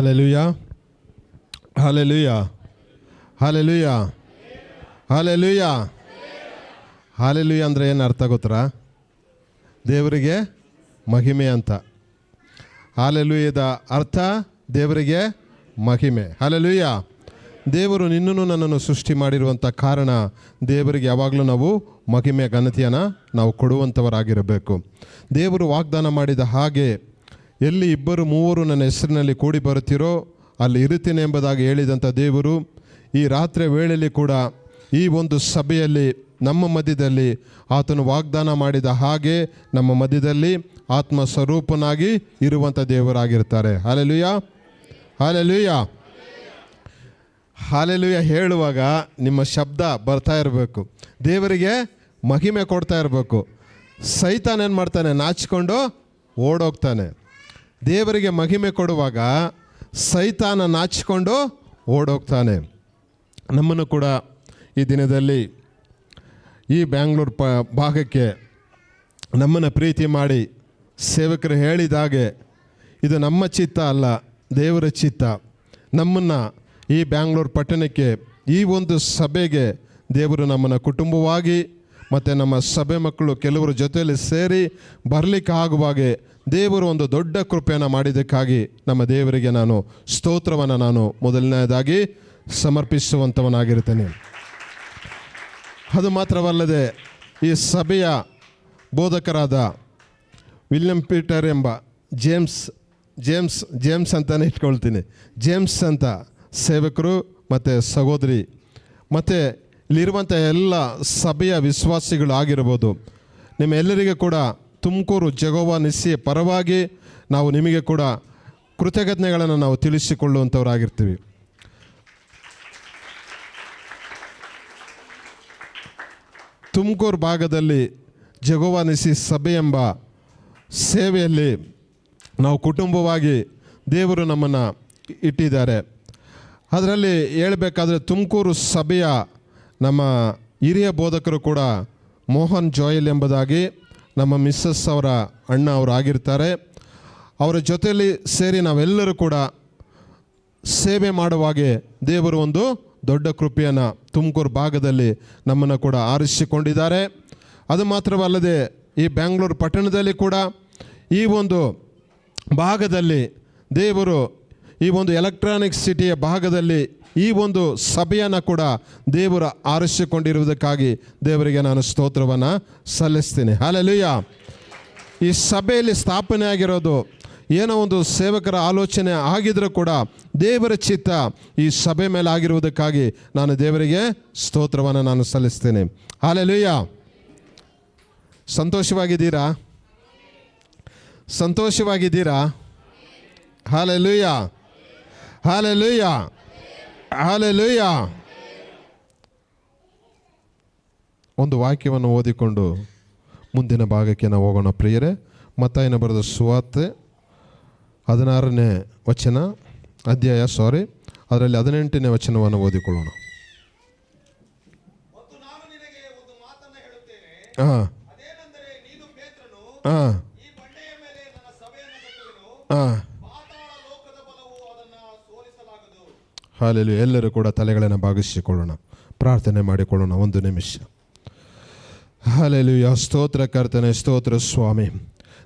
Hallelujah, hallelujah, hallelujah, hallelujah. Hallelujah ಅಂದರೆ ಏನು ಅರ್ಥ ಗೊತ್ತಾ? ದೇವರಿಗೆ ಮಹಿಮೆ ಅಂತ. ಹಲ್ಲೆಲೂಯದ ಅರ್ಥ ದೇವರಿಗೆ ಮಹಿಮೆ. ಹಲ್ಲೆಲೂಯ. ದೇವರು ನಿನ್ನನ್ನು ನನ್ನನ್ನು ಸೃಷ್ಟಿ ಮಾಡಿರುವಂಥ ಕಾರಣ ದೇವರಿಗೆ ಯಾವಾಗಲೂ ನಾವು ಮಹಿಮೆ ಘನತೆಯನ್ನು ನಾವು ಕೊಡುವಂಥವರಾಗಿರಬೇಕು. ದೇವರು ವಾಗ್ದಾನ ಮಾಡಿದ ಹಾಗೆ ಎಲ್ಲಿ 2-3 ನನ್ನ ಹೆಸರಿನಲ್ಲಿ ಕೂಡಿ ಬರುತ್ತೀರೋ ಅಲ್ಲಿ ಇರುತ್ತೇನೆ ಎಂಬುದಾಗಿ ಹೇಳಿದಂಥ ದೇವರು ಈ ರಾತ್ರಿ ವೇಳೆಯಲ್ಲಿ ಕೂಡ ಈ ಒಂದು ಸಭೆಯಲ್ಲಿ ನಮ್ಮ ಮಧ್ಯದಲ್ಲಿ ಆತನು ವಾಗ್ದಾನ ಮಾಡಿದ ಹಾಗೆ ನಮ್ಮ ಮಧ್ಯದಲ್ಲಿ ಆತ್ಮ ಸ್ವರೂಪನಾಗಿ ಇರುವಂಥ ದೇವರಾಗಿರ್ತಾರೆ. ಹಲ್ಲೆಲೂಯ, ಹಲ್ಲೆಲೂಯ, ಹಲ್ಲೆಲೂಯ ಹೇಳುವಾಗ ನಿಮ್ಮ ಶಬ್ದ ಬರ್ತಾ ಇರಬೇಕು, ದೇವರಿಗೆ ಮಹಿಮೆ ಕೊಡ್ತಾ ಇರಬೇಕು. ಸೈತಾನ ಏನು ಮಾಡ್ತಾನೆ? ನಾಚಿಕೊಂಡು ಓಡೋಗ್ತಾನೆ. ದೇವರಿಗೆ ಮಹಿಮೆ ಕೊಡುವಾಗ ಸೈತಾನ ನಾಚಿಕೊಂಡು ಓಡೋಗ್ತಾನೆ. ನಮ್ಮನ್ನು ಕೂಡ ಈ ದಿನದಲ್ಲಿ ಈ ಬ್ಯಾಂಗ್ಳೂರು ಭಾಗಕ್ಕೆ ನಮ್ಮನ್ನು ಪ್ರೀತಿ ಮಾಡಿ ಸೇವಕರು ಹೇಳಿದಾಗೆ ಇದು ನಮ್ಮ ಚಿತ್ತ ಅಲ್ಲ, ದೇವರ ಚಿತ್ತ. ನಮ್ಮನ್ನು ಈ ಬ್ಯಾಂಗ್ಳೂರು ಪಟ್ಟಣಕ್ಕೆ ಈ ಒಂದು ಸಭೆಗೆ ದೇವರು ನಮ್ಮನ್ನು ಕುಟುಂಬವಾಗಿ ಮತ್ತು ನಮ್ಮ ಸಭೆ ಮಕ್ಕಳು ಕೆಲವರು ಜೊತೆಯಲ್ಲಿ ಸೇರಿ ಬರಲಿಕ್ಕೆ ಆಗುವಾಗೆ ದೇವರು ಒಂದು ದೊಡ್ಡ ಕೃಪೆಯನ್ನು ಮಾಡಿದ್ದಕ್ಕಾಗಿ ನಮ್ಮ ದೇವರಿಗೆ ನಾನು ಸ್ತೋತ್ರವನ್ನು ನಾನು ಮೊದಲನೇದಾಗಿ ಸಮರ್ಪಿಸುವಂಥವನಾಗಿರ್ತೇನೆ. ಅದು ಮಾತ್ರವಲ್ಲದೆ ಈ ಸಭೆಯ ಬೋಧಕರಾದ ವಿಲಿಯಂ ಪೀಟರ್ ಎಂಬ ಜೇಮ್ಸ್ ಅಂತಲೇ ಇಟ್ಕೊಳ್ತೀನಿ, ಜೇಮ್ಸ್ ಅಂತ ಸೇವಕರು ಮತ್ತು ಸಹೋದರಿ ಮತ್ತು ಇಲ್ಲಿರುವಂಥ ಎಲ್ಲ ಸಭೆಯ ವಿಶ್ವಾಸಿಗಳು ಆಗಿರ್ಬೋದು, ನಿಮ್ಮ ಎಲ್ಲರಿಗೂ ಕೂಡ ತುಮಕೂರು ಜೆಹೋವ ನಿಸ್ಸಿಯ ಪರವಾಗಿ ನಾವು ನಿಮಗೆ ಕೂಡ ಕೃತಜ್ಞತೆಗಳನ್ನು ನಾವು ತಿಳಿಸಿಕೊಳ್ಳುವಂಥವರಾಗಿರ್ತೀವಿ. ತುಮಕೂರು ಭಾಗದಲ್ಲಿ ಜೆಹೋವ ನಿಸ್ಸಿ ಸಭೆ ಎಂಬ ಸೇವೆಯಲ್ಲಿ ನಾವು ಕುಟುಂಬವಾಗಿ ದೇವರು ನಮ್ಮನ್ನು ಇಟ್ಟಿದ್ದಾರೆ. ಅದರಲ್ಲಿ ಹೇಳಬೇಕಾದ್ರೆ ತುಮಕೂರು ಸಭೆಯ ನಮ್ಮ ಹಿರಿಯ ಬೋಧಕರು ಕೂಡ ಮೋಹನ್ ಜೋಯಲ್ ಎಂಬುದಾಗಿ ನಮ್ಮ ಮಿಸ್ಸಸ್ ಅವರ ಅಣ್ಣ ಅವರು ಆಗಿರ್ತಾರೆ. ಅವರ ಜೊತೆಯಲ್ಲಿ ಸೇರಿ ನಾವೆಲ್ಲರೂ ಕೂಡ ಸೇವೆ ಮಾಡುವಾಗೆ ದೇವರು ಒಂದು ದೊಡ್ಡ ಕೃಪೆಯನ್ನು ತುಮಕೂರು ಭಾಗದಲ್ಲಿ ನಮ್ಮನ್ನು ಕೂಡ ಆರಿಸಿಕೊಂಡಿದ್ದಾರೆ. ಅದು ಮಾತ್ರವಲ್ಲದೆ ಈ ಬ್ಯಾಂಗ್ಳೂರು ಪಟ್ಟಣದಲ್ಲಿ ಕೂಡ ಈ ಒಂದು ಭಾಗದಲ್ಲಿ ದೇವರು ಈ ಒಂದು ಎಲೆಕ್ಟ್ರಾನಿಕ್ ಸಿಟಿಯ ಭಾಗದಲ್ಲಿ ಈ ಒಂದು ಸಭೆಯನ್ನು ಕೂಡ ದೇವರು ಆರಿಸಿಕೊಂಡಿರುವುದಕ್ಕಾಗಿ ದೇವರಿಗೆ ನಾನು ಸ್ತೋತ್ರವನ್ನು ಸಲ್ಲಿಸ್ತೀನಿ. ಹಲ್ಲೆಲೂಯ. ಈ ಸಭೆಯಲ್ಲಿ ಸ್ಥಾಪನೆ ಆಗಿರೋದು ಏನೋ ಒಂದು ಸೇವಕರ ಆಲೋಚನೆ ಆಗಿದ್ರೂ ಕೂಡ ದೇವರ ಚಿತ್ತ ಈ ಸಭೆ ಮೇಲೆ ಆಗಿರುವುದಕ್ಕಾಗಿ ನಾನು ದೇವರಿಗೆ ಸ್ತೋತ್ರವನ್ನು ನಾನು ಸಲ್ಲಿಸ್ತೇನೆ. ಹಲ್ಲೆಲೂಯ. ಸಂತೋಷವಾಗಿದ್ದೀರಾ? ಸಂತೋಷವಾಗಿದ್ದೀರಾ? Hallelujah, hallelujah, hallelujah. ಒಂದು ವಾಕ್ಯವನ್ನು ಓದಿಕೊಂಡು ಮುಂದಿನ ಭಾಗಕ್ಕೆ ನಾವು ಹೋಗೋಣ ಪ್ರಿಯರೇ. ಮತ್ತಾಯನ ಬರೆದ ಸುವಾರ್ತೆ 16ನೇ ಅಧ್ಯಾಯ ಅದರಲ್ಲಿ 18ನೇ ವಚನವನ್ನು ಓದಿಕೊಳ್ಳೋಣ. ಹಾಂ ಹಾಂ ಹಾಂ. ಹಲ್ಲೆಲೂಯ. ಎಲ್ಲರೂ ಕೂಡ ತಲೆಗಳನ್ನು ಭಾಗಿಸಿಕೊಳ್ಳೋಣ, ಪ್ರಾರ್ಥನೆ ಮಾಡಿಕೊಳ್ಳೋಣ ಒಂದು ನಿಮಿಷ. ಹಲ್ಲೆಲೂಯ. ಸ್ತೋತ್ರ ಕರ್ತನೆ, ಸ್ತೋತ್ರ ಸ್ವಾಮಿ.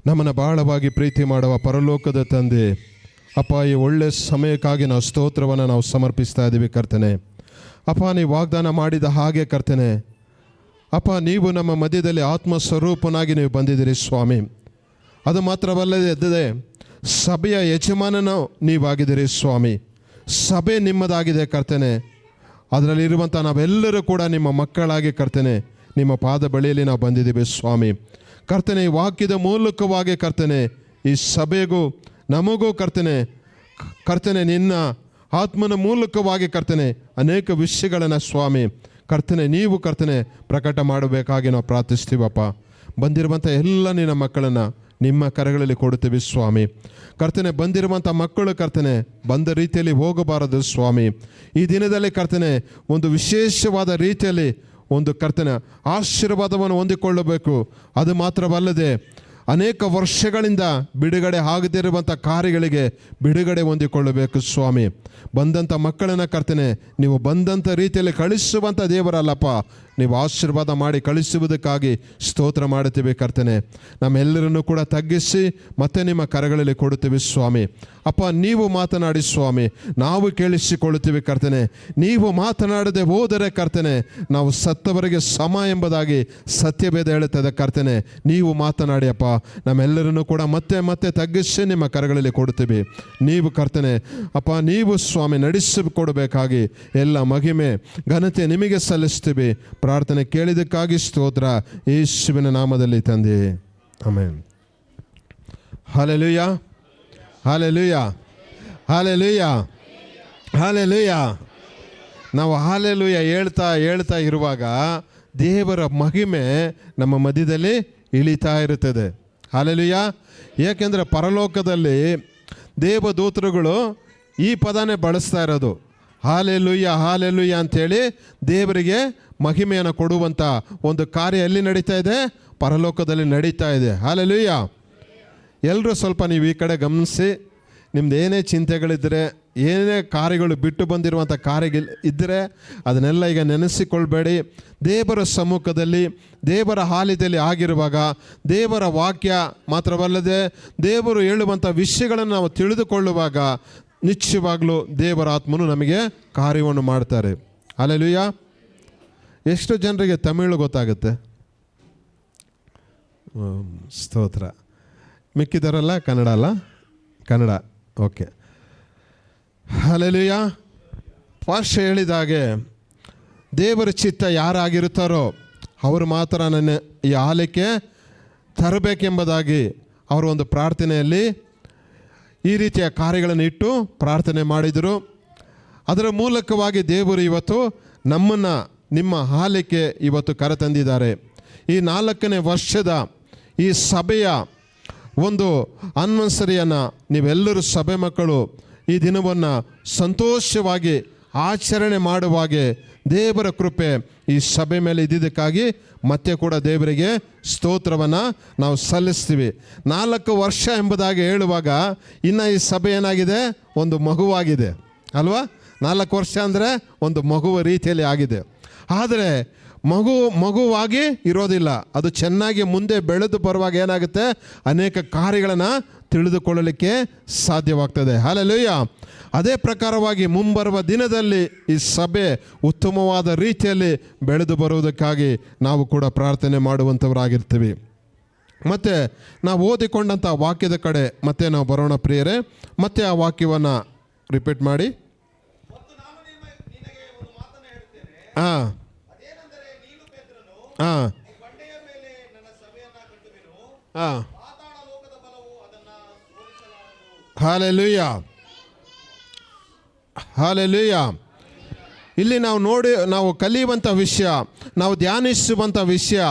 ನಮ್ಮನ್ನು ಬಹಳವಾಗಿ ಪ್ರೀತಿ ಮಾಡುವ ಪರಲೋಕದ ತಂದೆ ಅಪ್ಪ, ಈ ಒಳ್ಳೆಯ ಸಮಯಕ್ಕಾಗಿ ನಾವು ಸ್ತೋತ್ರವನ್ನು ನಾವು ಸಮರ್ಪಿಸ್ತಾ ಇದ್ದೀವಿ ಕರ್ತನೆ. ಅಪ್ಪ, ನೀವು ವಾಗ್ದಾನ ಮಾಡಿದ ಹಾಗೆ ಕರ್ತನೆ ಅಪ್ಪ, ನೀವು ನಮ್ಮ ಮಧ್ಯದಲ್ಲಿ ಆತ್ಮ ಸ್ವರೂಪನಾಗಿ ನೀವು ಬಂದಿದ್ದೀರಿ ಸ್ವಾಮಿ. ಅದು ಮಾತ್ರವಲ್ಲದೆ ಸಭೆಯ ಯಜಮಾನನೂ ನೀವಾಗಿದ್ದೀರಿ ಸ್ವಾಮಿ. ಸಭೆ ನಿಮ್ಮದಾಗಿದೆ ಕರ್ತನೆ. ಅದರಲ್ಲಿರುವಂಥ ನಾವೆಲ್ಲರೂ ಕೂಡ ನಿಮ್ಮ ಮಕ್ಕಳಾಗಿ ಕರ್ತನೆ ನಿಮ್ಮ ಪಾದ ಬಳಿಯಲ್ಲಿ ನಾವು ಬಂದಿದ್ದೀವಿ ಸ್ವಾಮಿ. ಕರ್ತನೆ, ಈ ವಾಕ್ಯದ ಮೂಲಕವಾಗಿ ಕರ್ತನೆ ಈ ಸಭೆಗೂ ನಮಗೂ ಕರ್ತನೆ ನಿನ್ನ ಆತ್ಮನ ಮೂಲಕವಾಗಿ ಕರ್ತನೆ ಅನೇಕ ವಿಷಯಗಳನ್ನು ಸ್ವಾಮಿ ಕರ್ತನೆ ನೀವು ಕರ್ತನೆ ಪ್ರಕಟ ಮಾಡಬೇಕಾಗಿ ನಾವು ಪ್ರಾರ್ಥಿಸ್ತೀವಪ್ಪ. ಬಂದಿರುವಂಥ ಎಲ್ಲ ನಿನ್ನ ಮಕ್ಕಳನ್ನು ನಿಮ್ಮ ಕರೆಗಳಲ್ಲಿ ಕೊಡುತ್ತೀವಿ ಸ್ವಾಮಿ. ಕರ್ತನೆ, ಬಂದಿರುವಂಥ ಮಕ್ಕಳು ಕರ್ತನೆ ಬಂದ ರೀತಿಯಲ್ಲಿ ಹೋಗಬಾರದು ಸ್ವಾಮಿ. ಈ ದಿನದಲ್ಲಿ ಕರ್ತನೆ ಒಂದು ವಿಶೇಷವಾದ ರೀತಿಯಲ್ಲಿ ಒಂದು ಕರ್ತನೆ ಆಶೀರ್ವಾದವನ್ನು ಹೊಂದಿಕೊಳ್ಳಬೇಕು. ಅದು ಮಾತ್ರವಲ್ಲದೆ ಅನೇಕ ವರ್ಷಗಳಿಂದ ಬಿಡುಗಡೆ ಆಗದಿರುವಂಥ ಕಾರ್ಯಗಳಿಗೆ ಬಿಡುಗಡೆ ಹೊಂದಿಕೊಳ್ಳಬೇಕು ಸ್ವಾಮಿ. ಬಂದಂಥ ಮಕ್ಕಳನ್ನು ಕರ್ತನೆ, ನೀವು ಬಂದಂಥ ರೀತಿಯಲ್ಲಿ ಕಳಿಸುವಂಥ ದೇವರಲ್ಲಪ್ಪ, ನೀವು ಆಶೀರ್ವಾದ ಮಾಡಿ ಕಳಿಸುವುದಕ್ಕಾಗಿ ಸ್ತೋತ್ರ ಮಾಡುತ್ತೀವಿ ಕರ್ತನೆ. ನಮ್ಮೆಲ್ಲರನ್ನು ಕೂಡ ತಗ್ಗಿಸಿ ಮತ್ತೆ ನಿಮ್ಮ ಕರಗಳಲ್ಲಿ ಕೊಡುತ್ತೀವಿ ಸ್ವಾಮಿ. ಅಪ್ಪ, ನೀವು ಮಾತನಾಡಿ ಸ್ವಾಮಿ, ನಾವು ಕೇಳಿಸಿಕೊಳ್ಳುತ್ತೀವಿ ಕರ್ತನೆ. ನೀವು ಮಾತನಾಡದೆ ಹೋದರೆ ಕರ್ತನೆ, ನಾವು ಸತ್ತವರಿಗೆ ಸಮ ಎಂಬುದಾಗಿ ಸತ್ಯಭೇದ ಹೇಳುತ್ತದೆ ಕರ್ತನೆ. ನೀವು ಮಾತನಾಡಿ ಅಪ್ಪ, ನಮ್ಮೆಲ್ಲರನ್ನು ಕೂಡ ಮತ್ತೆ ಮತ್ತೆ ತಗ್ಗಿಸಿ ನಿಮ್ಮ ಕರಗಳಲ್ಲಿ ಕೊಡುತ್ತೀವಿ. ನೀವು ಕರ್ತನೆ ಅಪ್ಪ, ನೀವು ಸ್ವಾಮಿ ನಡೆಸಿಕೊಡಬೇಕಾಗಿ ಎಲ್ಲ ಮಹಿಮೆ ಘನತೆ ನಿಮಗೆ ಸಲ್ಲಿಸ್ತೀವಿ. ಪ್ರಾರ್ಥನೆ ಕೇಳಿದ್ದಕ್ಕಾಗಿ ಸ್ತೋತ್ರ, ಯೇಸುವಿನ ನಾಮದಲ್ಲಿ ತಂದೆ, amen. Hallelujah, hallelujah, hallelujah, hallelujah. ನಾವು ಹಲ್ಲೆಲೂಯಾ ಹೇಳ್ತಾ ಇರುವಾಗ ದೇವರ ಮಹಿಮೆ ನಮ್ಮ ಮಧ್ಯದಲ್ಲಿ ಇಳಿತಾ ಇರುತ್ತದೆ. ಹಲ್ಲೆಲೂಯಾ. ಏಕೆಂದರೆ ಪರಲೋಕದಲ್ಲಿ ದೇವದೂತರುಗಳು ಈ ಪದನೇ ಬಳಸ್ತಾ ಇರೋದು. ಹಾಲೆಲೂಯ ಹಾಲೆಲೂಯ ಅಂಥೇಳಿ ದೇವರಿಗೆ ಮಹಿಮೆಯನ್ನು ಕೊಡುವಂಥ ಒಂದು ಕಾರ್ಯ ಎಲ್ಲಿ ನಡೀತಾ ಇದೆ? ಪರಲೋಕದಲ್ಲಿ ನಡೀತಾ ಇದೆ. ಹಾಲೆಲೂಯ. ಎಲ್ಲರೂ ಸ್ವಲ್ಪ ನೀವು ಈ ಕಡೆ ಗಮನಿಸಿ. ನಿಮ್ದು ಏನೇ ಚಿಂತೆಗಳಿದ್ದರೆ, ಏನೇ ಕಾರ್ಯಗಳು ಬಿಟ್ಟು ಬಂದಿರುವಂಥ ಕಾರ್ಯಗಳು ಇದ್ದರೆ ಅದನ್ನೆಲ್ಲ ಈಗ ನೆನೆಸಿಕೊಳ್ಬೇಡಿ. ದೇವರ ಸಮ್ಮುಖದಲ್ಲಿ ದೇವರ ಹಾಲಿದಲ್ಲಿ ಆಗಿರುವಾಗ ದೇವರ ವಾಕ್ಯ ಮಾತ್ರವಲ್ಲದೆ ದೇವರು ಹೇಳುವಂಥ ವಿಷಯಗಳನ್ನು ನಾವು ತಿಳಿದುಕೊಳ್ಳುವಾಗ ನಿಶ್ಚಯವಾಗಲೂ ದೇವರ ಆತ್ಮನು ನಮಗೆ ಕಾರ್ಯವನ್ನು ಮಾಡ್ತಾರೆ. ಹಲ್ಲೆಲೂಯ. ಎಷ್ಟು ಜನರಿಗೆ ತಮಿಳು ಗೊತ್ತಾಗುತ್ತೆ? ಸ್ತೋತ್ರ. ಮಿಕ್ಕಿದರಲ್ಲ ಕನ್ನಡ ಅಲ್ಲ? ಕನ್ನಡ. ಓಕೆ. ಹಲ್ಲೆಲೂಯ. ಪಾಸ್ಟರ್ ಹೇಳಿದಾಗೆ ದೇವರ ಚಿತ್ತ ಯಾರಾಗಿರುತ್ತಾರೋ ಅವರು ಮಾತ್ರ ನನ್ನ ಈ ಆಲಯಕ್ಕೆ ತರಬೇಕೆಂಬುದಾಗಿ ಅವರು ಒಂದು ಪ್ರಾರ್ಥನೆಯಲ್ಲಿ ಈ ರೀತಿಯ ಕಾರ್ಯಗಳನ್ನು ಇಟ್ಟು ಪ್ರಾರ್ಥನೆ ಮಾಡಿದರು. ಅದರ ಮೂಲಕವಾಗಿ ದೇವರು ಇವತ್ತು ನಮ್ಮನ್ನು ನಿಮ್ಮ ಹಾಲಕ್ಕೆ ಇವತ್ತು ಕರೆತಂದಿದ್ದಾರೆ. ಈ 4ನೇ ವರ್ಷದ ಈ ಸಭೆಯ ಒಂದು ಆನಿವರ್ಸರಿಯನ್ನು ನೀವೆಲ್ಲರೂ ಸಭೆ ಮಕ್ಕಳು ಈ ದಿನವನ್ನು ಸಂತೋಷವಾಗಿ ಆಚರಣೆ ಮಾಡುವಾಗೆ ದೇವರ ಕೃಪೆ ಈ ಸಭೆ ಮೇಲೆ ಇದ್ದಿದ್ದಕ್ಕಾಗಿ ಮತ್ತೆ ಕೂಡ ದೇವರಿಗೆ ಸ್ತೋತ್ರವನ್ನು ನಾವು ಸಲ್ಲಿಸ್ತೀವಿ. 4 ವರ್ಷ ಎಂಬುದಾಗಿ ಹೇಳುವಾಗ ಇನ್ನು ಈ ಸಭೆ ಏನಾಗಿದೆ? ಒಂದು ಮಗುವಾಗಿದೆ ಅಲ್ವಾ? 4 ವರ್ಷ ಅಂದರೆ ಒಂದು ಮಗುವ ರೀತಿಯಲ್ಲಿ ಆಗಿದೆ. ಆದರೆ ಮಗುವಾಗಿ ಇರೋದಿಲ್ಲ. ಅದು ಚೆನ್ನಾಗಿ ಮುಂದೆ ಬೆಳೆದು ಬರುವಾಗ ಏನಾಗುತ್ತೆ? ಅನೇಕ ಕಾರ್ಯಗಳನ್ನು ತಿಳಿದುಕೊಳ್ಳಲಿಕ್ಕೆ ಸಾಧ್ಯವಾಗ್ತದೆ. ಹಲ್ಲೆಲೂಯ. ಅದೇ ಪ್ರಕಾರವಾಗಿ ಮುಂಬರುವ ದಿನದಲ್ಲಿ ಈ ಸಭೆ ಉತ್ತಮವಾದ ರೀತಿಯಲ್ಲಿ ಬೆಳೆದು ಬರುವುದಕ್ಕಾಗಿ ನಾವು ಕೂಡ ಪ್ರಾರ್ಥನೆ ಮಾಡುವಂಥವರಾಗಿರ್ತೀವಿ. ಮತ್ತು ನಾವು ಓದಿಕೊಂಡಂಥ ವಾಕ್ಯದ ಕಡೆ ಮತ್ತೆ ನಾವು ಬರೋಣ ಪ್ರಿಯರೇ. ಮತ್ತೆ ಆ ವಾಕ್ಯವನ್ನು ರಿಪೀಟ್ ಮಾಡಿ. ಹಾಂ ಹಾಂ ಹಾಂ. Hallelujah, hallelujah. ಇಲ್ಲಿ ನಾವು ಕಲಿಯುವಂಥ ವಿಷಯ, ನಾವು ಧ್ಯಾನಿಸುವಂಥ ವಿಷಯ,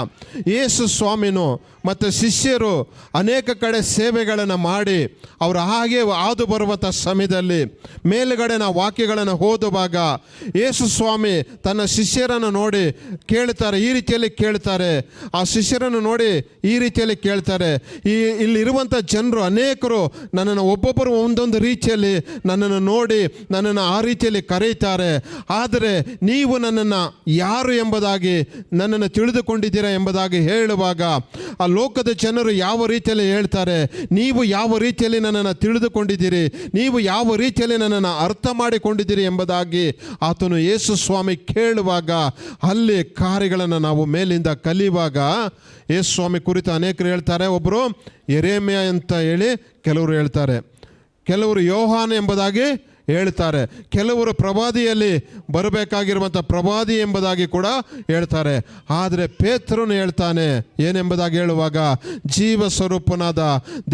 ಯೇಸು ಸ್ವಾಮಿನು ಮತ್ತು ಶಿಷ್ಯರು ಅನೇಕ ಕಡೆ ಸೇವೆಗಳನ್ನು ಮಾಡಿ ಅವರು ಹಾಗೆ ಹಾದು ಬರುವಂಥ ಸಮಯದಲ್ಲಿ ಮೇಲುಗಡೆ ನಾವು ವಾಕ್ಯಗಳನ್ನು ಓದುವಾಗ ಯೇಸು ಸ್ವಾಮಿ ತನ್ನ ಶಿಷ್ಯರನ್ನು ನೋಡಿ ಕೇಳ್ತಾರೆ, ಈ ರೀತಿಯಲ್ಲಿ ಕೇಳ್ತಾರೆ. ಆ ಶಿಷ್ಯರನ್ನು ನೋಡಿ ಈ ರೀತಿಯಲ್ಲಿ ಕೇಳ್ತಾರೆ. ಇಲ್ಲಿರುವಂಥ ಜನರು ಅನೇಕರು ನನ್ನನ್ನು ಒಬ್ಬೊಬ್ಬರು ಒಂದೊಂದು ರೀತಿಯಲ್ಲಿ ನನ್ನನ್ನು ನೋಡಿ ನನ್ನನ್ನು ಆ ರೀತಿಯಲ್ಲಿ ಕರೆಯುತ್ತಾರೆ. ಆದರೆ ನೀವು ನನ್ನನ್ನು ಯಾರು ಎಂಬುದಾಗಿ ನನ್ನನ್ನು ತಿಳಿದುಕೊಂಡಿದ್ದೀರಾ ಎಂಬುದಾಗಿ ಹೇಳುವಾಗ ಆ ಲೋಕದ ಜನರು ಯಾವ ರೀತಿಯಲ್ಲಿ ಹೇಳ್ತಾರೆ, ನೀವು ಯಾವ ರೀತಿಯಲ್ಲಿ ನನ್ನನ್ನು ತಿಳಿದುಕೊಂಡಿದ್ದೀರಿ, ನೀವು ಯಾವ ರೀತಿಯಲ್ಲಿ ನನ್ನನ್ನು ಅರ್ಥ ಮಾಡಿಕೊಂಡಿದ್ದೀರಿ ಎಂಬುದಾಗಿ ಆತನು ಯೇಸು ಸ್ವಾಮಿ ಕೇಳುವಾಗ ಅಲ್ಲಿ ಕಾರ್ಯಗಳನ್ನು ನಾವು ಮೇಲಿಂದ ಕಲಿಯುವಾಗ ಯೇಸು ಸ್ವಾಮಿ ಕುರಿತು ಅನೇಕರು ಹೇಳ್ತಾರೆ. ಒಬ್ಬರು ಯೆರೆಮೀಯ ಅಂತ ಹೇಳಿ ಕೆಲವರು ಹೇಳ್ತಾರೆ, ಕೆಲವರು ಯೋಹಾನ ಎಂಬುದಾಗಿ ಹೇಳ್ತಾರೆ, ಕೆಲವರು ಪ್ರವಾದಿಯಲ್ಲಿ ಬರಬೇಕಾಗಿರುವಂಥ ಪ್ರವಾದಿ ಎಂಬುದಾಗಿ ಕೂಡ ಹೇಳ್ತಾರೆ. ಆದರೆ ಪೇತ್ರನು ಹೇಳ್ತಾನೆ ಏನೆಂಬುದಾಗಿ ಹೇಳುವಾಗ, ಜೀವ ಸ್ವರೂಪನಾದ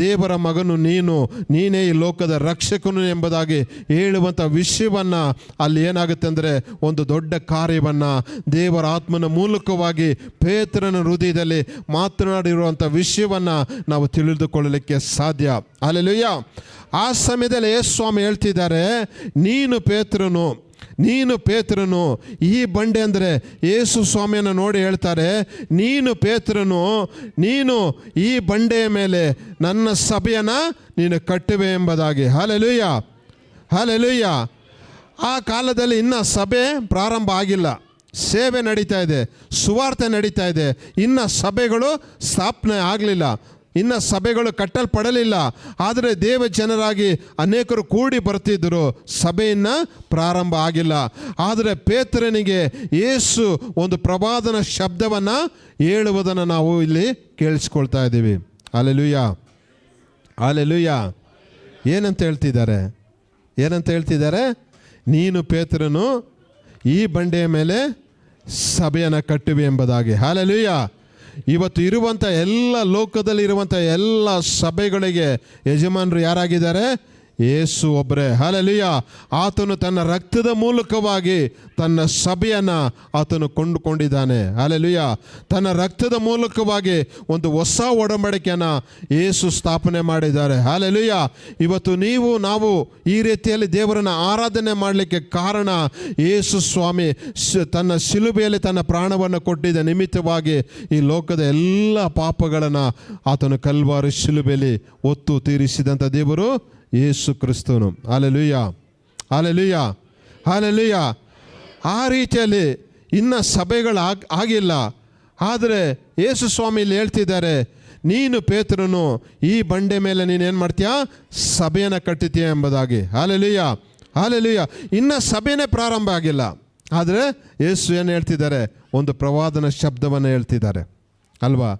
ದೇವರ ಮಗನು ನೀನೇ ಈ ಲೋಕದ ರಕ್ಷಕನು ಎಂಬುದಾಗಿ ಹೇಳುವಂಥ ವಿಷಯವನ್ನು ಅಲ್ಲಿ ಏನಾಗುತ್ತೆ ಅಂದರೆ ಒಂದು ದೊಡ್ಡ ಕಾರ್ಯವನ್ನು ದೇವರ ಆತ್ಮನ ಮೂಲಕವಾಗಿ ಪೇತ್ರನ ಹೃದಯದಲ್ಲಿ ಮಾತನಾಡಿರುವಂಥ ವಿಷಯವನ್ನು ನಾವು ತಿಳಿದುಕೊಳ್ಳಲಿಕ್ಕೆ ಸಾಧ್ಯ. ಹಲ್ಲೆಲೂಯಾ. ಆ ಸಮಯದಲ್ಲಿ ಯೇಸು ಸ್ವಾಮಿ ಹೇಳ್ತಿದ್ದಾರೆ, ನೀನು ಪೇತ್ರನು, ನೀನು ಪೇತ್ರನು, ಈ ಬಂಡೆ ಅಂದರೆ ಯೇಸು ಸ್ವಾಮಿಯನ್ನು ನೋಡಿ ಹೇಳ್ತಾರೆ, ನೀನು ಪೇತ್ರನು, ನೀನು ಈ ಬಂಡೆಯ ಮೇಲೆ ನನ್ನ ಸಭೆಯನ್ನು ನೀನು ಕಟ್ಟುವೆ ಎಂಬುದಾಗಿ. Hallelujah, hallelujah. ಆ ಕಾಲದಲ್ಲಿ ಇನ್ನೂ ಸಭೆ ಪ್ರಾರಂಭ ಆಗಿಲ್ಲ, ಸೇವೆ ನಡೀತಾ ಇದೆ, ಸುವಾರ್ತೆ ನಡೀತಾ ಇದೆ. ಇನ್ನು ಸಭೆಗಳು ಸ್ಥಾಪನೆ ಆಗಲಿಲ್ಲ, ಇನ್ನು ಸಭೆಗಳು ಕಟ್ಟಲ್ಪಡಲಿಲ್ಲ. ಆದರೆ ದೇವ ಜನರಾಗಿ ಅನೇಕರು ಕೂಡಿ ಬರ್ತಿದ್ದರು, ಸಭೆಯನ್ನು ಪ್ರಾರಂಭ ಆಗಿಲ್ಲ. ಆದರೆ ಪೇತ್ರನಿಗೆ ಯೇಸು ಒಂದು ಪ್ರವಾದನ ಶಬ್ದವನ್ನು ಹೇಳುವುದನ್ನು ನಾವು ಇಲ್ಲಿ ಕೇಳಿಸ್ಕೊಳ್ತಾ ಇದ್ದೀವಿ. Hallelujah, hallelujah. ಏನಂತ ಹೇಳ್ತಿದ್ದಾರೆ? ಏನಂತ ಹೇಳ್ತಿದ್ದಾರೆ? ನೀನು ಪೇತ್ರನು, ಈ ಬಂಡೆಯ ಮೇಲೆ ಸಭೆಯನ್ನು ಕಟ್ಟುವೆ ಎಂಬುದಾಗಿ. ಹಲ್ಲೆಲೂಯ. ಇವತ್ತು ಇರುವಂಥ ಎಲ್ಲ ಲೋಕದಲ್ಲಿ ಇರುವಂಥ ಎಲ್ಲ ಸಭೆಗಳಿಗೆ ಯಜಮಾನರು ಯಾರಾಗಿದ್ದಾರೆ? ಯೇಸು ಒಬ್ಬರೇ. ಹಲ್ಲೆಲೂಯ. ಆತನು ತನ್ನ ರಕ್ತದ ಮೂಲಕವಾಗಿ ತನ್ನ ಸಭೆಯನ್ನು ಆತನು ಕೊಂಡುಕೊಂಡಿದ್ದಾನೆ. ಹಲ್ಲೆಲೂಯ. ತನ್ನ ರಕ್ತದ ಮೂಲಕವಾಗಿ ಒಂದು ಹೊಸ ಒಡಂಬಡಿಕೆಯನ್ನು ಯೇಸು ಸ್ಥಾಪನೆ ಮಾಡಿದ್ದಾರೆ. ಹಲ್ಲೆಲೂಯ. ಇವತ್ತು ನೀವು ನಾವು ಈ ರೀತಿಯಲ್ಲಿ ದೇವರನ್ನು ಆರಾಧನೆ ಮಾಡಲಿಕ್ಕೆ ಕಾರಣ ಯೇಸು ಸ್ವಾಮಿ ತನ್ನ ಶಿಲುಬೆಯಲ್ಲಿ ತನ್ನ ಪ್ರಾಣವನ್ನು ಕೊಟ್ಟಿದ್ದ ನಿಮಿತ್ತವಾಗಿ ಈ ಲೋಕದ ಎಲ್ಲ ಪಾಪಗಳನ್ನು ಆತನು ಕಲ್ವಾರಿ ಶಿಲುಬೆಯಲ್ಲಿ ಒತ್ತು ತೀರಿಸಿದಂಥ ದೇವರು ಯೇಸು ಕ್ರಿಸ್ತನು. Hallelujah, hallelujah, hallelujah. ಆ ರೀತಿಯಲ್ಲಿ ಇನ್ನು ಸಭೆಗಳು ಆಗಿಲ್ಲ. ಆದರೆ ಯೇಸು ಸ್ವಾಮಿ ಇಲ್ಲಿ ಹೇಳ್ತಿದ್ದಾರೆ, ನೀನು ಪೇತ್ರನು, ಈ ಬಂಡೆ ಮೇಲೆ ನೀನೇನು ಮಾಡ್ತೀಯಾ? ಸಭೆಯನ್ನು ಕಟ್ಟುತ್ತೀಯ ಎಂಬುದಾಗಿ. Hallelujah, hallelujah. ಇನ್ನು ಸಭೆನೇ ಪ್ರಾರಂಭ ಆಗಿಲ್ಲ. ಆದರೆ ಯೇಸು ಏನು ಹೇಳ್ತಿದ್ದಾರೆ? ಒಂದು ಪ್ರವಾದನ ಶಬ್ದವನ್ನು ಹೇಳ್ತಿದ್ದಾರೆ ಅಲ್ವಾ?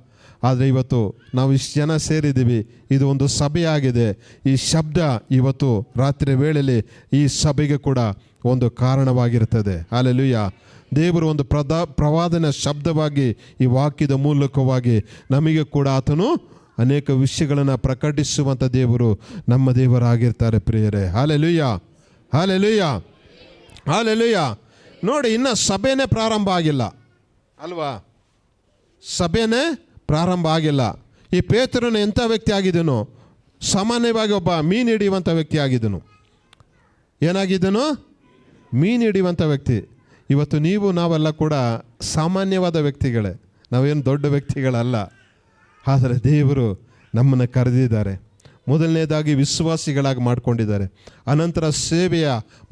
ಆದರೆ ಇವತ್ತು ನಾವು ಇಷ್ಟು ಜನ ಸೇರಿದ್ದೀವಿ, ಇದು ಒಂದು ಸಭೆಯಾಗಿದೆ. ಈ ಶಬ್ದ ಇವತ್ತು ರಾತ್ರಿ ವೇಳೆಯಲ್ಲಿ ಈ ಸಭೆಗೆ ಕೂಡ ಒಂದು ಕಾರಣವಾಗಿರ್ತದೆ. ಹಲ್ಲೆಲೂಯ. ದೇವರು ಒಂದು ಪ್ರವಾದನ ಶಬ್ದವಾಗಿ ಈ ವಾಕ್ಯದ ಮೂಲಕವಾಗಿ ನಮಗೆ ಕೂಡ ಆತನು ಅನೇಕ ವಿಷಯಗಳನ್ನು ಪ್ರಕಟಿಸುವಂಥ ದೇವರು ನಮ್ಮ ದೇವರಾಗಿರ್ತಾರೆ ಪ್ರಿಯರೇ. Hallelujah, hallelujah, hallelujah. ನೋಡಿ, ಇನ್ನು ಸಭೆನೇ ಪ್ರಾರಂಭ ಆಗಿಲ್ಲ ಅಲ್ವಾ? ಸಭೆನೇ ಪ್ರಾರಂಭ ಆಗಿಲ್ಲ. ಈ ಪೇತ್ರನು ಎಂಥ ವ್ಯಕ್ತಿ ಆಗಿದ್ದನು? ಸಾಮಾನ್ಯವಾಗಿ ಒಬ್ಬ ಮೀನು ಹಿಡಿಯುವಂಥ ವ್ಯಕ್ತಿ ಆಗಿದ್ದನು. ಏನಾಗಿದ್ದನು? ಮೀನು ಹಿಡಿಯುವಂಥ ವ್ಯಕ್ತಿ. ಇವತ್ತು ನೀವು ನಾವೆಲ್ಲ ಕೂಡ ಸಾಮಾನ್ಯವಾದ ವ್ಯಕ್ತಿಗಳೇ, ನಾವೇನು ದೊಡ್ಡ ವ್ಯಕ್ತಿಗಳಲ್ಲ. ಆದರೆ ದೇವರು ನಮ್ಮನ್ನು ಕರೆದಿದ್ದಾರೆ. ಮೊದಲನೇದಾಗಿ ವಿಶ್ವಾಸಿಗಳಾಗಿ ಮಾಡಿಕೊಂಡಿದ್ದಾರೆ. ಅನಂತರ ಸೇವೆಯ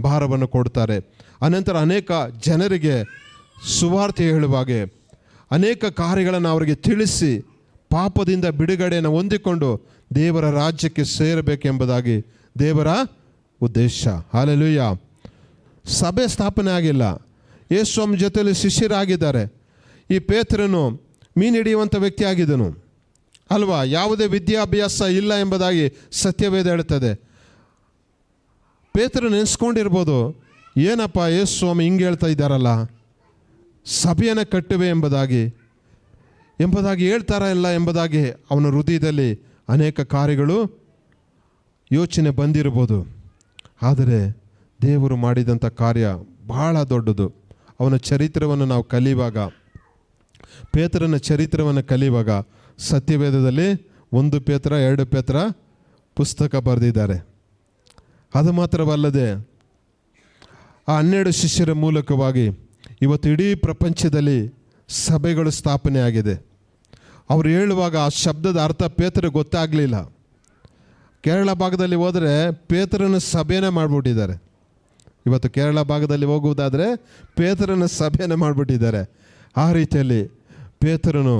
ಭಾರವನ್ನು ಕೊಡ್ತಾರೆ. ಅನಂತರ ಅನೇಕ ಜನರಿಗೆ ಸುವಾರ್ತೆ ಹೇಳುವಾಗೆ ಅನೇಕ ಕಾರ್ಯಗಳನ್ನು ಅವರಿಗೆ ತಿಳಿಸಿ ಪಾಪದಿಂದ ಬಿಡುಗಡೆಯನ್ನು ಹೊಂದಿಕೊಂಡು ದೇವರ ರಾಜ್ಯಕ್ಕೆ ಸೇರಬೇಕೆಂಬುದಾಗಿ ದೇವರ ಉದ್ದೇಶ. ಹಲ್ಲೆಲೂಯ. ಸಭೆ ಸ್ಥಾಪನೆ ಆಗಿಲ್ಲ. ಯೇಸು ಸ್ವಾಮಿ ಜೊತೆಯಲ್ಲಿ ಶಿಷ್ಯರಾಗಿದ್ದಾರೆ. ಈ ಪೇತ್ರನು ಮೀನು ಹಿಡಿಯುವಂಥ ವ್ಯಕ್ತಿ ಆಗಿದ್ದನು ಅಲ್ವಾ? ಯಾವುದೇ ವಿದ್ಯಾಭ್ಯಾಸ ಇಲ್ಲ ಎಂಬುದಾಗಿ ಸತ್ಯವೇದ ಹೇಳುತ್ತದೆ. ಪೇತ್ರನು ನೆನೆಸ್ಕೊಂಡಿರ್ಬೋದು, ಏನಪ್ಪ ಯೇಸು ಸ್ವಾಮಿ ಹಿಂಗೆ ಹೇಳ್ತಾ ಇದ್ದಾರಲ್ಲ, ಸಭೆಯನ್ನು ಕಟ್ಟುವೆ ಎಂಬುದಾಗಿ ಹೇಳ್ತಾರ ಇಲ್ಲ ಎಂಬುದಾಗಿ ಅವನ ಹೃದಯದಲ್ಲಿ ಅನೇಕ ಕಾರ್ಯಗಳು ಯೋಚನೆ ಬಂದಿರ್ಬೋದು. ಆದರೆ ದೇವರು ಮಾಡಿದಂಥ ಕಾರ್ಯ ಬಹಳ ದೊಡ್ಡದು. ಅವನ ಚರಿತ್ರವನ್ನು ನಾವು ಕಲಿಯುವಾಗ, ಪೇತ್ರನ ಚರಿತ್ರವನ್ನು ಕಲಿಯುವಾಗ ಸತ್ಯವೇದದಲ್ಲಿ 1 ಪೇತ್ರ 2 ಪೇತ್ರ ಪುಸ್ತಕ ಬರೆದಿದ್ದಾರೆ. ಅದು ಮಾತ್ರವಲ್ಲದೆ ಆ 12 ಶಿಷ್ಯರ ಮೂಲಕವಾಗಿ ಇವತ್ತು ಇಡೀ ಪ್ರಪಂಚದಲ್ಲಿ ಸಭೆಗಳು ಸ್ಥಾಪನೆ ಆಗಿದೆ. ಅವರು ಹೇಳುವಾಗ ಆ ಶಬ್ದದ ಅರ್ಥ ಪೇತ್ರ ಗೊತ್ತಾಗಲಿಲ್ಲ. ಕೇರಳ ಭಾಗದಲ್ಲಿ ಹೋದರೆ ಪೇತ್ರನ ಸಭೆನೇ ಮಾಡಿಬಿಟ್ಟಿದ್ದಾರೆ. ಇವತ್ತು ಕೇರಳ ಭಾಗದಲ್ಲಿ ಹೋಗುವುದಾದರೆ ಪೇತ್ರನ ಸಭೆನೇ ಮಾಡಿಬಿಟ್ಟಿದ್ದಾರೆ. ಆ ರೀತಿಯಲ್ಲಿ ಪೇತ್ರನು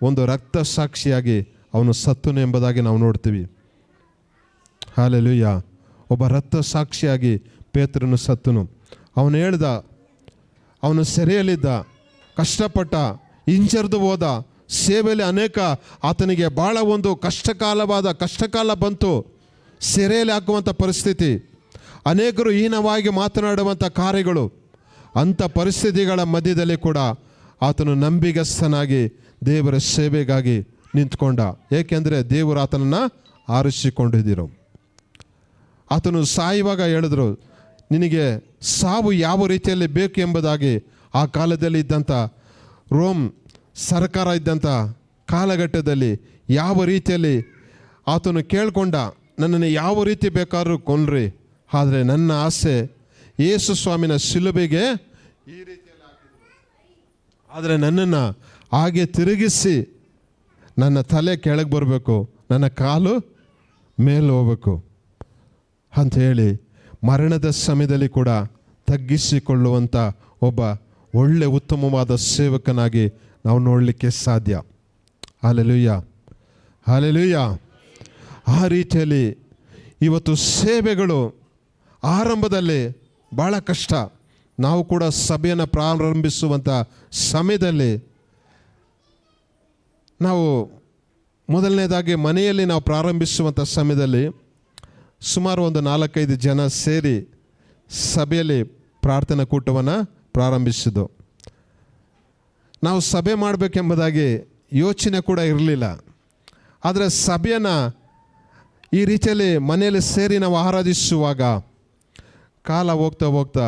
ಒಂದು ರಕ್ತ ಸಾಕ್ಷಿಯಾಗಿ ಅವನು ಸತ್ತನು ಎಂಬುದಾಗಿ ನಾವು ನೋಡ್ತೀವಿ. ಹಲ್ಲೆಲೂಯ. ಒಬ್ಬ ರಕ್ತ ಸಾಕ್ಷಿಯಾಗಿ ಪೇತ್ರನು ಸತ್ತನು. ಅವನು ಹೇಳ್ದ, ಅವನು ಸೆರೆಯಲ್ಲಿದ್ದ, ಕಷ್ಟಪಟ್ಟ, ಹಿಂಜರಿದು ಹೋದ, ಸೇವೆಯಲ್ಲಿ ಅನೇಕ ಆತನಿಗೆ ಭಾಳ ಒಂದು ಕಷ್ಟಕಾಲ ಬಂತು. ಸೆರೆಯಲ್ಲಿ ಹಾಕುವಂಥ ಪರಿಸ್ಥಿತಿ, ಅನೇಕರು ಹೀನವಾಗಿ ಮಾತನಾಡುವಂಥ ಕಾರ್ಯಗಳು. ಅಂಥ ಪರಿಸ್ಥಿತಿಗಳ ಮಧ್ಯದಲ್ಲಿ ಕೂಡ ಆತನು ನಂಬಿಗಸ್ತನಾಗಿ ದೇವರ ಸೇವೆಗಾಗಿ ನಿಂತ್ಕೊಂಡ. ಏಕೆಂದರೆ ದೇವರು ಆತನನ್ನು ಆರಿಸಿಕೊಂಡಿದ್ದರು. ಆತನು ಸಾಯುವಾಗ ಹೇಳಿದ್ರು, ನಿನಗೆ ಸಾವು ಯಾವ ರೀತಿಯಲ್ಲಿ ಬೇಕು ಎಂಬುದಾಗಿ ಆ ಕಾಲದಲ್ಲಿ ಇದ್ದಂಥ ರೋಮ್ ಸರ್ಕಾರ ಇದ್ದಂಥ ಕಾಲಘಟ್ಟದಲ್ಲಿ ಯಾವ ರೀತಿಯಲ್ಲಿ ಆತನು ಕೇಳಿಕೊಂಡ, ನನ್ನನ್ನು ಯಾವ ರೀತಿ ಬೇಕಾದ್ರೂ ಕೊನ್ರಿ, ಆದರೆ ನನ್ನ ಆಸೆ ಯೇಸು ಸ್ವಾಮಿನ ಶಿಲುಬೆಗೆ ಈ ರೀತಿಯಲ್ಲಿ ಹಾಕಿದ್ರು. ಆದರೆ ನನ್ನನ್ನು ಹಾಗೆ ತಿರುಗಿಸಿ ನನ್ನ ತಲೆ ಕೆಳಗೆ ಬರಬೇಕು, ನನ್ನ ಕಾಲು ಮೇಲೆ ಹೋಗ್ಬೇಕು ಅಂತ ಹೇಳಿ ಮರಣದ ಸಮಯದಲ್ಲಿ ಕೂಡ ತಗ್ಗಿಸಿಕೊಳ್ಳುವಂಥ ಒಬ್ಬ ಒಳ್ಳೆ ಉತ್ತಮವಾದ ಸೇವಕನಾಗಿ ನಾವು ನೋಡಲಿಕ್ಕೆ ಸಾಧ್ಯ. Hallelujah, hallelujah. ಆ ರೀತಿಯಲ್ಲಿ ಇವತ್ತು ಸೇವೆಗಳು ಆರಂಭದಲ್ಲಿ ಭಾಳ ಕಷ್ಟ. ನಾವು ಕೂಡ ಸಭೆಯನ್ನು ಪ್ರಾರಂಭಿಸುವಂಥ ಸಮಯದಲ್ಲಿ ನಾವು ಮೊದಲನೇದಾಗಿ ಮನೆಯಲ್ಲಿ ನಾವು ಪ್ರಾರಂಭಿಸುವಂಥ ಸಮಯದಲ್ಲಿ ಸುಮಾರು ಒಂದು 4-5 ಜನ ಸೇರಿ ಸಭೆಯಲ್ಲಿ ಪ್ರಾರ್ಥನಾ ಕೂಟವನ್ನು ಪ್ರಾರಂಭಿಸಿದ್ದು. ನಾವು ಸಭೆ ಮಾಡಬೇಕೆಂಬುದಾಗಿ ಯೋಚನೆ ಕೂಡ ಇರಲಿಲ್ಲ. ಆದರೆ ಸಭೆಯನ್ನು ಈ ರೀತಿಯಲ್ಲಿ ಮನೆಯಲ್ಲಿ ಸೇರಿ ನಾವು ಆರಾಧಿಸುವಾಗ ಕಾಲ ಹೋಗ್ತಾ ಹೋಗ್ತಾ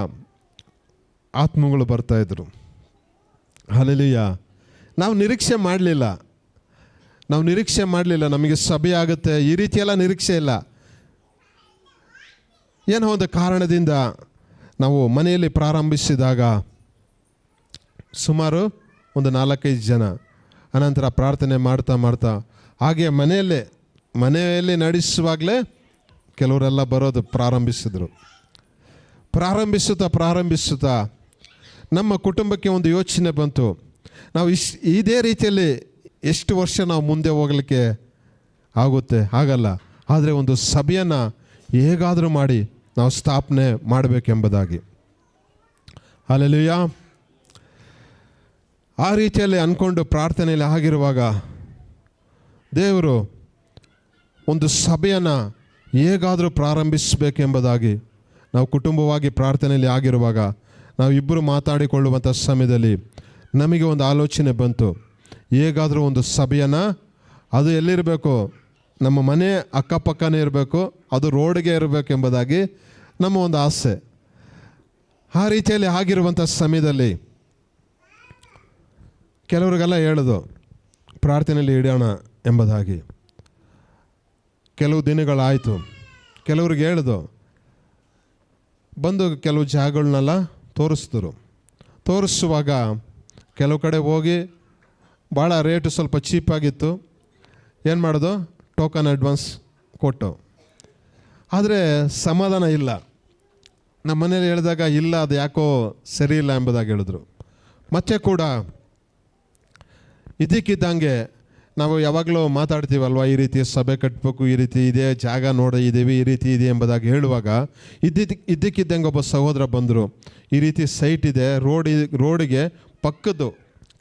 ಆತ್ಮಗಳು ಬರ್ತಾಯಿದ್ರು. ಹಲ್ಲೆಲೂಯಾ. ನಾವು ನಿರೀಕ್ಷೆ ಮಾಡಲಿಲ್ಲ ನಮಗೆ ಸಭೆ ಆಗುತ್ತೆ ಈ ರೀತಿಯೆಲ್ಲ ನಿರೀಕ್ಷೆ ಇಲ್ಲ. ಏನೋ ಒಂದು ಕಾರಣದಿಂದ ನಾವು ಮನೆಯಲ್ಲಿ ಪ್ರಾರಂಭಿಸಿದಾಗ ಸುಮಾರು ಒಂದು 4-5 ಜನ, ಅನಂತರ ಪ್ರಾರ್ಥನೆ ಮಾಡ್ತಾ ಹಾಗೆ ಮನೆಯಲ್ಲಿ ನಡೆಸುವಾಗಲೇ ಕೆಲವರೆಲ್ಲ ಬರೋದು ಪ್ರಾರಂಭಿಸಿದರು. ಪ್ರಾರಂಭಿಸುತ್ತಾ ನಮ್ಮ ಕುಟುಂಬಕ್ಕೆ ಒಂದು ಯೋಚನೆ ಬಂತು, ನಾವು ಇದೇ ರೀತಿಯಲ್ಲಿ ಎಷ್ಟು ವರ್ಷ ನಾವು ಮುಂದೆ ಹೋಗಲಿಕ್ಕೆ ಆಗುತ್ತೆ? ಆಗಲ್ಲ. ಆದರೆ ಒಂದು ಸಭೆಯನ್ನು ಹೇಗಾದರೂ ಮಾಡಿ ನಾವು ಸ್ಥಾಪನೆ ಮಾಡಬೇಕೆಂಬುದಾಗಿ. ಹಲ್ಲೆಲೂಯಾ. ಆ ರೀತಿಯಲ್ಲಿ ಅಂದ್ಕೊಂಡು ಪ್ರಾರ್ಥನೆಯಲ್ಲಿ ಆಗಿರುವಾಗ ದೇವರು ಒಂದು ಸಭೆಯನ್ನು ಹೇಗಾದರೂ ಪ್ರಾರಂಭಿಸಬೇಕೆಂಬುದಾಗಿ ನಾವು ಕುಟುಂಬವಾಗಿ ಪ್ರಾರ್ಥನೆಯಲ್ಲಿ ಆಗಿರುವಾಗ ನಾವು ಇಬ್ಬರು ಮಾತಾಡಿಕೊಳ್ಳುವಂಥ ಸಮಯದಲ್ಲಿ ನಮಗೆ ಒಂದು ಆಲೋಚನೆ ಬಂತು. ಹೇಗಾದರೂ ಒಂದು ಸಭೆಯನ್ನು, ಅದು ಎಲ್ಲಿರಬೇಕು? ನಮ್ಮ ಮನೆ ಅಕ್ಕಪಕ್ಕನೇ ಇರಬೇಕು, ಅದು ರೋಡ್ಗೆ ಇರಬೇಕೆಂಬುದಾಗಿ ನಮ್ಮ ಒಂದು ಆಸೆ. ಆ ರೀತಿಯಲ್ಲಿ ಆಗಿರುವಂಥ ಸಮಯದಲ್ಲಿ ಕೆಲವರಿಗೆಲ್ಲ ಹೇಳೋದು ಪ್ರಾರ್ಥನೆಯಲ್ಲಿ ಇಡೋಣ ಎಂಬುದಾಗಿ. ಕೆಲವು ದಿನಗಳಾಯಿತು. ಕೆಲವ್ರಿಗೆ ಹೇಳೋದು ಬಂದು ಕೆಲವು ಜಾಗಗಳನ್ನೆಲ್ಲ ತೋರಿಸುವಾಗ ಕೆಲವು ಕಡೆ ಹೋಗಿ ಭಾಳ ರೇಟು ಸ್ವಲ್ಪ ಚೀಪಾಗಿತ್ತು. ಏನು ಮಾಡೋದು? ಟೋಕನ್ ಅಡ್ವಾನ್ಸ್ ಕೊಟ್ಟು. ಆದರೆ ಸಮಾಧಾನ ಇಲ್ಲ. ನಮ್ಮ ಮನೇಲಿ ಹೇಳಿದಾಗ ಇಲ್ಲ, ಅದು ಯಾಕೋ ಸರಿ ಇಲ್ಲ ಎಂಬುದಾಗಿ ಹೇಳಿದ್ರು. ಮತ್ತೆ ಕೂಡ ಇದಕ್ಕಿದ್ದಂಗೆ ನಾವು ಯಾವಾಗಲೂ ಮಾತಾಡ್ತೀವಲ್ವ, ಈ ರೀತಿ ಸಭೆ ಕಟ್ಟಬೇಕು, ಈ ರೀತಿ ಇದೆ, ಜಾಗ ನೋಡಿದ್ದೀವಿ, ಈ ರೀತಿ ಇದೆ ಎಂಬುದಾಗಿ ಹೇಳುವಾಗ ಇದ್ದಕ್ಕಿದ್ದಂಗೆ ಒಬ್ಬ ಸಹೋದರ ಬಂದರು. ಈ ರೀತಿ ಸೈಟ್ ಇದೆ, ರೋಡಿಗೆ ಪಕ್ಕದ್ದು,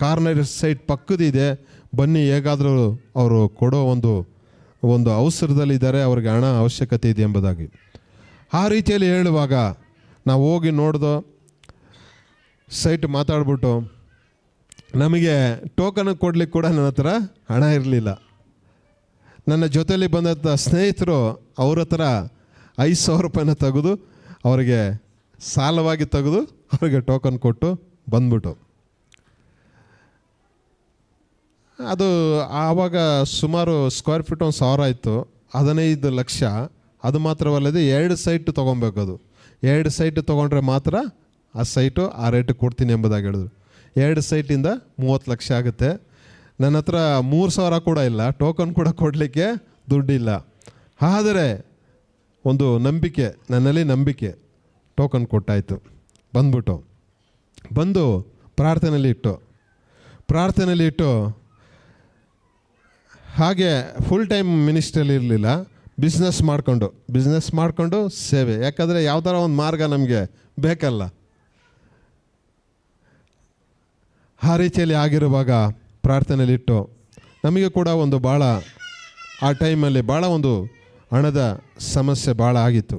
ಕಾರ್ನರ್ ಸೈಟ್ ಪಕ್ಕದಿದೆ, ಬನ್ನಿ, ಹೇಗಾದರೂ ಅವರು ಕೊಡೋ ಒಂದು ಅವಸರದಲ್ಲಿದ್ದಾರೆ, ಅವ್ರಿಗೆ ಹಣ ಅವಶ್ಯಕತೆ ಇದೆ ಎಂಬುದಾಗಿ. ಆ ರೀತಿಯಲ್ಲಿ ಹೇಳುವಾಗ ನಾವು ಹೋಗಿ ನೋಡ್ದೋ ಸೈಟ್ ಮಾತಾಡ್ಬಿಟ್ಟು ನಮಗೆ ಟೋಕನ್ ಕೊಡ್ಲಿಕ್ಕೆ ಕೂಡ ನನ್ನ ಹತ್ರ ಹಣ ಇರಲಿಲ್ಲ. ನನ್ನ ಜೊತೆಯಲ್ಲಿ ಬಂದಂಥ ಸ್ನೇಹಿತರು ಅವ್ರ ಹತ್ರ 5,000 ರೂಪಾಯಿನ ತೆಗೆದು ಅವರಿಗೆ ಸಾಲವಾಗಿ ತೆಗೆದು ಅವರಿಗೆ ಟೋಕನ್ ಕೊಟ್ಟು ಬಂದ್ಬಿಟ್ಟು, ಅದು ಆವಾಗ ಸುಮಾರು ಸ್ಕ್ವೇರ್ ಫೀಟ್ 1,000 ಇತ್ತು. 15 ಲಕ್ಷ. ಅದು ಮಾತ್ರವಲ್ಲದೆ 2 ಸೈಟ್ ತೊಗೊಬೇಕು. ಅದು 2 ಸೈಟ್ ತೊಗೊಂಡ್ರೆ ಮಾತ್ರ ಆ ಸೈಟು ಆ ರೇಟಿಗೆ ಕೊಡ್ತೀನಿ ಎಂಬುದಾಗಿ ಹೇಳಿದ್ರು. 2 ಸೈಟಿಂದ 30 ಲಕ್ಷ ಆಗುತ್ತೆ. ನನ್ನ ಹತ್ರ 3,000 ಕೂಡ ಇಲ್ಲ, ಟೋಕನ್ ಕೂಡ ಕೊಡಲಿಕ್ಕೆ ದುಡ್ಡಿಲ್ಲ. ಆದರೆ ಒಂದು ನಂಬಿಕೆ, ನನ್ನಲ್ಲಿ ನಂಬಿಕೆ, ಟೋಕನ್ ಕೊಟ್ಟಾಯಿತು. ಬಂದು ಪ್ರಾರ್ಥನೆಯಲ್ಲಿ ಇಟ್ಟು ಹಾಗೆ ಫುಲ್ ಟೈಮ್ ಮಿನಿಸ್ಟ್ರಿಯಲ್ಲಿ ಇರಲಿಲ್ಲ, ಬಿಸ್ನೆಸ್ ಮಾಡಿಕೊಂಡು ಸೇವೆ. ಯಾಕಂದರೆ ಯಾವ್ದಾರ ಒಂದು ಮಾರ್ಗ ನಮಗೆ ಬೇಕಲ್ಲ. ಆ ರೀತಿಯಲ್ಲಿ ಆಗಿರುವಾಗ ಪ್ರಾರ್ಥನೆಯಲ್ಲಿಟ್ಟು ನಮಗೆ ಕೂಡ ಒಂದು ಭಾಳ ಆ ಟೈಮಲ್ಲಿ ಭಾಳ ಒಂದು ಹಣದ ಸಮಸ್ಯೆ ಭಾಳ ಆಗಿತ್ತು.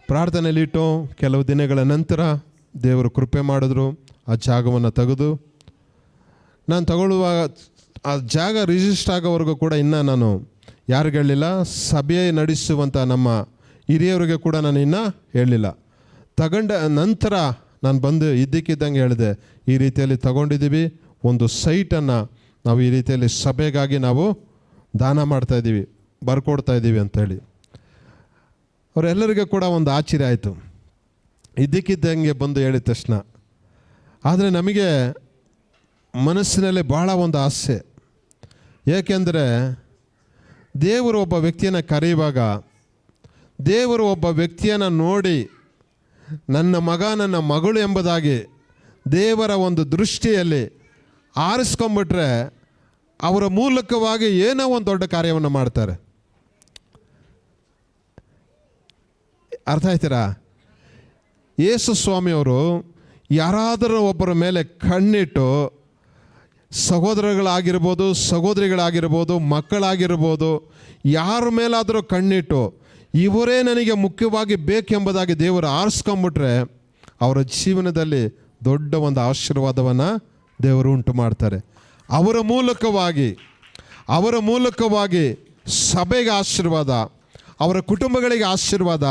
ಪ್ರಾರ್ಥನೆಯಲ್ಲಿಟ್ಟು ಕೆಲವು ದಿನಗಳ ನಂತರ ದೇವರು ಕೃಪೆ ಮಾಡಿದ್ರು. ಆ ಜಾಗವನ್ನು ತೆಗೆದು ನಾನು ತಗೊಳ್ಳುವಾಗ ಆ ಜಾಗ ರಿಜಿಸ್ಟರ್ ಆಗೋವರೆಗೂ ಕೂಡ ಇನ್ನೂ ನಾನು ಯಾರಿಗೆ ಹೇಳಲಿಲ್ಲ. ಸಭೆ ನಡೆಸುವಂಥ ನಮ್ಮ ಹಿರಿಯವರಿಗೆ ಕೂಡ ನಾನು ಇನ್ನೂ ಹೇಳಲಿಲ್ಲ. ತಗೊಂಡ ನಂತರ ನಾನು ಬಂದು ಇದ್ದಕ್ಕಿದ್ದಂಗೆ ಹೇಳಿದೆ, ಈ ರೀತಿಯಲ್ಲಿ ತಗೊಂಡಿದ್ದೀವಿ, ಒಂದು ಸೈಟನ್ನು ನಾವು ಈ ರೀತಿಯಲ್ಲಿ ಸಭೆಗಾಗಿ ನಾವು ದಾನ ಮಾಡ್ತಾಯಿದ್ದೀವಿ, ಬರ್ಕೊಡ್ತಾಯಿದ್ದೀವಿ ಅಂಥೇಳಿ. ಅವರೆಲ್ಲರಿಗೂ ಕೂಡ ಒಂದು ಆಶ್ಚರ್ಯ ಆಯಿತು. ಇದ್ದಕ್ಕಿದ್ದಂಗೆ ಬಂದು ಹೇಳಿದ ತಕ್ಷಣ. ಆದರೆ ನಮಗೆ ಮನಸ್ಸಿನಲ್ಲಿ ಭಾಳ ಒಂದು ಆಸೆ. ಏಕೆಂದರೆ ದೇವರು ಒಬ್ಬ ವ್ಯಕ್ತಿಯನ್ನು ಕರೆಯುವಾಗ, ದೇವರು ಒಬ್ಬ ವ್ಯಕ್ತಿಯನ್ನು ನೋಡಿ ನನ್ನ ಮಗ ನನ್ನ ಮಗಳು ಎಂಬುದಾಗಿ ದೇವರ ಒಂದು ದೃಷ್ಟಿಯಲ್ಲಿ ಆರಿಸ್ಕೊಂಬಿಟ್ರೆ ಅವರ ಮೂಲಕವಾಗಿ ಏನೋ ಒಂದು ದೊಡ್ಡ ಕಾರ್ಯವನ್ನು ಮಾಡ್ತಾರೆ. ಅರ್ಥ ಆಯ್ತೀರಾ? ಯೇಸು ಸ್ವಾಮಿಯವರು ಯಾರಾದರೂ ಒಬ್ಬರ ಮೇಲೆ ಕಣ್ಣಿಟ್ಟು, ಸಹೋದರಗಳಾಗಿರ್ಬೋದು, ಸಹೋದರಿಗಳಾಗಿರ್ಬೋದು, ಮಕ್ಕಳಾಗಿರ್ಬೋದು, ಯಾರ ಮೇಲಾದರೂ ಕಣ್ಣಿಟ್ಟು ಇವರೇ ನನಗೆ ಮುಖ್ಯವಾಗಿ ಬೇಕೆಂಬುದಾಗಿ ದೇವರು ಆರಿಸ್ಕೊಂಬಿಟ್ರೆ ಅವರ ಜೀವನದಲ್ಲಿ ದೊಡ್ಡ ಒಂದು ಆಶೀರ್ವಾದವನ್ನು ದೇವರು ಉಂಟು ಮಾಡ್ತಾರೆ. ಅವರ ಮೂಲಕವಾಗಿ ಸಭೆಗೆ ಆಶೀರ್ವಾದ, ಅವರ ಕುಟುಂಬಗಳಿಗೆ ಆಶೀರ್ವಾದ,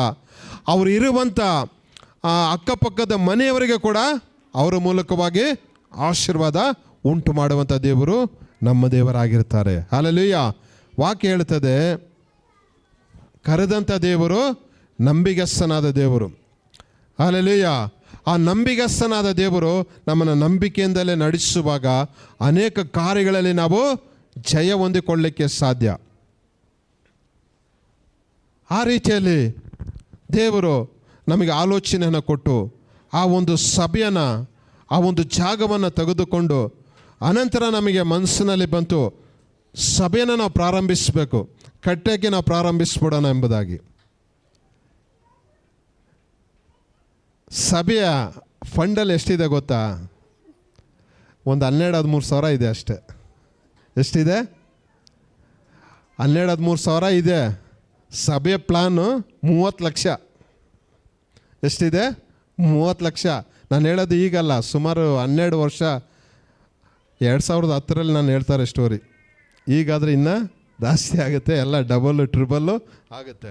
ಅವರು ಇರುವಂಥ ಅಕ್ಕಪಕ್ಕದ ಮನೆಯವರಿಗೆ ಕೂಡ ಅವರ ಮೂಲಕವಾಗಿ ಆಶೀರ್ವಾದ ಉಂಟು ಮಾಡುವಂಥ ದೇವರು ನಮ್ಮ ದೇವರಾಗಿರ್ತಾರೆ. ಹಲ್ಲೆಲೂಯ. ವಾಕ್ಯ ಹೇಳ್ತದೆ, ಕರೆದಂಥ ದೇವರು ನಂಬಿಗಸ್ತನಾದ ದೇವರು. ಹಲ್ಲೆಲೂಯ. ಆ ನಂಬಿಗಸ್ತನಾದ ದೇವರು ನಮ್ಮನ್ನು ನಂಬಿಕೆಯಿಂದಲೇ ನಡೆಸುವಾಗ ಅನೇಕ ಕಾರ್ಯಗಳಲ್ಲಿ ನಾವು ಜಯ ಹೊಂದಿಕೊಳ್ಳಲಿಕ್ಕೆ ಸಾಧ್ಯ. ಆ ರೀತಿಯಲ್ಲಿ ದೇವರು ನಮಗೆ ಆಲೋಚನೆಯನ್ನು ಕೊಟ್ಟು ಆ ಒಂದು ಸಭೆಯನ್ನು, ಆ ಒಂದು ಜಾಗವನ್ನು ತೆಗೆದುಕೊಂಡು ಅನಂತರ ನಮಗೆ ಮನಸ್ಸಿನಲ್ಲಿ ಬಂತು ಸಭೆಯನ್ನು ನಾವು ಪ್ರಾರಂಭಿಸಬೇಕು, ಕಟ್ಟಕ್ಕೆ ನಾವು ಪ್ರಾರಂಭಿಸ್ಬಿಡೋಣ ಎಂಬುದಾಗಿ. ಸಭೆಯ ಫಂಡಲ್ಲಿ ಎಷ್ಟಿದೆ ಗೊತ್ತಾ? ಒಂದು 12-13 ಸಾವಿರ ಇದೆ ಅಷ್ಟೆ. ಎಷ್ಟಿದೆ? 12-13 ಸಾವಿರ ಇದೆ. ಸಭೆಯ ಪ್ಲಾನು 30 ಲಕ್ಷ. ಎಷ್ಟಿದೆ? 30 ಲಕ್ಷ. ನಾನು ಹೇಳೋದು ಈಗಲ್ಲ, ಸುಮಾರು 12 ವರ್ಷ, 2010ರಲ್ಲಿ ನಾನು ಹೇಳ್ತಾರೆ ಸ್ಟೋರಿ. ಈಗಾದರೆ ಇನ್ನೂ ಜಾಸ್ತಿ ಆಗುತ್ತೆ, ಎಲ್ಲ ಡಬಲ್ಲು ಟ್ರಿಬಲ್ಲು ಆಗುತ್ತೆ.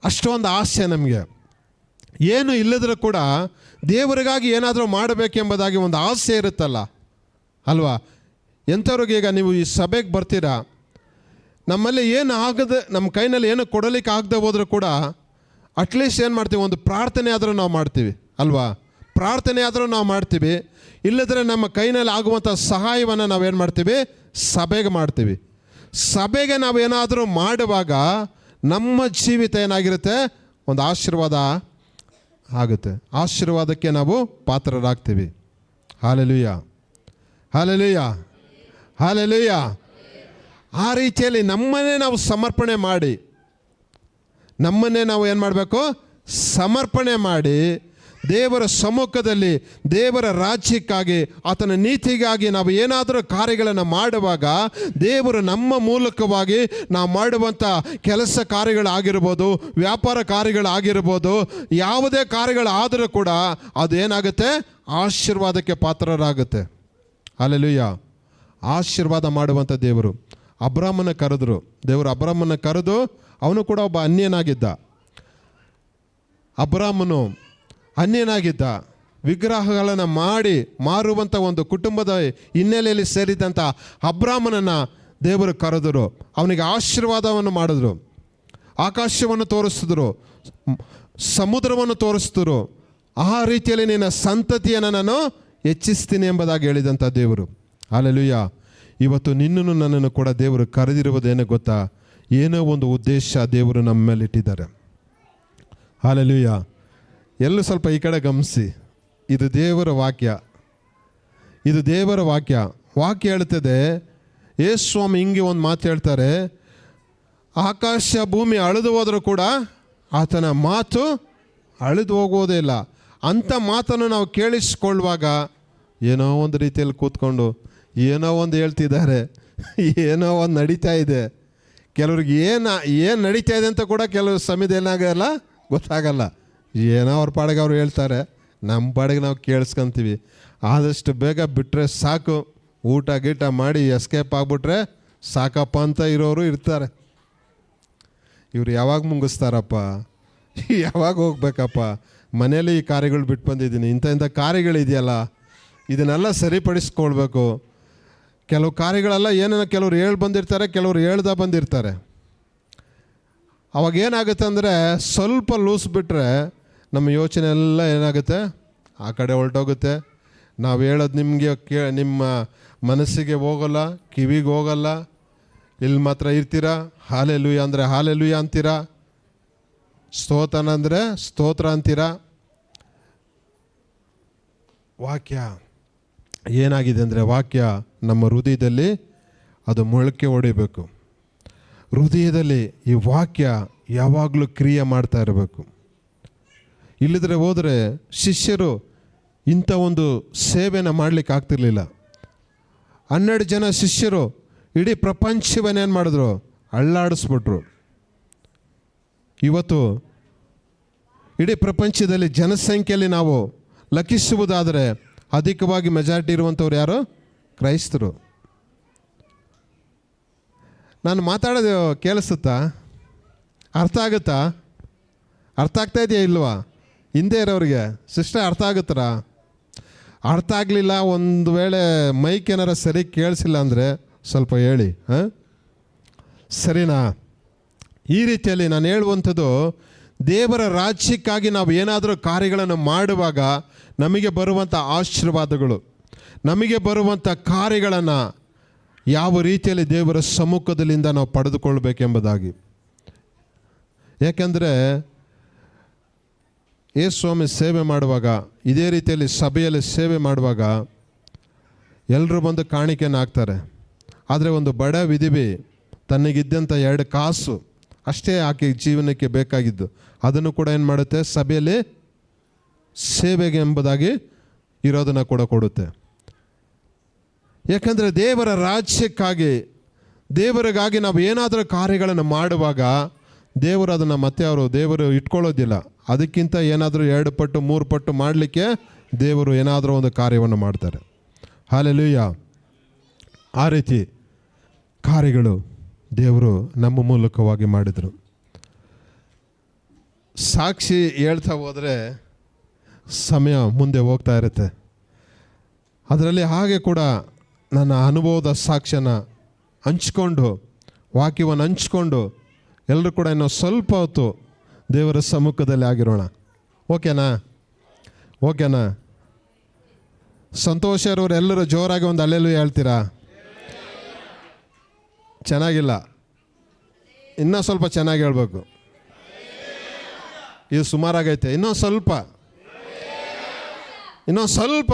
ಅಷ್ಟೊಂದು ಆಸೆ ನಮಗೆ. ಏನು ಇಲ್ಲದರೂ ಕೂಡ ದೇವರಿಗಾಗಿ ಏನಾದರೂ ಮಾಡಬೇಕೆಂಬುದಾಗಿ ಒಂದು ಆಸೆ ಇರುತ್ತಲ್ಲ ಅಲ್ವಾ? ಎಂಥವ್ರಿಗೆ, ಈಗ ನೀವು ಈ ಸಭೆಗೆ ಬರ್ತೀರಾ, ನಮ್ಮಲ್ಲಿ ಏನು ಆಗದೆ, ನಮ್ಮ ಕೈನಲ್ಲಿ ಏನು ಕೊಡಲಿಕ್ಕೆ ಆಗದೆ ಹೋದರೂ ಕೂಡ ಅಟ್ಲೀಸ್ಟ್ ಏನು ಮಾಡ್ತೀವಿ, ಒಂದು ಪ್ರಾರ್ಥನೆ ಆದರೂ ನಾವು ಮಾಡ್ತೀವಿ ಅಲ್ವಾ? ಪ್ರಾರ್ಥನೆ ಆದರೂ ನಾವು ಮಾಡ್ತೀವಿ. ಇಲ್ಲದ್ರೆ ನಮ್ಮ ಕೈನಲ್ಲಿ ಆಗುವಂಥ ಸಹಾಯವನ್ನು ನಾವೇನು ಮಾಡ್ತೀವಿ? ಸಭೆಗೆ ಮಾಡ್ತೀವಿ. ಸಭೆಗೆ ನಾವೇನಾದರೂ ಮಾಡುವಾಗ ನಮ್ಮ ಜೀವಿತ ಏನಾಗಿರುತ್ತೆ? ಒಂದು ಆಶೀರ್ವಾದ ಆಗುತ್ತೆ. ಆಶೀರ್ವಾದಕ್ಕೆ ನಾವು ಪಾತ್ರರಾಗ್ತೀವಿ. Hallelujah, hallelujah, hallelujah. ಆ ರೀತಿಯಲ್ಲಿ ನಮ್ಮನ್ನೇ ನಾವು ಸಮರ್ಪಣೆ ಮಾಡಿ, ನಮ್ಮನ್ನೇ ನಾವು ಏನು ಮಾಡಬೇಕು? ಸಮರ್ಪಣೆ ಮಾಡಿ ದೇವರ ಸಮ್ಮುಖದಲ್ಲಿ, ದೇವರ ರಾಜ್ಯಕ್ಕಾಗಿ, ಆತನ ನೀತಿಗಾಗಿ ನಾವು ಏನಾದರೂ ಕಾರ್ಯಗಳನ್ನು ಮಾಡುವಾಗ ದೇವರು ನಮ್ಮ ಮೂಲಕವಾಗಿ ನಾವು ಮಾಡುವಂಥ ಕೆಲಸ ಕಾರ್ಯಗಳಾಗಿರ್ಬೋದು, ವ್ಯಾಪಾರ ಕಾರ್ಯಗಳಾಗಿರ್ಬೋದು, ಯಾವುದೇ ಕಾರ್ಯಗಳಾದರೂ ಕೂಡ ಅದು ಏನಾಗುತ್ತೆ? ಆಶೀರ್ವಾದಕ್ಕೆ ಪಾತ್ರರಾಗುತ್ತೆ. ಹಲ್ಲೆಲೂಯ. ಆಶೀರ್ವಾದ ಮಾಡುವಂಥ ದೇವರು. ಅಬ್ರಾಮನ ಕರೆದ್ರು, ದೇವರು ಅಬ್ರಾಮನ ಕರೆದು, ಅವನು ಕೂಡ ಒಬ್ಬ ಅನ್ಯನಾಗಿದ್ದ. ಅಬ್ರಾಮನು ಅನ್ಯನಾಗಿದ್ದ, ವಿಗ್ರಹಗಳನ್ನು ಮಾಡಿ ಮಾರುವಂಥ ಒಂದು ಕುಟುಂಬದ ಹಿನ್ನೆಲೆಯಲ್ಲಿ ಸೇರಿದಂಥ ಅಬ್ರಾಮನನ್ನು ದೇವರು ಕರೆದರು. ಅವನಿಗೆ ಆಶೀರ್ವಾದವನ್ನು ಮಾಡಿದ್ರು, ಆಕಾಶವನ್ನು ತೋರಿಸಿದ್ರು, ಸಮುದ್ರವನ್ನು ತೋರಿಸಿದ್ರು. ಆ ರೀತಿಯಲ್ಲಿ ನಿನ್ನ ಸಂತತಿಯನ್ನು ನಾನು ಹೆಚ್ಚಿಸ್ತೀನಿ ಎಂಬುದಾಗಿ ಹೇಳಿದಂಥ ದೇವರು. ಹಲ್ಲೆಲೂಯ. ಇವತ್ತು ನಿನ್ನನ್ನು ನನ್ನನ್ನು ಕೂಡ ದೇವರು ಕರೆದಿರುವುದೇನೋ ಗೊತ್ತಾ? ಏನೋ ಒಂದು ಉದ್ದೇಶ ದೇವರು ನಮ್ಮ ಮೇಲೆ ಇಟ್ಟಿದ್ದಾರೆ. ಹಲ್ಲೆಲೂಯ. ಎಲ್ಲೂ ಸ್ವಲ್ಪ ಈ ಕಡೆ ಗಮನಿಸಿ. ಇದು ದೇವರ ವಾಕ್ಯ, ಇದು ದೇವರ ವಾಕ್ಯ. ವಾಕ್ಯ ಹೇಳ್ತದೆ, ಯೇಸು ಸ್ವಾಮಿ ಹಿಂಗೆ ಒಂದು ಮಾತು ಹೇಳ್ತಾರೆ, ಆಕಾಶ ಭೂಮಿ ಅಳಿದು ಹೋದರೂ ಕೂಡ ಆತನ ಮಾತು ಅಳಿದು ಹೋಗೋದೇ ಇಲ್ಲ. ಅಂಥ ಮಾತನ್ನು ನಾವು ಕೇಳಿಸ್ಕೊಳ್ಳುವಾಗ ಏನೋ ಒಂದು ರೀತಿಯಲ್ಲಿ ಕೂತ್ಕೊಂಡು ಏನೋ ಒಂದು ಹೇಳ್ತಿದ್ದಾರೆ, ಏನೋ ಒಂದು ನಡೀತಾ ಇದೆ. ಕೆಲವ್ರಿಗೆ ಏನು ನಡೀತಾ ಇದೆ ಅಂತ ಕೂಡ ಕೆಲವು ಸಮಯದ ಏನಾಗಲ್ಲ, ಗೊತ್ತಾಗಲ್ಲ. ಏನೋ ಅವ್ರ ಪಾಡಿಗೆ ಅವ್ರು ಹೇಳ್ತಾರೆ, ನಮ್ಮ ಪಾಡಿಗೆ ನಾವು ಕೇಳಿಸ್ಕೊಂತೀವಿ. ಆದಷ್ಟು ಬೇಗ ಬಿಟ್ಟರೆ ಸಾಕು, ಊಟ ಗೀಟ ಮಾಡಿ ಎಸ್ಕೇಪ್ ಆಗಿಬಿಟ್ರೆ ಸಾಕಪ್ಪ ಅಂತ ಇರೋರು ಇರ್ತಾರೆ. ಇವ್ರು ಯಾವಾಗ ಮುಗಿಸ್ತಾರಪ್ಪ, ಯಾವಾಗ ಹೋಗ್ಬೇಕಪ್ಪ, ಮನೇಲಿ ಈ ಕಾರ್ಯಗಳು ಬಿಟ್ಟು ಬಂದಿದ್ದೀನಿ, ಇಂಥ ಕಾರ್ಯಗಳಿದೆಯಲ್ಲ ಇದನ್ನೆಲ್ಲ ಸರಿಪಡಿಸ್ಕೊಳ್ಬೇಕು. ಕೆಲವು ಕಾರ್ಯಗಳೆಲ್ಲ ಏನೇನೋ ಕೆಲವ್ರು ಬಂದಿರ್ತಾರೆ, ಕೆಲವರು ಹೇಳ್ದ ಬಂದಿರ್ತಾರೆ. ಅವಾಗೇನಾಗುತ್ತೆ ಅಂದರೆ ಸ್ವಲ್ಪ ಲೂಸ್ ಬಿಟ್ಟರೆ ನಮ್ಮ ಯೋಚನೆ ಎಲ್ಲ ಏನಾಗುತ್ತೆ, ಆ ಕಡೆ ಹೊರಟೋಗುತ್ತೆ. ನಾವು ಹೇಳೋದು ನಿಮಗೆ ನಿಮ್ಮ ಮನಸ್ಸಿಗೆ ಹೋಗಲ್ಲ, ಕಿವಿಗೆ ಹೋಗಲ್ಲ. ಇಲ್ಲಿ ಮಾತ್ರ ಇರ್ತೀರಾ. ಹಾಲೆಲೂಯ ಅಂದರೆ ಹಾಲೆಲೂಯ ಅಂತೀರಾ, ಸ್ತೋತ್ರನ ಅಂದರೆ ಸ್ತೋತ್ರ ಅಂತೀರಾ. ವಾಕ್ಯ ಏನಾಗಿದೆ ಅಂದರೆ, ವಾಕ್ಯ ನಮ್ಮ ಹೃದಯದಲ್ಲಿ ಅದು ಮೊಳಕೆ ಹೊಡಿಬೇಕು. ಹೃದಯದಲ್ಲಿ ಈ ವಾಕ್ಯ ಯಾವಾಗಲೂ ಕ್ರಿಯೆ ಮಾಡ್ತಾ ಇರಬೇಕು. ಇಲ್ಲದ್ರೆ ಹೋದರೆ ಶಿಷ್ಯರು ಇಂಥ ಒಂದು ಸೇವೆನ ಮಾಡಲಿಕ್ಕೆ ಆಗ್ತಿರ್ಲಿಲ್ಲ. 12 ಜನ ಶಿಷ್ಯರು ಇಡೀ ಪ್ರಪಂಚವನ್ನೇನು ಮಾಡಿದ್ರು, ಅಳ್ಳಾಡಿಸ್ಬಿಟ್ರು. ಇವತ್ತು ಇಡೀ ಪ್ರಪಂಚದಲ್ಲಿ ಜನಸಂಖ್ಯೆಯಲ್ಲಿ ನಾವು ಲೆಕ್ಕಿಸುವುದಾದರೆ ಅಧಿಕವಾಗಿ ಮೆಜಾರಿಟಿ ಇರುವಂಥವ್ರು ಯಾರು? ಕ್ರೈಸ್ತರು. ನಾನು ಮಾತಾಡೋದು ಕೇಳಿಸುತ್ತಾ? ಅರ್ಥ ಆಗುತ್ತಾ? ಅರ್ಥ ಆಗ್ತಾ ಇದೆಯಾ ಇಲ್ವಾ? ಹಿಂದೆ ಇರೋರಿಗೆ ಸಿಸ್ಟರ್ ಅರ್ಥ ಆಗುತ್ತಾರ? ಅರ್ಥ ಆಗಲಿಲ್ಲ, ಒಂದು ವೇಳೆ ಮೈಕ್ ಏನಾರ ಸರಿ ಕೇಳಿಸಿಲ್ಲ ಅಂದರೆ ಸ್ವಲ್ಪ ಹೇಳಿ, ಹಾಂ? ಸರಿನಾ? ಈ ರೀತಿಯಲ್ಲಿ ನಾನು ಹೇಳುವಂಥದ್ದು, ದೇವರ ರಾಜ್ಯಕ್ಕಾಗಿ ನಾವು ಏನಾದರೂ ಕಾರ್ಯಗಳನ್ನು ಮಾಡುವಾಗ ನಮಗೆ ಬರುವಂಥ ಆಶೀರ್ವಾದಗಳು, ನಮಗೆ ಬರುವಂಥ ಕಾರ್ಯಗಳನ್ನು ಯಾವ ರೀತಿಯಲ್ಲಿ ದೇವರ ಸಮ್ಮುಖದಲ್ಲಿಂದ ನಾವು ಪಡೆದುಕೊಳ್ಬೇಕೆಂಬುದಾಗಿ. ಯಾಕೆಂದರೆ ಯೇಸು ಸ್ವಾಮಿ ಸೇವೆ ಮಾಡುವಾಗ, ಇದೇ ರೀತಿಯಲ್ಲಿ ಸಭೆಯಲ್ಲಿ ಸೇವೆ ಮಾಡುವಾಗ ಎಲ್ಲರೂ ಬಂದು ಕಾಣಿಕೆಯನ್ನು ಹಾಕ್ತಾರೆ. ಆದರೆ ಒಂದು ಬಡ ವಿಧವೆ ತನಗಿದ್ದಂಥ 2 ಕಾಸು ಅಷ್ಟೇ ಆಕೆ ಜೀವನಕ್ಕೆ ಬೇಕಾಗಿದ್ದು, ಅದನ್ನು ಕೂಡ ಏನು ಮಾಡುತ್ತೆ, ಸಭೆಯಲ್ಲಿ ಸೇವೆಗೆ ಎಂಬುದಾಗಿ ಇರೋದನ್ನು ಕೂಡ ಕೊಡುತ್ತೆ. ಯಾಕಂದರೆ ದೇವರ ರಾಜ್ಯಕ್ಕಾಗಿ, ದೇವರಿಗಾಗಿ ನಾವು ಏನಾದರೂ ಕಾರ್ಯಗಳನ್ನು ಮಾಡುವಾಗ ದೇವರು ಅದನ್ನು ಮತ್ತೆ ದೇವರು ಇಟ್ಕೊಳ್ಳೋದಿಲ್ಲ. ಅದಕ್ಕಿಂತ ಏನಾದರೂ 2 ಪಟ್ಟು 3 ಪಟ್ಟು ಮಾಡಲಿಕ್ಕೆ ದೇವರು ಏನಾದರೂ ಒಂದು ಕಾರ್ಯವನ್ನು ಮಾಡ್ತಾರೆ. ಹಲ್ಲೆಲೂಯಾ. ಆ ರೀತಿ ಕಾರ್ಯಗಳು ದೇವರು ನಮ್ಮ ಮೂಲಕವಾಗಿ ಮಾಡಿದರು. ಸಾಕ್ಷಿ ಹೇಳ್ತಾ ಹೋದರೆ ಸಮಯ ಮುಂದೆ ಹೋಗ್ತಾ ಇರುತ್ತೆ. ಅದರಲ್ಲಿ ಹಾಗೆ ಕೂಡ ನನ್ನ ಅನುಭವದ ಸಾಕ್ಷ್ಯನ ಹಂಚ್ಕೊಂಡು, ವಾಕ್ಯವನ್ನು ಹಂಚ್ಕೊಂಡು ಎಲ್ಲರೂ ಕೂಡ ಇನ್ನೂ ಸ್ವಲ್ಪ ಹೊತ್ತು ದೇವರ ಸಮ್ಮುಖದಲ್ಲಿ ಆಗಿರೋಣ. ಓಕೆನಾ? ಓಕೆನಾ? ಸಂತೋಷರವರು ಎಲ್ಲರೂ ಜೋರಾಗಿ ಒಂದು ಹಲ್ಲೆಲೂಯಾ ಹೇಳ್ತೀರಾ? ಚೆನ್ನಾಗಿಲ್ಲ, ಇನ್ನೂ ಸ್ವಲ್ಪ ಚೆನ್ನಾಗಿ ಹೇಳ್ಬೇಕು. ಇದು ಸುಮಾರಾಗೈತೆ, ಇನ್ನೊಂದು ಸ್ವಲ್ಪ, ಇನ್ನೊಂದು ಸ್ವಲ್ಪ.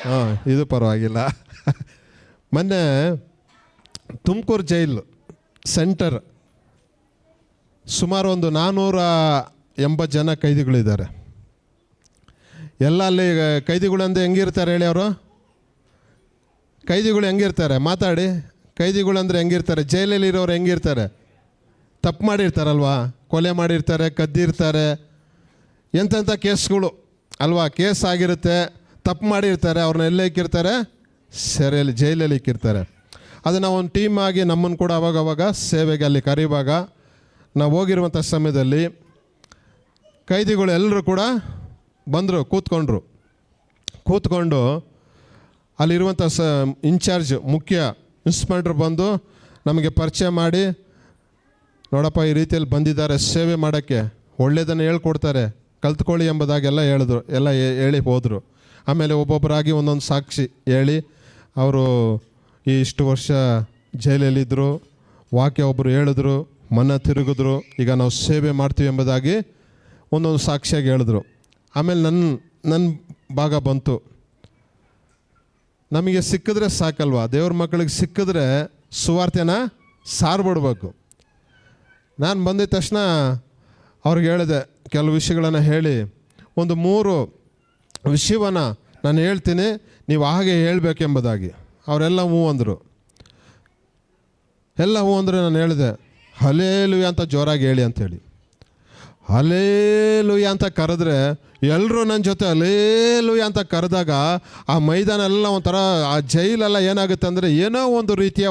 ಹಾಂ, ಇದು ಪರವಾಗಿಲ್ಲ. ಮೊನ್ನೆ ತುಮಕೂರು ಜೈಲು ಸೆಂಟರ್ ಸುಮಾರು ಒಂದು 480 ಜನ ಕೈದಿಗಳಿದ್ದಾರೆ. ಎಲ್ಲ ಅಲ್ಲಿ ಕೈದಿಗಳಂದ್ರೆ ಹೆಂಗಿರ್ತಾರೆ ಹೇಳಿ? ಅವರು ಕೈದಿಗಳು ಹೆಂಗಿರ್ತಾರೆ? ಮಾತಾಡಿ. ಕೈದಿಗಳಂದ್ರೆ ಹೆಂಗಿರ್ತಾರೆ? ಜೈಲಲ್ಲಿರೋರು ಹೆಂಗಿರ್ತಾರೆ? ತಪ್ಪು ಮಾಡಿರ್ತಾರಲ್ವಾ? ಕೊಲೆ ಮಾಡಿರ್ತಾರೆ, ಕದ್ದಿರ್ತಾರೆ, ಎಂತೆಂಥ ಕೇಸ್ಗಳು ಅಲ್ವಾ? ಕೇಸ್ ಆಗಿರುತ್ತೆ, ತಪ್ಪು ಮಾಡಿರ್ತಾರೆ, ಅವ್ರನ್ನ ಎಲ್ಲೇ ಇಕ್ಕಿರ್ತಾರೆ? ಸೆರೆಯಲ್ಲಿ, ಜೈಲಲ್ಲಿ ಇಕ್ಕಿರ್ತಾರೆ. ಅದು ನಾವು ಒಂದು ಟೀಮ್ ಆಗಿ ನಮ್ಮನ್ನು ಕೂಡ ಅವಾಗವಾಗ ಸೇವೆಗೆ ಅಲ್ಲಿ ಕರೆಯುವಾಗ ನಾವು ಹೋಗಿರುವಂಥ ಸಮಯದಲ್ಲಿ ಕೈದಿಗಳು ಎಲ್ಲರೂ ಕೂಡ ಬಂದರು, ಕೂತ್ಕೊಂಡು ಅಲ್ಲಿರುವಂಥ ಇನ್ಚಾರ್ಜ್ ಮುಖ್ಯ ಇನ್ಸ್ಪೆಕ್ಟ್ರ್ ಬಂದು ನಮಗೆ ಪರಿಚಯ ಮಾಡಿ, ನೋಡಪ್ಪ ಈ ರೀತಿಯಲ್ಲಿ ಬಂದಿದ್ದಾರೆ ಸೇವೆ ಮಾಡೋಕ್ಕೆ, ಒಳ್ಳೆಯದನ್ನು ಹೇಳ್ಕೊಡ್ತಾರೆ, ಕಲ್ತ್ಕೊಳ್ಳಿ ಎಂಬುದಾಗೆಲ್ಲ ಹೇಳಿದ್ರು. ಎಲ್ಲ ಹೇಳಿ ಹೋದರು. ಆಮೇಲೆ ಒಬ್ಬೊಬ್ಬರಾಗಿ ಒಂದೊಂದು ಸಾಕ್ಷಿ ಹೇಳಿ, ಅವರು ಇಷ್ಟು ವರ್ಷ ಜೈಲಲ್ಲಿದ್ದರು, ವಾಕ್ಯ ಒಬ್ಬರು ಹೇಳಿದ್ರು, ಮನ ತಿರುಗಿದ್ರು, ಈಗ ನಾವು ಸೇವೆ ಮಾಡ್ತೀವಿ ಎಂಬುದಾಗಿ ಒಂದೊಂದು ಸಾಕ್ಷಿಯಾಗಿ ಹೇಳಿದ್ರು. ಆಮೇಲೆ ನನ್ನ ಭಾಗ ಬಂತು. ನಮಗೆ ಸಿಕ್ಕಿದ್ರೆ ಸಾಕಲ್ವಾ? ದೇವ್ರ ಮಕ್ಕಳಿಗೆ ಸಿಕ್ಕಿದ್ರೆ ಸುವಾರ್ತೆನ ಸಾರ್ಬಿಡ್ಬೇಕು. ನಾನು ಬಂದಿದ್ದ ತಕ್ಷಣ ಅವ್ರಿಗೆ ಹೇಳಿದೆ, ಕೆಲವು ವಿಷಯಗಳನ್ನು ಹೇಳಿ, ಒಂದು 3 ವಿಷಯವನ್ನು ನಾನು ಹೇಳ್ತೀನಿ, ನೀವು ಹಾಗೆ ಹೇಳಬೇಕೆಂಬುದಾಗಿ. ಅವರೆಲ್ಲ ಹ್ಞೂ ಅಂದರು. ಎಲ್ಲ ಹ್ಞೂ ಅಂದರೆ ನಾನು ಹೇಳಿದೆ, ಹಲ್ಲೆಲೂಯಾ ಅಂತ ಜೋರಾಗಿ ಹೇಳಿ ಅಂಥೇಳಿ. ಹಲ್ಲೆಲೂಯಾ ಅಂತ ಕರೆದ್ರೆ ಎಲ್ಲರೂ ನನ್ನ ಜೊತೆ ಹಲ್ಲೆಲೂಯಾ ಅಂತ ಕರೆದಾಗ ಆ ಮೈದಾನ ಎಲ್ಲ ಒಂಥರ, ಆ ಜೈಲೆಲ್ಲ ಏನಾಗುತ್ತೆ ಅಂದರೆ ಏನೋ ಒಂದು ರೀತಿಯ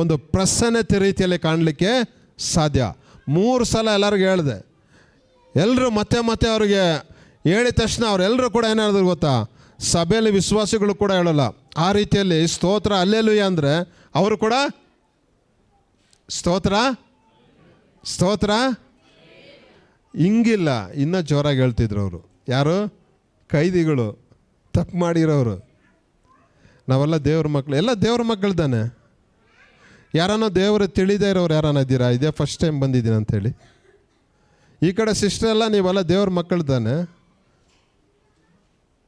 ಒಂದು ಪ್ರಸನ್ನತೆ ರೀತಿಯಲ್ಲಿ ಕಾಣಲಿಕ್ಕೆ ಸಾಧ್ಯ. 3 ಸಲ ಎಲ್ಲರಿಗೂ ಹೇಳಿದೆ. ಎಲ್ಲರೂ ಮತ್ತೆ ಅವ್ರಿಗೆ ಹೇಳಿದ ತಕ್ಷಣ ಅವರೆಲ್ಲರೂ ಕೂಡ ಏನಾದ್ರು ಗೊತ್ತಾ, ಸಭೆಯಲ್ಲಿ ವಿಶ್ವಾಸಿಗಳು ಕೂಡ ಹೇಳಲ್ಲ. ಆ ರೀತಿಯಲ್ಲಿ ಸ್ತೋತ್ರ ಹಲ್ಲೆಲೂಯಾ ಅಂದರೆ ಅವರು ಕೂಡ ಸ್ತೋತ್ರ ಹಿಂಗಿಲ್ಲ, ಇನ್ನೂ ಜೋರಾಗಿ ಹೇಳ್ತಿದ್ರು ಅವರು. ಯಾರು? ಕೈದಿಗಳು, ತಪ್ಪು ಮಾಡಿರೋರು. ನಾವೆಲ್ಲ ದೇವ್ರ ಮಕ್ಕಳು, ಎಲ್ಲ ದೇವ್ರ ಮಕ್ಕಳು ತಾನೆ. ಯಾರನ್ನೋ ದೇವರು ತಿಳಿದೇ ಇರೋರು ಯಾರನ್ನ ಇದ್ದೀರಾ? ಇದೇ ಫಸ್ಟ್ ಟೈಮ್ ಬಂದಿದ್ದೀನಿ ಅಂಥೇಳಿ. ಈ ಕಡೆ ಸಿಸ್ಟ್ರೆಲ್ಲ ನೀವೆಲ್ಲ ದೇವ್ರ ಮಕ್ಕಳು ತಾನೆ.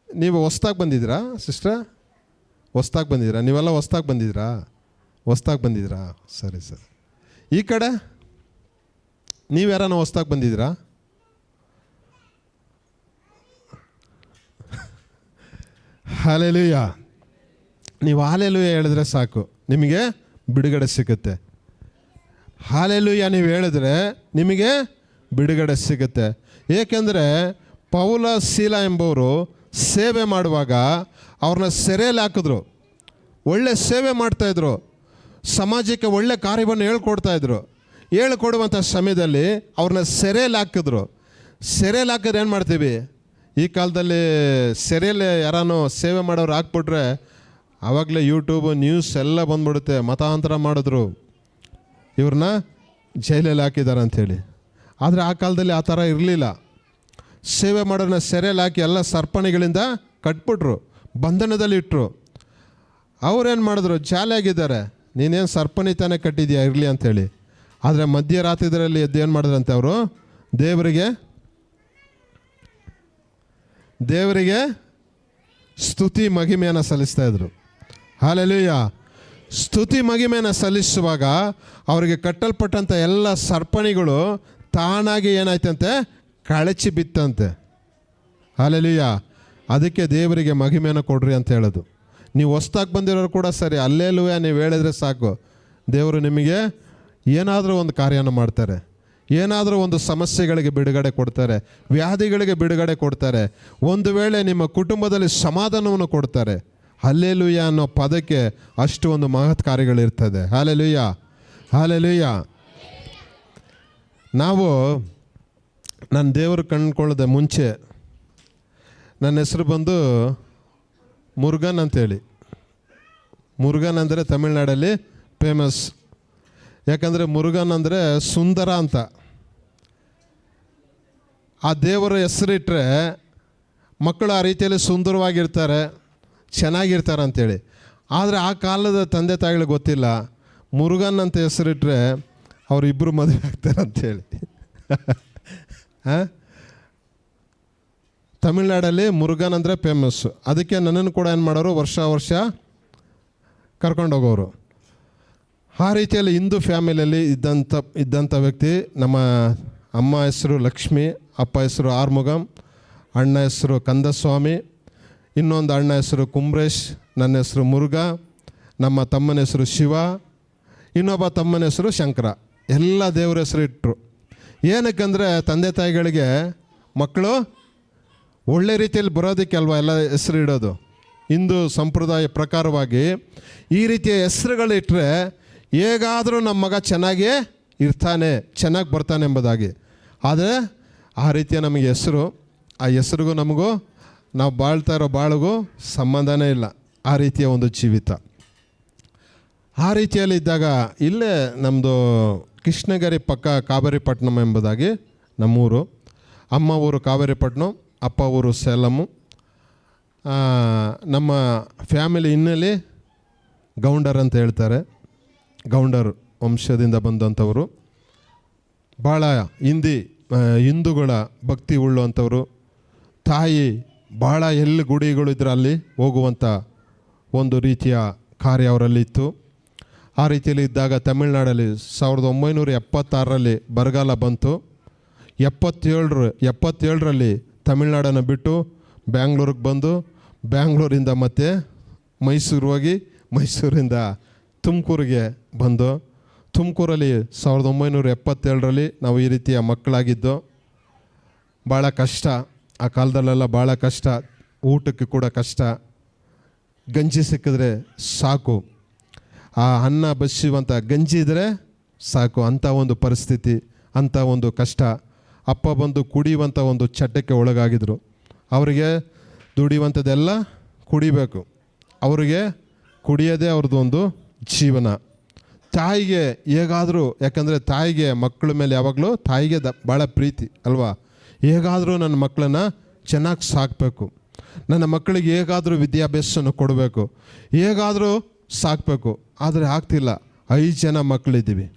ನೀವು ಹೊಸ್ದಾಗಿ ಬಂದಿದ್ದೀರಾ ಸಿಸ್ಟ್ರ? ಹೊಸ್ದಾಗಿ ಬಂದಿದ್ದೀರಾ? ನೀವೆಲ್ಲ ಹೊಸ್ದಾಗಿ ಬಂದಿದ್ದೀರಾ? ಹೊಸ್ದಾಗಿ ಬಂದಿದ್ದೀರಾ? ಸರಿ ಸರಿ. ಈ ಕಡೆ ನೀವು ಯಾರನ್ನ ಹೊಸ್ದಾಗಿ ಬಂದಿದ್ದೀರಾ? ಹಾಲೆಲೂಯ. ನೀವು ಹಾಲೆಲೂಯ ಹೇಳಿದ್ರೆ ಸಾಕು, ನಿಮಗೆ ಬಿಡುಗಡೆ ಸಿಗುತ್ತೆ. ಹಾಲೆಲೂಯ ನೀವು ಹೇಳಿದ್ರೆ ನಿಮಗೆ ಬಿಡುಗಡೆ ಸಿಗುತ್ತೆ. ಏಕೆಂದರೆ ಪೌಲ ಶೀಲ ಎಂಬವರು ಸೇವೆ ಮಾಡುವಾಗ ಅವ್ರನ್ನ ಸೆರೆಯಲ್ಲಿ ಹಾಕಿದ್ರು. ಒಳ್ಳೆ ಸೇವೆ ಮಾಡ್ತಾಯಿದ್ರು, ಸಮಾಜಕ್ಕೆ ಒಳ್ಳೆ ಕಾರ್ಯವನ್ನು ಹೇಳ್ಕೊಡ್ತಾಯಿದ್ರು. ಹೇಳ್ಕೊಡುವಂಥ ಸಮಯದಲ್ಲಿ ಅವ್ರನ್ನ ಸೆರೆಯಲ್ಲಿ ಹಾಕಿದ್ರು. ಸೆರೆಯಲ್ಲಿ ಹಾಕಿದ್ರೆ ಏನು ಮಾಡ್ತೀವಿ? ಈ ಕಾಲದಲ್ಲಿ ಸೆರೆಯಲ್ಲಿ ಯಾರಾನು ಸೇವೆ ಮಾಡೋರು ಹಾಕ್ಬಿಟ್ರೆ ಆವಾಗಲೇ ಯೂಟ್ಯೂಬ್ ನ್ಯೂಸ್ ಎಲ್ಲ ಬಂದ್ಬಿಡುತ್ತೆ. ಮತಾಂತರ ಮಾಡಿದ್ರು, ಇವ್ರನ್ನ ಜೈಲಲ್ಲಿ ಹಾಕಿದ್ದಾರೆ ಅಂಥೇಳಿ. ಆದರೆ ಆ ಕಾಲದಲ್ಲಿ ಆ ಥರ ಇರಲಿಲ್ಲ. ಸೇವೆ ಮಾಡೋರನ್ನ ಸೆರೆಯಲ್ಲಿ ಹಾಕಿ ಎಲ್ಲ ಸರ್ಪಣಿಗಳಿಂದ ಕಟ್ಬಿಟ್ರು, ಬಂಧನದಲ್ಲಿ ಇಟ್ಟರು. ಅವ್ರೇನು ಮಾಡಿದ್ರು? ಜಾಲಿಯಾಗಿದ್ದಾರೆ, ನೀನೇನು ಸರ್ಪಣಿ ತಾನೇ ಕಟ್ಟಿದ್ಯಾ, ಇರಲಿ ಅಂಥೇಳಿ. ಆದರೆ ಮಧ್ಯರಾತ್ರಿದಲ್ಲಿ ಎದ್ದು ಏನು ಮಾಡಿದ್ರಂತೆ ಅವರು? ದೇವರಿಗೆ ಸ್ತುತಿ ಮಹಿಮೆಯನ್ನು ಸಲ್ಲಿಸ್ತಾಯಿದ್ರು. ಹಾಲೆಲೂಯ. ಸ್ತುತಿ ಮಹಿಮೆಯನ್ನು ಸಲ್ಲಿಸುವಾಗ ಅವರಿಗೆ ಕಟ್ಟಲ್ಪಟ್ಟಂಥ ಎಲ್ಲ ಸರ್ಪಣಿಗಳು ತಾನಾಗಿ ಏನಾಯ್ತಂತೆ? ಕಳಚಿ ಬಿತ್ತಂತೆ. ಹಾಲೆಲೂಯ. ಅದಕ್ಕೆ ದೇವರಿಗೆ ಮಹಿಮೆಯನ್ನು ಕೊಡ್ರಿ ಅಂತ ಹೇಳೋದು. ನೀವು ಹೊಸ್ದಾಗಿ ಬಂದಿರೋರು ಕೂಡ ಸರಿ, ಅಲ್ಲೇಲೂಯ ನೀವು ಹೇಳಿದ್ರೆ ಸಾಕು, ದೇವರು ನಿಮಗೆ ಏನಾದರೂ ಒಂದು ಕಾರ್ಯನ ಮಾಡ್ತಾರೆ. ಏನಾದರೂ ಒಂದು ಸಮಸ್ಯೆಗಳಿಗೆ ಬಿಡುಗಡೆ ಕೊಡ್ತಾರೆ, ವ್ಯಾಧಿಗಳಿಗೆ ಬಿಡುಗಡೆ ಕೊಡ್ತಾರೆ. ಒಂದು ವೇಳೆ ನಿಮ್ಮ ಕುಟುಂಬದಲ್ಲಿ ಸಮಾಧಾನವನ್ನು ಕೊಡ್ತಾರೆ. ಹಲ್ಲೆಲೂಯ ಅನ್ನೋ ಪದಕ್ಕೆ ಅಷ್ಟು ಒಂದು ಮಹತ್ ಕಾರ್ಯಗಳಿರ್ತದೆ. Hallelujah, hallelujah. ನಾವು ನನ್ನ ದೇವರು ಕಂಡುಕೊಳ್ಳದೆ ಮುಂಚೆ ನನ್ನ ಹೆಸರು ಬಂದು ಮುರುಗನ್ ಅಂತೇಳಿ. ಮುರುಗನ್ ಅಂದರೆ ತಮಿಳ್ನಾಡಲ್ಲಿ ಫೇಮಸ್. ಯಾಕಂದರೆ ಮುರುಗನ್ ಅಂದರೆ ಸುಂದರ ಅಂತ. ಆ ದೇವರ ಹೆಸರಿಟ್ಟರೆ ಮಕ್ಕಳು ಆ ರೀತಿಯಲ್ಲಿ ಸುಂದರವಾಗಿರ್ತಾರೆ, ಚೆನ್ನಾಗಿರ್ತಾರೆ ಅಂಥೇಳಿ. ಆದರೆ ಆ ಕಾಲದ ತಂದೆ ತಾಯಿಗಳಿಗೆ ಗೊತ್ತಿಲ್ಲ, ಮುರುಗನ್ ಅಂತ ಹೆಸರಿಟ್ಟರೆ ಅವರಿಬ್ಬರು ಮದುವೆ ಆಗ್ತಾರೆ ಅಂಥೇಳಿ. ತಮಿಳ್ನಾಡಲ್ಲಿ ಮುರುಗನ್ ಅಂದರೆ ಫೇಮಸ್ಸು. ಅದಕ್ಕೆ ನನ್ನನ್ನು ಕೂಡ ಏನು ಮಾಡೋರು, ವರ್ಷ ಕರ್ಕೊಂಡೋಗೋರು. ಆ ರೀತಿಯಲ್ಲಿ ಹಿಂದೂ ಫ್ಯಾಮಿಲಿಯಲ್ಲಿ ಇದ್ದಂಥ ವ್ಯಕ್ತಿ. ನಮ್ಮ ಅಮ್ಮ ಹೆಸರು ಲಕ್ಷ್ಮಿ, ಅಪ್ಪ ಹೆಸರು ಆರ್ಮುಗಂ, ಅಣ್ಣ ಹೆಸರು ಕಂದಸ್ವಾಮಿ, ಇನ್ನೊಂದು ಅಣ್ಣ ಹೆಸರು ಕುಂಬ್ರೇಶ್, ನನ್ನ ಹೆಸರು ಮುರುಘ, ನಮ್ಮ ತಮ್ಮನ ಹೆಸರು ಶಿವ, ಇನ್ನೊಬ್ಬ ತಮ್ಮನ ಹೆಸರು ಶಂಕರ. ಎಲ್ಲ ದೇವ್ರ ಹೆಸರು ಇಟ್ಟರು. ಏನಕ್ಕಂದರೆ ತಂದೆ ತಾಯಿಗಳಿಗೆ ಮಕ್ಕಳು ಒಳ್ಳೆ ರೀತಿಯಲ್ಲಿ ಬರೋದಕ್ಕೆ ಅಲ್ವಾ ಎಲ್ಲ ಹೆಸರು ಇಡೋದು. ಹಿಂದೂ ಸಂಪ್ರದಾಯ ಪ್ರಕಾರವಾಗಿ ಈ ರೀತಿಯ ಹೆಸರುಗಳಿಟ್ಟರೆ ಹೇಗಾದರೂ ನಮ್ಮ ಮಗ ಚೆನ್ನಾಗೇ ಇರ್ತಾನೆ, ಚೆನ್ನಾಗಿ ಬರ್ತಾನೆ ಎಂಬುದಾಗಿ. ಆದರೆ ಆ ರೀತಿಯ ನಮಗೆ ಹೆಸರು, ಆ ಹೆಸರಿಗೂ ನಮಗೂ ನಾವು ಬಾಳ್ತಾ ಇರೋ ಬಾಳಿಗೂ ಸಂಬಂಧನೇ ಇಲ್ಲ. ಆ ರೀತಿಯ ಒಂದು ಜೀವಿತ. ಆ ರೀತಿಯಲ್ಲಿ ಇದ್ದಾಗ ಇಲ್ಲೇ ನಮ್ಮದು ಕೃಷ್ಣಗಿರಿ ಪಕ್ಕ ಕಾವೇರಿಪಟ್ಟಣಂ ಎಂಬುದಾಗಿ ನಮ್ಮೂರು. ಅಮ್ಮ ಊರು ಕಾವೇರಿಪಟ್ಟಣಂ, ಅಪ್ಪ ಊರು ಸೇಲಮ್ಮು. ನಮ್ಮ ಫ್ಯಾಮಿಲಿ ಹಿನ್ನೆಲೆ ಗೌಂಡರ್ ಅಂತ ಹೇಳ್ತಾರೆ. ಗೌಂಡರ್ ವಂಶದಿಂದ ಬಂದಂಥವರು. ಭಾಳ ಹಿಂದೂಗಳ ಭಕ್ತಿ ಉಳ್ಳುವಂಥವರು. ತಾಯಿ ಭಾಳ ಎಲ್ಲಿ ಗುಡಿಗಳಿದ್ರೆ ಅಲ್ಲಿ ಹೋಗುವಂಥ ಒಂದು ರೀತಿಯ ಕಾರ್ಯ ಅವರಲ್ಲಿತ್ತು. ಆ ರೀತಿಯಲ್ಲಿ ಇದ್ದಾಗ ತಮಿಳ್ನಾಡಲ್ಲಿ 1976ರಲ್ಲಿ ಬರಗಾಲ ಬಂತು. 77ರಲ್ಲಿ ತಮಿಳ್ನಾಡನ್ನು ಬಿಟ್ಟು ಬ್ಯಾಂಗ್ಳೂರಿಗೆ ಬಂದು, ಬ್ಯಾಂಗ್ಳೂರಿಂದ ಮತ್ತೆ ಮೈಸೂರು ಹೋಗಿ, ಮೈಸೂರಿಂದ ತುಮಕೂರಿಗೆ ಬಂದು, ತುಮಕೂರಲ್ಲಿ 1977ರಲ್ಲಿ ನಾವು ಈ ರೀತಿಯ ಮಕ್ಕಳಾಗಿದ್ದು. ಭಾಳ ಕಷ್ಟ ಆ ಕಾಲದಲ್ಲೆಲ್ಲ, ಭಾಳ ಕಷ್ಟ. ಊಟಕ್ಕೆ ಕೂಡ ಕಷ್ಟ. ಗಂಜಿ ಸಿಕ್ಕಿದ್ರೆ ಸಾಕು, ಆ ಅನ್ನ ಬಸಿಯುವಂಥ ಗಂಜಿ ಇದ್ದರೆ ಸಾಕು, ಅಂಥ ಒಂದು ಪರಿಸ್ಥಿತಿ, ಅಂಥ ಒಂದು ಕಷ್ಟ. ಅಪ್ಪ ಬಂದು ಕುಡಿಯುವಂಥ ಒಂದು ಚಟಕ್ಕೆ ಒಳಗಾಗಿದ್ರು. ಅವರಿಗೆ ದುಡಿಯುವಂಥದ್ದೆಲ್ಲ ಕುಡಿಬೇಕು, ಅವರಿಗೆ ಕುಡಿಯೋದೇ ಅವ್ರದ್ದು ಒಂದು ಜೀವನ. ತಾಯಿಗೆ ಹೇಗಾದರೂ, ಯಾಕಂದರೆ ತಾಯಿಗೆ ಮಕ್ಕಳ ಮೇಲೆ ಯಾವಾಗಲೂ ತಾಯಿಗೆ ಭಾಳ ಪ್ರೀತಿ ಅಲ್ವಾ. ಹೇಗಾದರೂ ನನ್ನ ಮಕ್ಕಳನ್ನು ಚೆನ್ನಾಗಿ ಸಾಕಬೇಕು, ನನ್ನ ಮಕ್ಕಳಿಗೆ ಹೇಗಾದರೂ ವಿದ್ಯಾಭ್ಯಾಸನ ಕೊಡಬೇಕು, ಹೇಗಾದರೂ ಸಾಕಬೇಕು. ಆದರೆ ಆಗ್ತಿಲ್ಲ. 5 ಜನ ಮಕ್ಕಳಿದ್ದೀವಿ.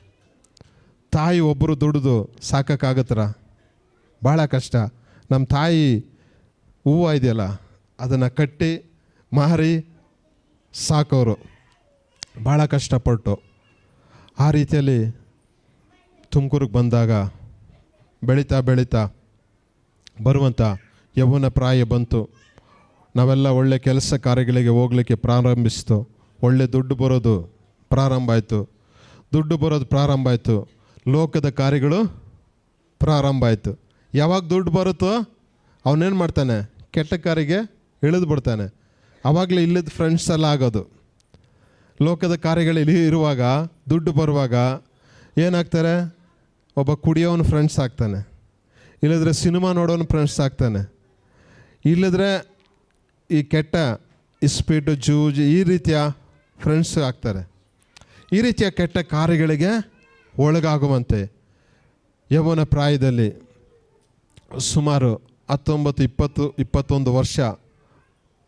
ತಾಯಿ ಒಬ್ಬರು ದುಡಿದು ಸಾಕೋಕ್ಕಾಗತ್ತರ? ಭಾಳ ಕಷ್ಟ. ನಮ್ಮ ತಾಯಿ ಹೂವು ಇದೆಯಲ್ಲ, ಅದನ್ನು ಕಟ್ಟಿ ಮಾರಿ ಸಾಕೋರು ಭಾಳ ಕಷ್ಟಪಟ್ಟು. ಆ ರೀತಿಯಲ್ಲಿ ತುಮಕೂರಿಗೆ ಬಂದಾಗ ಬೆಳೀತಾ ಬೆಳೀತಾ ಬರುವಂಥ ಯೌವನ ಪ್ರಾಯ ಬಂತು. ನಾವೆಲ್ಲ ಒಳ್ಳೆ ಕೆಲಸ ಕಾರ್ಯಗಳಿಗೆ ಹೋಗಲಿಕ್ಕೆ ಪ್ರಾರಂಭಿಸ್ತು. ಒಳ್ಳೆ ದುಡ್ಡು ಬರೋದು ಪ್ರಾರಂಭ ಆಯಿತು. ದುಡ್ಡು ಬರೋದು ಪ್ರಾರಂಭ ಆಯಿತು. ಲೋಕದ ಕಾರ್ಯಗಳು ಪ್ರಾರಂಭ ಆಯಿತು. ಯಾವಾಗ ದುಡ್ಡು ಬರುತ್ತೋ ಅವನೇನು ಮಾಡ್ತಾನೆ, ಕೆಟ್ಟ ಕಾರಿಗೆ ಇಳಿದು ಬಿಡ್ತಾನೆ. ಆವಾಗಲೇ ಇಲ್ಲದ ಫ್ರೆಂಡ್ಸ್ ಎಲ್ಲ ಆಗೋದು. ಲೋಕದ ಕಾರ್ಯಗಳಲ್ಲಿ ಇರುವಾಗ ದುಡ್ಡು ಬರುವಾಗ ಏನಾಗ್ತಾರೆ, ಒಬ್ಬ ಕುಡಿಯೋನು ಫ್ರೆಂಡ್ಸ್ ಆಗ್ತಾನೆ, ಇಲ್ಲದ್ರೆ ಸಿನಿಮಾ ನೋಡೋನು ಫ್ರೆಂಡ್ಸ್ ಆಗ್ತಾನೆ, ಇಲ್ಲದ್ರೆ ಈ ಕೆಟ್ಟ ಇಸ್ಪೀಟು ಜೂಜು ಈ ರೀತಿಯ ಫ್ರೆಂಡ್ಸ್ ಆಗ್ತಾರೆ. ಈ ರೀತಿಯ ಕೆಟ್ಟ ಕಾರ್ಯಗಳಿಗೆ ಒಳಗಾಗುವಂತೆ ಯೌವನ ಪ್ರಾಯದಲ್ಲಿ ಸುಮಾರು 19, 20, 21 ವರ್ಷ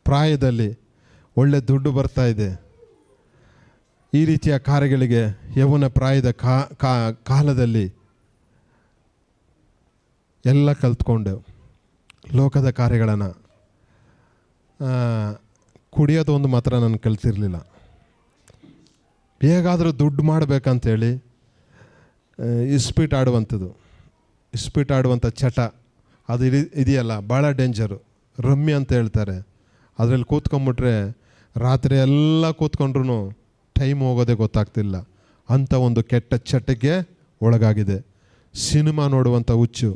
ಪ್ರಾಯದಲ್ಲಿ ಒಳ್ಳೆ ದುಡ್ಡು ಬರ್ತಾಯಿದೆ. ಈ ರೀತಿಯ ಕಾರ್ಯಗಳಿಗೆ ಯೌವನ ಪ್ರಾಯದ ಕಾಲದಲ್ಲಿ ಎಲ್ಲ ಕಲ್ತ್ಕೊಂಡು ಲೋಕದ ಕಾರ್ಯಗಳನ್ನು, ಕುಡಿಯೋದು ಒಂದು ಮಾತ್ರ ನಾನು ಕಲ್ತಿರಲಿಲ್ಲ. ಹೇಗಾದರೂ ದುಡ್ಡು ಮಾಡಬೇಕಂತೇಳಿ ಇಸ್ಪೀಟ್ ಆಡುವಂಥ ಚಟ ಅದು ಇದೆಯಲ್ಲ, ಭಾಳ ಡೇಂಜರು. ರಮ್ಮಿ ಅಂತ ಹೇಳ್ತಾರೆ. ಅದರಲ್ಲಿ ಕೂತ್ಕೊಂಡ್ಬಿಟ್ರೆ ರಾತ್ರಿ ಎಲ್ಲ ಕೂತ್ಕೊಂಡ್ರೂ ಟೈಮ್ ಹೋಗೋದೇ ಗೊತ್ತಾಗ್ತಿಲ್ಲ. ಅಂಥ ಒಂದು ಕೆಟ್ಟ ಚಟಕ್ಕೆ ಒಳಗಾಗಿದೆ. ಸಿನಿಮಾ ನೋಡುವಂಥ ಹುಚ್ಚು,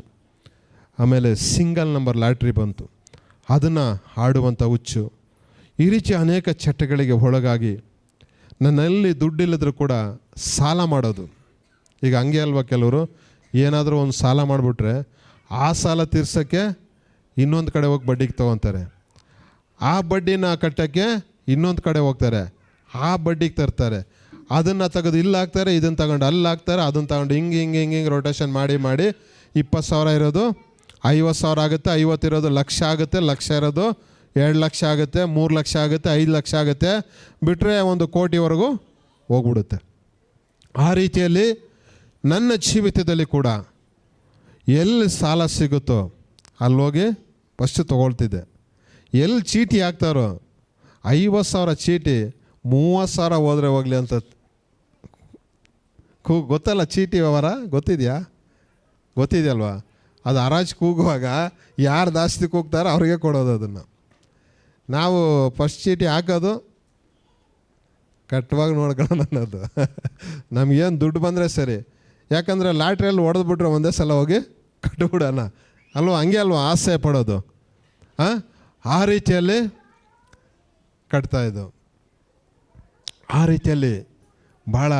ಆಮೇಲೆ ಸಿಂಗಲ್ ನಂಬರ್ ಲಾಟ್ರಿ ಬಂತು, ಅದನ್ನು ಆಡುವಂಥ ಹುಚ್ಚು. ಈ ರೀತಿ ಅನೇಕ ಚಟಗಳಿಗೆ ಒಳಗಾಗಿ ನನ್ನಲ್ಲಿ ದುಡ್ಡಿಲ್ಲದ್ರೂ ಕೂಡ ಸಾಲ ಮಾಡೋದು. ಈಗ ಹಂಗೆ ಅಲ್ವಾ, ಕೆಲವರು ಏನಾದರೂ ಒಂದು ಸಾಲ ಮಾಡಿಬಿಟ್ರೆ ಆ ಸಾಲ ತೀರ್ಸೋಕ್ಕೆ ಇನ್ನೊಂದು ಕಡೆ ಹೋಗಿ ಬಡ್ಡಿಗೆ ತೊಗೊತಾರೆ, ಆ ಬಡ್ಡಿನ ಕಟ್ಟೋಕ್ಕೆ ಇನ್ನೊಂದು ಕಡೆ ಹೋಗ್ತಾರೆ, ಆ ಬಡ್ಡಿಗೆ ತರ್ತಾರೆ, ಅದನ್ನು ತೆಗೆದು ಇಲ್ಲಿ ಹಾಕ್ತಾರೆ, ಇದನ್ನು ತಗೊಂಡು ಅಲ್ಲಿ ಹಾಕ್ತಾರೆ, ಅದನ್ನು ತಗೊಂಡು ಹಿಂಗೆ ರೊಟೇಷನ್ ಮಾಡಿ 20,000 ಇರೋದು 50,000 ಆಗುತ್ತೆ, 50 ಇರೋದು ಲಕ್ಷ ಆಗುತ್ತೆ, ಲಕ್ಷ ಇರೋದು 2 ಲಕ್ಷ ಆಗುತ್ತೆ, 3 ಲಕ್ಷ ಆಗುತ್ತೆ, 5 ಲಕ್ಷ ಆಗುತ್ತೆ, ಬಿಟ್ಟರೆ 1 ಕೋಟಿವರೆಗೂ ಹೋಗ್ಬಿಡುತ್ತೆ. ಆ ರೀತಿಯಲ್ಲಿ ನನ್ನ ಜೀವಿತದಲ್ಲಿ ಕೂಡ ಎಲ್ಲಿ ಸಾಲ ಸಿಗುತ್ತೋ ಅಲ್ಲೋಗಿ ಫಸ್ಟ್ ತೊಗೊಳ್ತಿದ್ದೆ. ಎಲ್ಲಿ ಚೀಟಿ ಹಾಕ್ತಾರೋ 50,000 ಚೀಟಿ 30,000 ಹೋದರೆ ಹೋಗಲಿ ಅಂತ ಗೊತ್ತಲ್ಲ, ಚೀಟಿ ವ್ಯವಹಾರ ಗೊತ್ತಿದೆಯಲ್ವಾ? ಅದು ಹರಾಜು ಕೂಗುವಾಗ ಯಾರು ಜಾಸ್ತಿ ಕೂಗ್ತಾರೋ ಅವ್ರಿಗೆ ಕೊಡೋದು. ಅದನ್ನು ನಾವು ಫಸ್ಟ್ ಚೀಟಿ ಹಾಕೋದು ಕಟ್ಟುವಾಗ ನೋಡ್ಕೊಳ್ಳೋಣ ಅನ್ನೋದು. ನಮಗೇನು ದುಡ್ಡು ಬಂದರೆ ಸರಿ, ಯಾಕಂದರೆ ಲಾಟ್ರಿಯಲ್ಲಿ ಹೊಡೆದ್ಬಿಟ್ರೆ ಒಂದೇ ಸಲ ಹೋಗಿ ಕಟ್ಟಿಬಿಡೋಣ ಅಲ್ವ, ಹಂಗೆ ಅಲ್ವ ಆಸೆ ಪಡೋದು. ಆ ರೀತಿಯಲ್ಲಿ ಕಟ್ತಾಯಿದ್ದು. ಆ ರೀತಿಯಲ್ಲಿ ಭಾಳ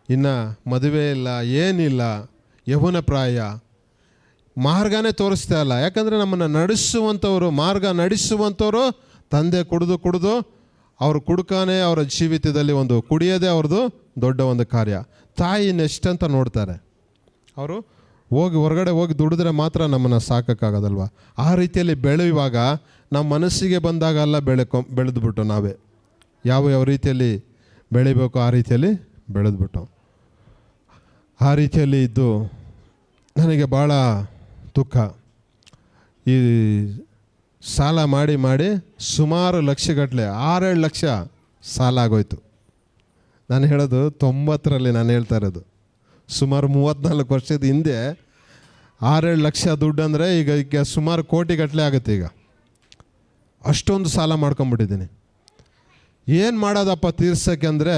ಇನ್ನು ಮದುವೆ ಇಲ್ಲ, ಏನಿಲ್ಲ, ಯೌವನ ಪ್ರಾಯ, ಮಾರ್ಗನೇ ತೋರಿಸ್ತಾ ಇಲ್ಲ. ಯಾಕಂದರೆ ನಮ್ಮನ್ನು ಮಾರ್ಗ ನಡೆಸುವಂಥವರು ತಂದೆ ಕುಡಿದು ಅವರು ಕುಡ್ಕಾನೆ ಅವರ ಜೀವಿತದಲ್ಲಿ ಒಂದು ಕುಡಿಯೋದೇ ಅವ್ರದ್ದು ದೊಡ್ಡ ಒಂದು ಕಾರ್ಯ. ತಾಯಿ ನೆಕ್ಸ್ಟ್ ಅಂತ ನೋಡ್ತಾರೆ. ಅವರು ಹೊರಗಡೆ ಹೋಗಿ ದುಡಿದ್ರೆ ಮಾತ್ರ ನಮ್ಮನ್ನು ಸಾಕೋಕ್ಕಾಗೋದಲ್ವ. ಆ ರೀತಿಯಲ್ಲಿ ಬೆಳೆಯುವಾಗ ನಮ್ಮ ಮನಸ್ಸಿಗೆ ಬಂದಾಗ ಎಲ್ಲ ಬೆಳೆದ್ಬಿಟ್ಟು ನಾವೇ ಯಾವ ರೀತಿಯಲ್ಲಿ ಬೆಳಿಬೇಕು ಆ ರೀತಿಯಲ್ಲಿ ಬೆಳೆದ್ಬಿಟ್ಟು, ಆ ರೀತಿಯಲ್ಲಿ ಇದ್ದು ನನಗೆ ಭಾಳ ದುಃಖ. ಈ ಸಾಲ ಮಾಡಿ ಸುಮಾರು ಲಕ್ಷಗಟ್ಟಲೆ 6-7 ಲಕ್ಷ ಸಾಲ ಆಗೋಯ್ತು. ನಾನು ಹೇಳೋದು 90ರಲ್ಲಿ ನಾನು ಹೇಳ್ತಾ ಇರೋದು. ಸುಮಾರು 34 ವರ್ಷದ ಹಿಂದೆ 6-7 ಲಕ್ಷ ದುಡ್ಡು ಅಂದರೆ ಈಗ ಸುಮಾರು ಕೋಟಿಗಟ್ಟಲೆ ಆಗುತ್ತೆ. ಈಗ ಅಷ್ಟೊಂದು ಸಾಲ ಮಾಡ್ಕೊಂಬಿಟ್ಟಿದ್ದೀನಿ. ಏನು ಮಾಡೋದಪ್ಪ ತೀರ್ಸೋಕ್ಕೆ ಅಂದರೆ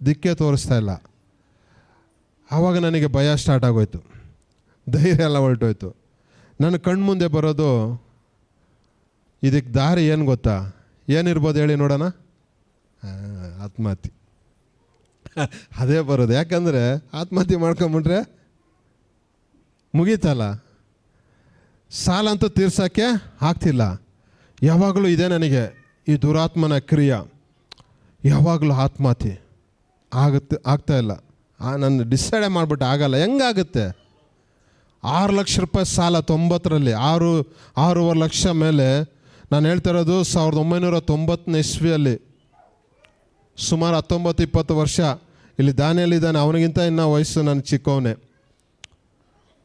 ದಿಕ್ಕೇ ತೋರಿಸ್ತಾ ಇಲ್ಲ. ಆವಾಗ ನನಗೆ ಭಯ ಸ್ಟಾರ್ಟ್ ಆಗೋಯ್ತು, ಧೈರ್ಯ ಎಲ್ಲ ಹೊರಟೋಯ್ತು. ನನ್ನ ಕಣ್ಮುಂದೆ ಬರೋದು ಇದಕ್ಕೆ ದಾರಿ ಏನು ಗೊತ್ತಾ? ಏನಿರ್ಬೋದು ಹೇಳಿ ನೋಡೋಣ? ಆತ್ಮಹತ್ಯೆ. ಅದೇ ಬರೋದು. ಯಾಕಂದರೆ ಆತ್ಮಹತ್ಯೆ ಮಾಡ್ಕೊಂಬಿಟ್ರೆ ಮುಗೀತಲ್ಲ, ಸಾಲ ಅಂತೂ ತೀರ್ಸೋಕ್ಕೆ ಆಗ್ತಿಲ್ಲ. ಯಾವಾಗಲೂ ಇದೆ ನನಗೆ ಈ ದುರಾತ್ಮನ ಕ್ರಿಯೆ, ಯಾವಾಗಲೂ ಆತ್ಮಹತ್ಯೆ. ಆಗ್ತಾಯಿಲ್ಲ. ನಾನು ಡಿಸೈಡೇ ಮಾಡಿಬಿಟ್ಟು ಆಗಲ್ಲ. ಹೆಂಗಾಗುತ್ತೆ? 6 ಲಕ್ಷ ರೂಪಾಯಿ ಸಾಲ 90ರಲ್ಲಿ, 6.5 ಲಕ್ಷ ಮೇಲೆ. ನಾನು ಹೇಳ್ತಾ ಇರೋದು 1990ನೇ ಇಸ್ವಿಯಲ್ಲಿ, ಸುಮಾರು 19-20 ವರ್ಷ. ಇಲ್ಲಿ ದಾನಿಯಲ್ಲಿದ್ದಾನೆ, ಅವನಿಗಿಂತ ಇನ್ನೂ ವಯಸ್ಸು ನನ್ನ ಚಿಕ್ಕವನೇ.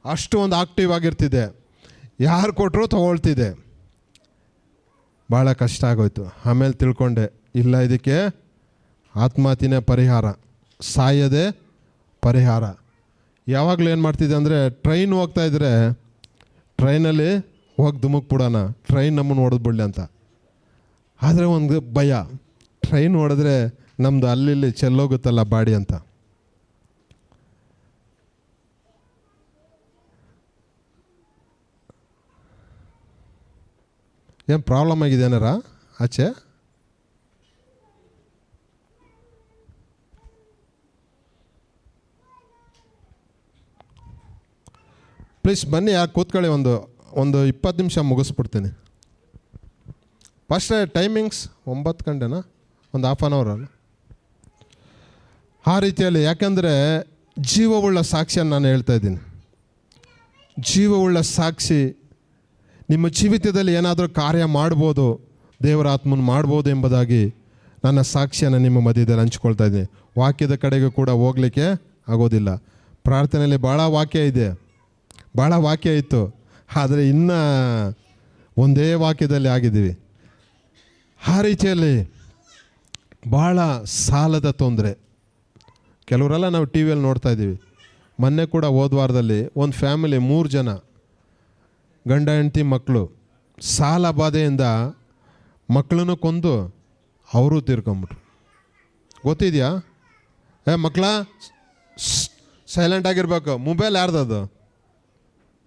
ಅಷ್ಟು ಒಂದು ಆಕ್ಟಿವ್ ಆಗಿರ್ತಿದೆ, ಯಾರು ಕೊಟ್ಟರು ತೊಗೊಳ್ತಿದ್ದೆ. ಭಾಳ ಕಷ್ಟ ಆಗೋಯ್ತು. ಆಮೇಲೆ ತಿಳ್ಕೊಂಡೆ, ಇಲ್ಲ ಇದಕ್ಕೆ ಆತ್ಮಹತ್ಯೆನೇ ಪರಿಹಾರ, ಸಾಯೋದೇ ಪರಿಹಾರ. ಯಾವಾಗಲೂ ಏನು ಮಾಡ್ತಿದ್ದೆ ಅಂದರೆ, ಟ್ರೈನ್ ಹೋಗ್ತಾಯಿದ್ರೆ ಟ್ರೈನಲ್ಲಿ ಹೋಗಿ ಧುಮುಕ್ಬಿಡೋಣ, ಟ್ರೈನ್ ನಮ್ಮನ್ನು ಹೊಡೆದ್ಬಿಡ್ಲಿ ಅಂತ. ಆದರೆ ಒಂದು ಭಯ, ಟ್ರೈನ್ ಹೊಡೆದ್ರೆ ನಮ್ಮದು ಅಲ್ಲಿ ಚೆಲ್ಲೋಗುತ್ತಲ್ಲ ಬಾಡಿ ಅಂತ. ಏನು ಪ್ರಾಬ್ಲಮ್ ಆಗಿದೆ ಏನಾರ ಆಚೆ? ಪ್ಲೀಸ್ ಬನ್ನಿ, ಯಾಕೆ ಕೂತ್ಕೊಳ್ಳಿ. ಒಂದು 20 ನಿಮಿಷ ಮುಗಿಸ್ಬಿಡ್ತೀನಿ. ಫಸ್ಟ್ ಟೈಮಿಂಗ್ಸ್ 9 ಗಂಟೆನಾ, ಒಂದು ಹಾಫ್ ಆನ್ ಅವರ್ ಅಲ್ಲ, ಆ ರೀತಿಯಲ್ಲಿ. ಯಾಕೆಂದರೆ ಜೀವವುಳ್ಳ ಸಾಕ್ಷಿಯನ್ನು ನಾನು ಹೇಳ್ತಾ ಇದ್ದೀನಿ. ಜೀವವುಳ್ಳ ಸಾಕ್ಷಿ ನಿಮ್ಮ ಜೀವಿತದಲ್ಲಿ ಏನಾದರೂ ಕಾರ್ಯ ಮಾಡ್ಬೋದು, ದೇವರ ಆತ್ಮನ ಮಾಡ್ಬೋದು ಎಂಬುದಾಗಿ ನನ್ನ ಸಾಕ್ಷಿಯನ್ನು ನಿಮ್ಮ ಮಧ್ಯದಲ್ಲಿ ಹಂಚ್ಕೊಳ್ತಾ ಇದ್ದೀನಿ. ವಾಕ್ಯದ ಕಡೆಗೂ ಕೂಡ ಹೋಗಲಿಕ್ಕೆ ಆಗೋದಿಲ್ಲ. ಪ್ರಾರ್ಥನೆಯಲ್ಲಿ ಭಾಳ ವಾಕ್ಯ ಇದೆ, ಭಾಳ ವಾಕ್ಯ ಇತ್ತು, ಆದರೆ ಇನ್ನೂ ಒಂದೇ ವಾಕ್ಯದಲ್ಲಿ ಆಗಿದ್ದೀವಿ. ಆ ರೀತಿಯಲ್ಲಿ ಭಾಳ ಸಾಲದ ತೊಂದರೆ. ಕೆಲವರೆಲ್ಲ ನಾವು ಟಿ ವಿಯಲ್ಲಿ ನೋಡ್ತಾ ಇದ್ದೀವಿ. ಮೊನ್ನೆ ಕೂಡ ಹೋದ ವಾರದಲ್ಲಿ ಒಂದು ಫ್ಯಾಮಿಲಿ 3 ಜನ ಗಂಡ ಹೆಂಡತಿ ಮಕ್ಕಳು ಸಾಲ ಬಾಧೆಯಿಂದ ಮಕ್ಕಳನ್ನು ಕೊಂದು ಅವರು ತೀರ್ಕೊಂಬಿಟ್ರು. ಗೊತ್ತಿದೆಯಾ? ಮಕ್ಕಳ ಸೈಲೆಂಟಾಗಿರ್ಬೇಕು. ಮೊಬೈಲ್ ಯಾರ್ದದು?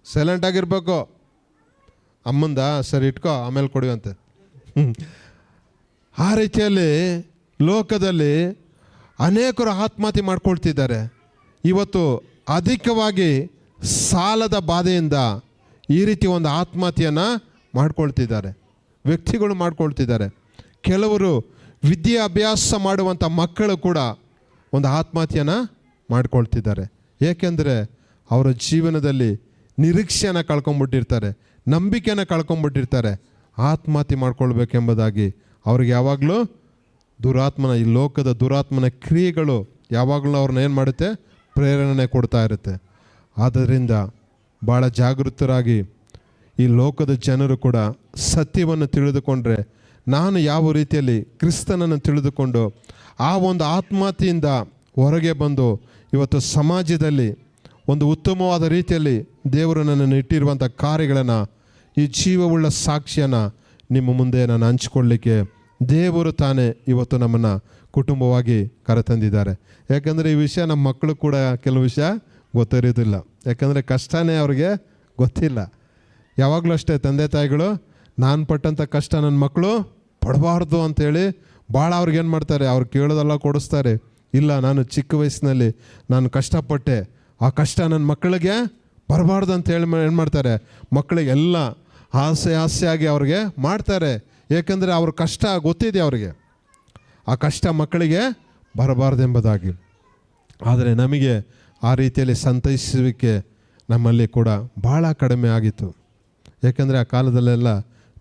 ಸೈಲೆಂಟಾಗಿರ್ಬೇಕು. ಅಮ್ಮಂದ ಸರಿ ಇಟ್ಕೋ, ಆಮೇಲೆ ಕೊಡುವಂತೆ. ಆ ರೀತಿಯಲ್ಲಿ ಲೋಕದಲ್ಲಿ ಅನೇಕರು ಆತ್ಮಹತ್ಯೆ ಮಾಡ್ಕೊಳ್ತಿದ್ದಾರೆ. ಇವತ್ತು ಅಧಿಕವಾಗಿ ಸಾಲದ ಬಾಧೆಯಿಂದ ಈ ರೀತಿ ಒಂದು ಆತ್ಮಹತ್ಯೆಯನ್ನು ಮಾಡ್ಕೊಳ್ತಿದ್ದಾರೆ, ವ್ಯಕ್ತಿಗಳು ಮಾಡ್ಕೊಳ್ತಿದ್ದಾರೆ. ಕೆಲವರು ವಿದ್ಯಾಭ್ಯಾಸ ಮಾಡುವಂಥ ಮಕ್ಕಳು ಕೂಡ ಒಂದು ಆತ್ಮಹತ್ಯೆಯನ್ನು ಮಾಡ್ಕೊಳ್ತಿದ್ದಾರೆ. ಏಕೆಂದರೆ ಅವರ ಜೀವನದಲ್ಲಿ ನಿರೀಕ್ಷೆಯನ್ನು ಕಳ್ಕೊಂಬಿಟ್ಟಿರ್ತಾರೆ, ನಂಬಿಕೆಯನ್ನು ಕಳ್ಕೊಂಬಿಟ್ಟಿರ್ತಾರೆ. ಆತ್ಮಹತ್ಯೆ ಮಾಡ್ಕೊಳ್ಬೇಕೆಂಬುದಾಗಿ ಅವ್ರಿಗೆ ಯಾವಾಗಲೂ ಈ ಲೋಕದ ದುರಾತ್ಮನ ಕ್ರಿಯೆಗಳು ಯಾವಾಗಲೂ ಅವ್ರನ್ನ ಏನು ಮಾಡುತ್ತೆ? ಪ್ರೇರಣೆ ಕೊಡ್ತಾ ಇರುತ್ತೆ. ಆದ್ದರಿಂದ ಭಾಳ ಜಾಗೃತರಾಗಿ ಈ ಲೋಕದ ಜನರು ಕೂಡ ಸತ್ಯವನ್ನು ತಿಳಿದುಕೊಂಡ್ರೆ, ನಾನು ಯಾವ ರೀತಿಯಲ್ಲಿ ಕ್ರಿಸ್ತನನ್ನು ತಿಳಿದುಕೊಂಡು ಆ ಒಂದು ಆತ್ಮಹತ್ಯೆಯಿಂದ ಹೊರಗೆ ಬಂದು ಇವತ್ತು ಸಮಾಜದಲ್ಲಿ ಒಂದು ಉತ್ತಮವಾದ ರೀತಿಯಲ್ಲಿ ದೇವರು ನನ್ನನ್ನು ಇಟ್ಟಿರುವಂಥ ಕಾರ್ಯಗಳನ್ನು, ಈ ಜೀವವುಳ್ಳ ಸಾಕ್ಷಿಯನ್ನು ನಿಮ್ಮ ಮುಂದೆ ನಾನು ಹಂಚಿಕೊಳ್ಳಲಿಕ್ಕೆ ದೇವರು ತಾನೇ ಇವತ್ತು ನಮ್ಮನ್ನು ಕುಟುಂಬವಾಗಿ ಕರೆತಂದಿದ್ದಾರೆ. ಯಾಕಂದರೆ ಈ ವಿಷಯ ನಮ್ಮ ಮಕ್ಕಳು ಕೂಡ ಕೆಲವು ವಿಷಯ ಗೊತ್ತಿರೋದಿಲ್ಲ. ಯಾಕಂದರೆ ಕಷ್ಟನೇ ಅವ್ರಿಗೆ ಗೊತ್ತಿಲ್ಲ. ಯಾವಾಗಲೂ ಅಷ್ಟೇ ತಂದೆ ತಾಯಿಗಳು, ನಾನು ಪಟ್ಟಂಥ ಕಷ್ಟ ನನ್ನ ಮಕ್ಕಳು ಪಡಬಾರ್ದು ಅಂಥೇಳಿ ಭಾಳ ಅವ್ರಿಗೇನು ಮಾಡ್ತಾರೆ, ಅವ್ರು ಕೇಳೋದೆಲ್ಲ ಕೊಡಿಸ್ತಾರೆ. ಇಲ್ಲ, ನಾನು ಚಿಕ್ಕ ವಯಸ್ಸಿನಲ್ಲಿ ನಾನು ಕಷ್ಟಪಟ್ಟೆ, ಆ ಕಷ್ಟ ನನ್ನ ಮಕ್ಕಳಿಗೆ ಬರಬಾರ್ದು ಅಂತೇಳಿ ಏನು ಮಾಡ್ತಾರೆ, ಮಕ್ಕಳಿಗೆ ಎಲ್ಲ ಆಸೆಯಾಗಿ ಅವ್ರಿಗೆ ಮಾಡ್ತಾರೆ. ಏಕೆಂದರೆ ಅವ್ರ ಕಷ್ಟ ಗೊತ್ತಿದೆ ಅವರಿಗೆ, ಆ ಕಷ್ಟ ಮಕ್ಕಳಿಗೆ ಬರಬಾರ್ದೆಂಬುದಾಗಿ. ಆದರೆ ನಮಗೆ ಆ ರೀತಿಯಲ್ಲಿ ಸಂತೈಸುವಿಕೆ ನಮ್ಮಲ್ಲಿ ಕೂಡ ಭಾಳ ಕಡಿಮೆ ಆಗಿತ್ತು. ಏಕೆಂದರೆ ಆ ಕಾಲದಲ್ಲೆಲ್ಲ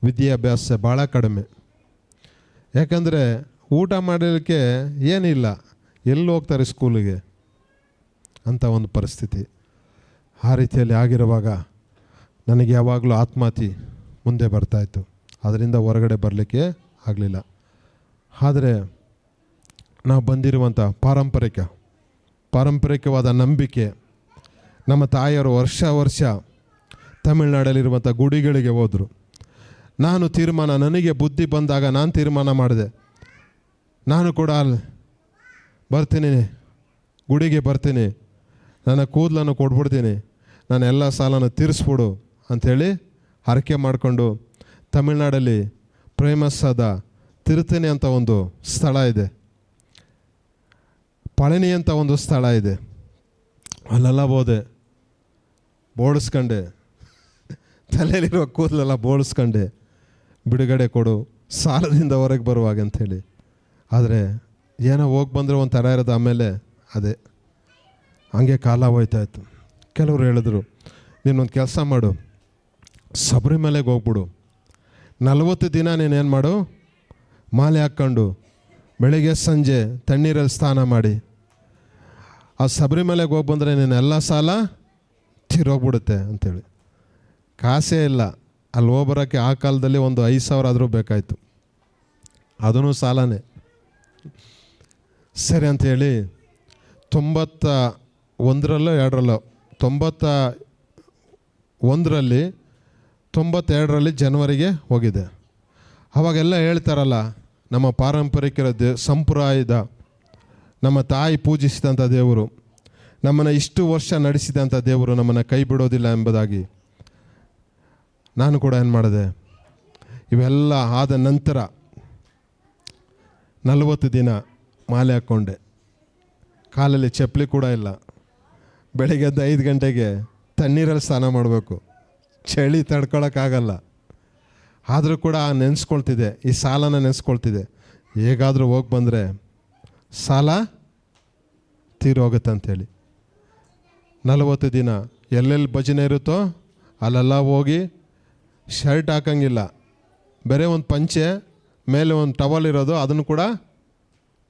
ವಿದ್ಯಾಭ್ಯಾಸ ಭಾಳ ಕಡಿಮೆ. ಯಾಕಂದರೆ ಊಟ ಮಾಡಲಿಕ್ಕೆ ಏನಿಲ್ಲ, ಎಲ್ಲಿ ಹೋಗ್ತಾರೆ ಸ್ಕೂಲಿಗೆ ಅಂಥ ಒಂದು ಪರಿಸ್ಥಿತಿ. ಆ ರೀತಿಯಲ್ಲಿ ಆಗಿರುವಾಗ ನನಗೆ ಯಾವಾಗಲೂ ಆತ್ಮಹತ್ಯೆ ಮುಂದೆ ಬರ್ತಾಯಿತ್ತು. ಅದರಿಂದ ಹೊರಗಡೆ ಬರಲಿಕ್ಕೆ ಆಗಲಿಲ್ಲ. ಆದರೆ ನಾವು ಬಂದಿರುವಂಥ ಪಾರಂಪರಿಕವಾದ ನಂಬಿಕೆ, ನಮ್ಮ ತಾಯಿಯರು ವರ್ಷ ತಮಿಳುನಾಡಲ್ಲಿರುವಂಥ ಗುಡಿಗಳಿಗೆ ಹೋದರು. ನನಗೆ ಬುದ್ಧಿ ಬಂದಾಗ ನಾನು ತೀರ್ಮಾನ ಮಾಡಿದೆ, ನಾನು ಕೂಡ ಅಲ್ಲಿ ಬರ್ತೀನಿ, ಗುಡಿಗೆ ಬರ್ತೀನಿ, ನನ್ನ ಕೂದಲನ್ನು ಕೊಟ್ಬಿಡ್ತೀನಿ, ನಾನು ಎಲ್ಲ ಸಾಲನ್ನು ತೀರಿಸ್ಬಿಡು ಅಂಥೇಳಿ ಹರಕೆ ಮಾಡಿಕೊಂಡು ತಮಿಳುನಾಡಲ್ಲಿ ಫೇಮಸ್ಸಾದ ತಿರುತಣಿ ಅಂತ ಒಂದು ಸ್ಥಳ ಇದೆ, ಪಳನಿ ಅಂತ ಒಂದು ಸ್ಥಳ ಇದೆ. ಅಲ್ಲೆಲ್ಲ ಹೋದೆ, ಬೋಳಿಸ್ಕೊಂಡೆ, ತಲೆಯಲ್ಲಿರೋ ಕೂದಲೆಲ್ಲ ಬೋಳಿಸ್ಕೊಂಡೆ, ಬಿಡುಗಡೆ ಕೊಡು ಸಾಲದಿಂದ ಹೊರಗೆ ಬರುವಾಗ ಅಂಥೇಳಿ. ಆದರೆ ಏನೋ ಹೋಗಿ ಬಂದರೆ ಒಂದು ಥರ ಇರೋದು, ಆಮೇಲೆ ಅದೇ ಹಂಗೆ ಕಾಲ ಹೋಯ್ತಾಯಿತ್ತು. ಕೆಲವರು ಹೇಳಿದ್ರು, ನೀನೊಂದು ಕೆಲಸ ಮಾಡು, ಶಬರಿಮಲೆಗೆ ಹೋಗ್ಬಿಡು, 40 ದಿನ ನೀನೇನು ಮಾಡು, ಮಾಲೆ ಹಾಕ್ಕೊಂಡು ಬೆಳಿಗ್ಗೆ ಸಂಜೆ ತಣ್ಣೀರಲ್ಲಿ ಸ್ನಾನ ಮಾಡಿ ಆ ಶಬರಿಮಲೆಗೆ ಹೋಗಿ ಬಂದರೆ ನೀನೆಲ್ಲ ಸಾಲ ತೀರೋಗ್ಬಿಡುತ್ತೆ ಅಂಥೇಳಿ. ಕಾಸೇ ಇಲ್ಲ ಅಲ್ಲಿ ಹೋಗ್ಬರೋಕ್ಕೆ. ಆ ಕಾಲದಲ್ಲಿ ಒಂದು 5,000 ಆದರೂ ಬೇಕಾಯಿತು, ಅದೂ ಸಾಲನೇ. ಸರಿ ಅಂಥೇಳಿ 91ರಲ್ಲೋ 2ರಲ್ಲೋ 91ರಲ್ಲಿ 92ರಲ್ಲಿ ಜನವರಿಗೆ ಹೋಗಿದೆ. ಅವಾಗೆಲ್ಲ ಹೇಳ್ತಾರಲ್ಲ, ನಮ್ಮ ಪಾರಂಪರಿಕ ಸಂಪ್ರದಾಯದ ನಮ್ಮ ತಾಯಿ ಪೂಜಿಸಿದಂಥ ದೇವರು, ನಮ್ಮನ್ನು ಇಷ್ಟು ವರ್ಷ ನಡೆಸಿದಂಥ ದೇವರು ನಮ್ಮನ್ನು ಕೈ ಬಿಡೋದಿಲ್ಲ ಎಂಬುದಾಗಿ. ನಾನು ಕೂಡ ಏನು ಮಾಡಿದೆ, ಇವೆಲ್ಲ ಆದ ನಂತರ 40 ದಿನ ಮಾಲೆ ಹಾಕ್ಕೊಂಡೆ. ಕಾಲಲ್ಲಿ ಚಪ್ಪಲಿ ಕೂಡ ಇಲ್ಲ. ಬೆಳಿಗ್ಗೆ ಎದ್ದು 5 ಗಂಟೆಗೆ ತಣ್ಣೀರಲ್ಲಿ ಸ್ನಾನ ಮಾಡಬೇಕು, ಚಳಿ ತಡ್ಕೊಳಕ್ಕಾಗಲ್ಲ. ಆದರೂ ಕೂಡ ನೆನೆಸ್ಕೊಳ್ತಿದ್ದೆ, ಈ ಸಾಲನ ನೆನೆಸ್ಕೊಳ್ತಿದ್ದೆ. ಹೇಗಾದರೂ ಹೋಗಿ ಬಂದರೆ ಸಾಲ ತೀರೋಗುತ್ತೆ ಅಂಥೇಳಿ 40 ದಿನ ಎಲ್ಲೆಲ್ಲಿ ಭಜನೆ ಇರುತ್ತೋ ಅಲ್ಲೆಲ್ಲ ಹೋಗಿ ಶರ್ಟ್ ಹಾಕಂಗಿಲ್ಲ, ಬೇರೆ ಒಂದು ಪಂಚೆ ಮೇಲೆ ಒಂದು ಟವಲ್ ಇರೋದು, ಅದನ್ನು ಕೂಡ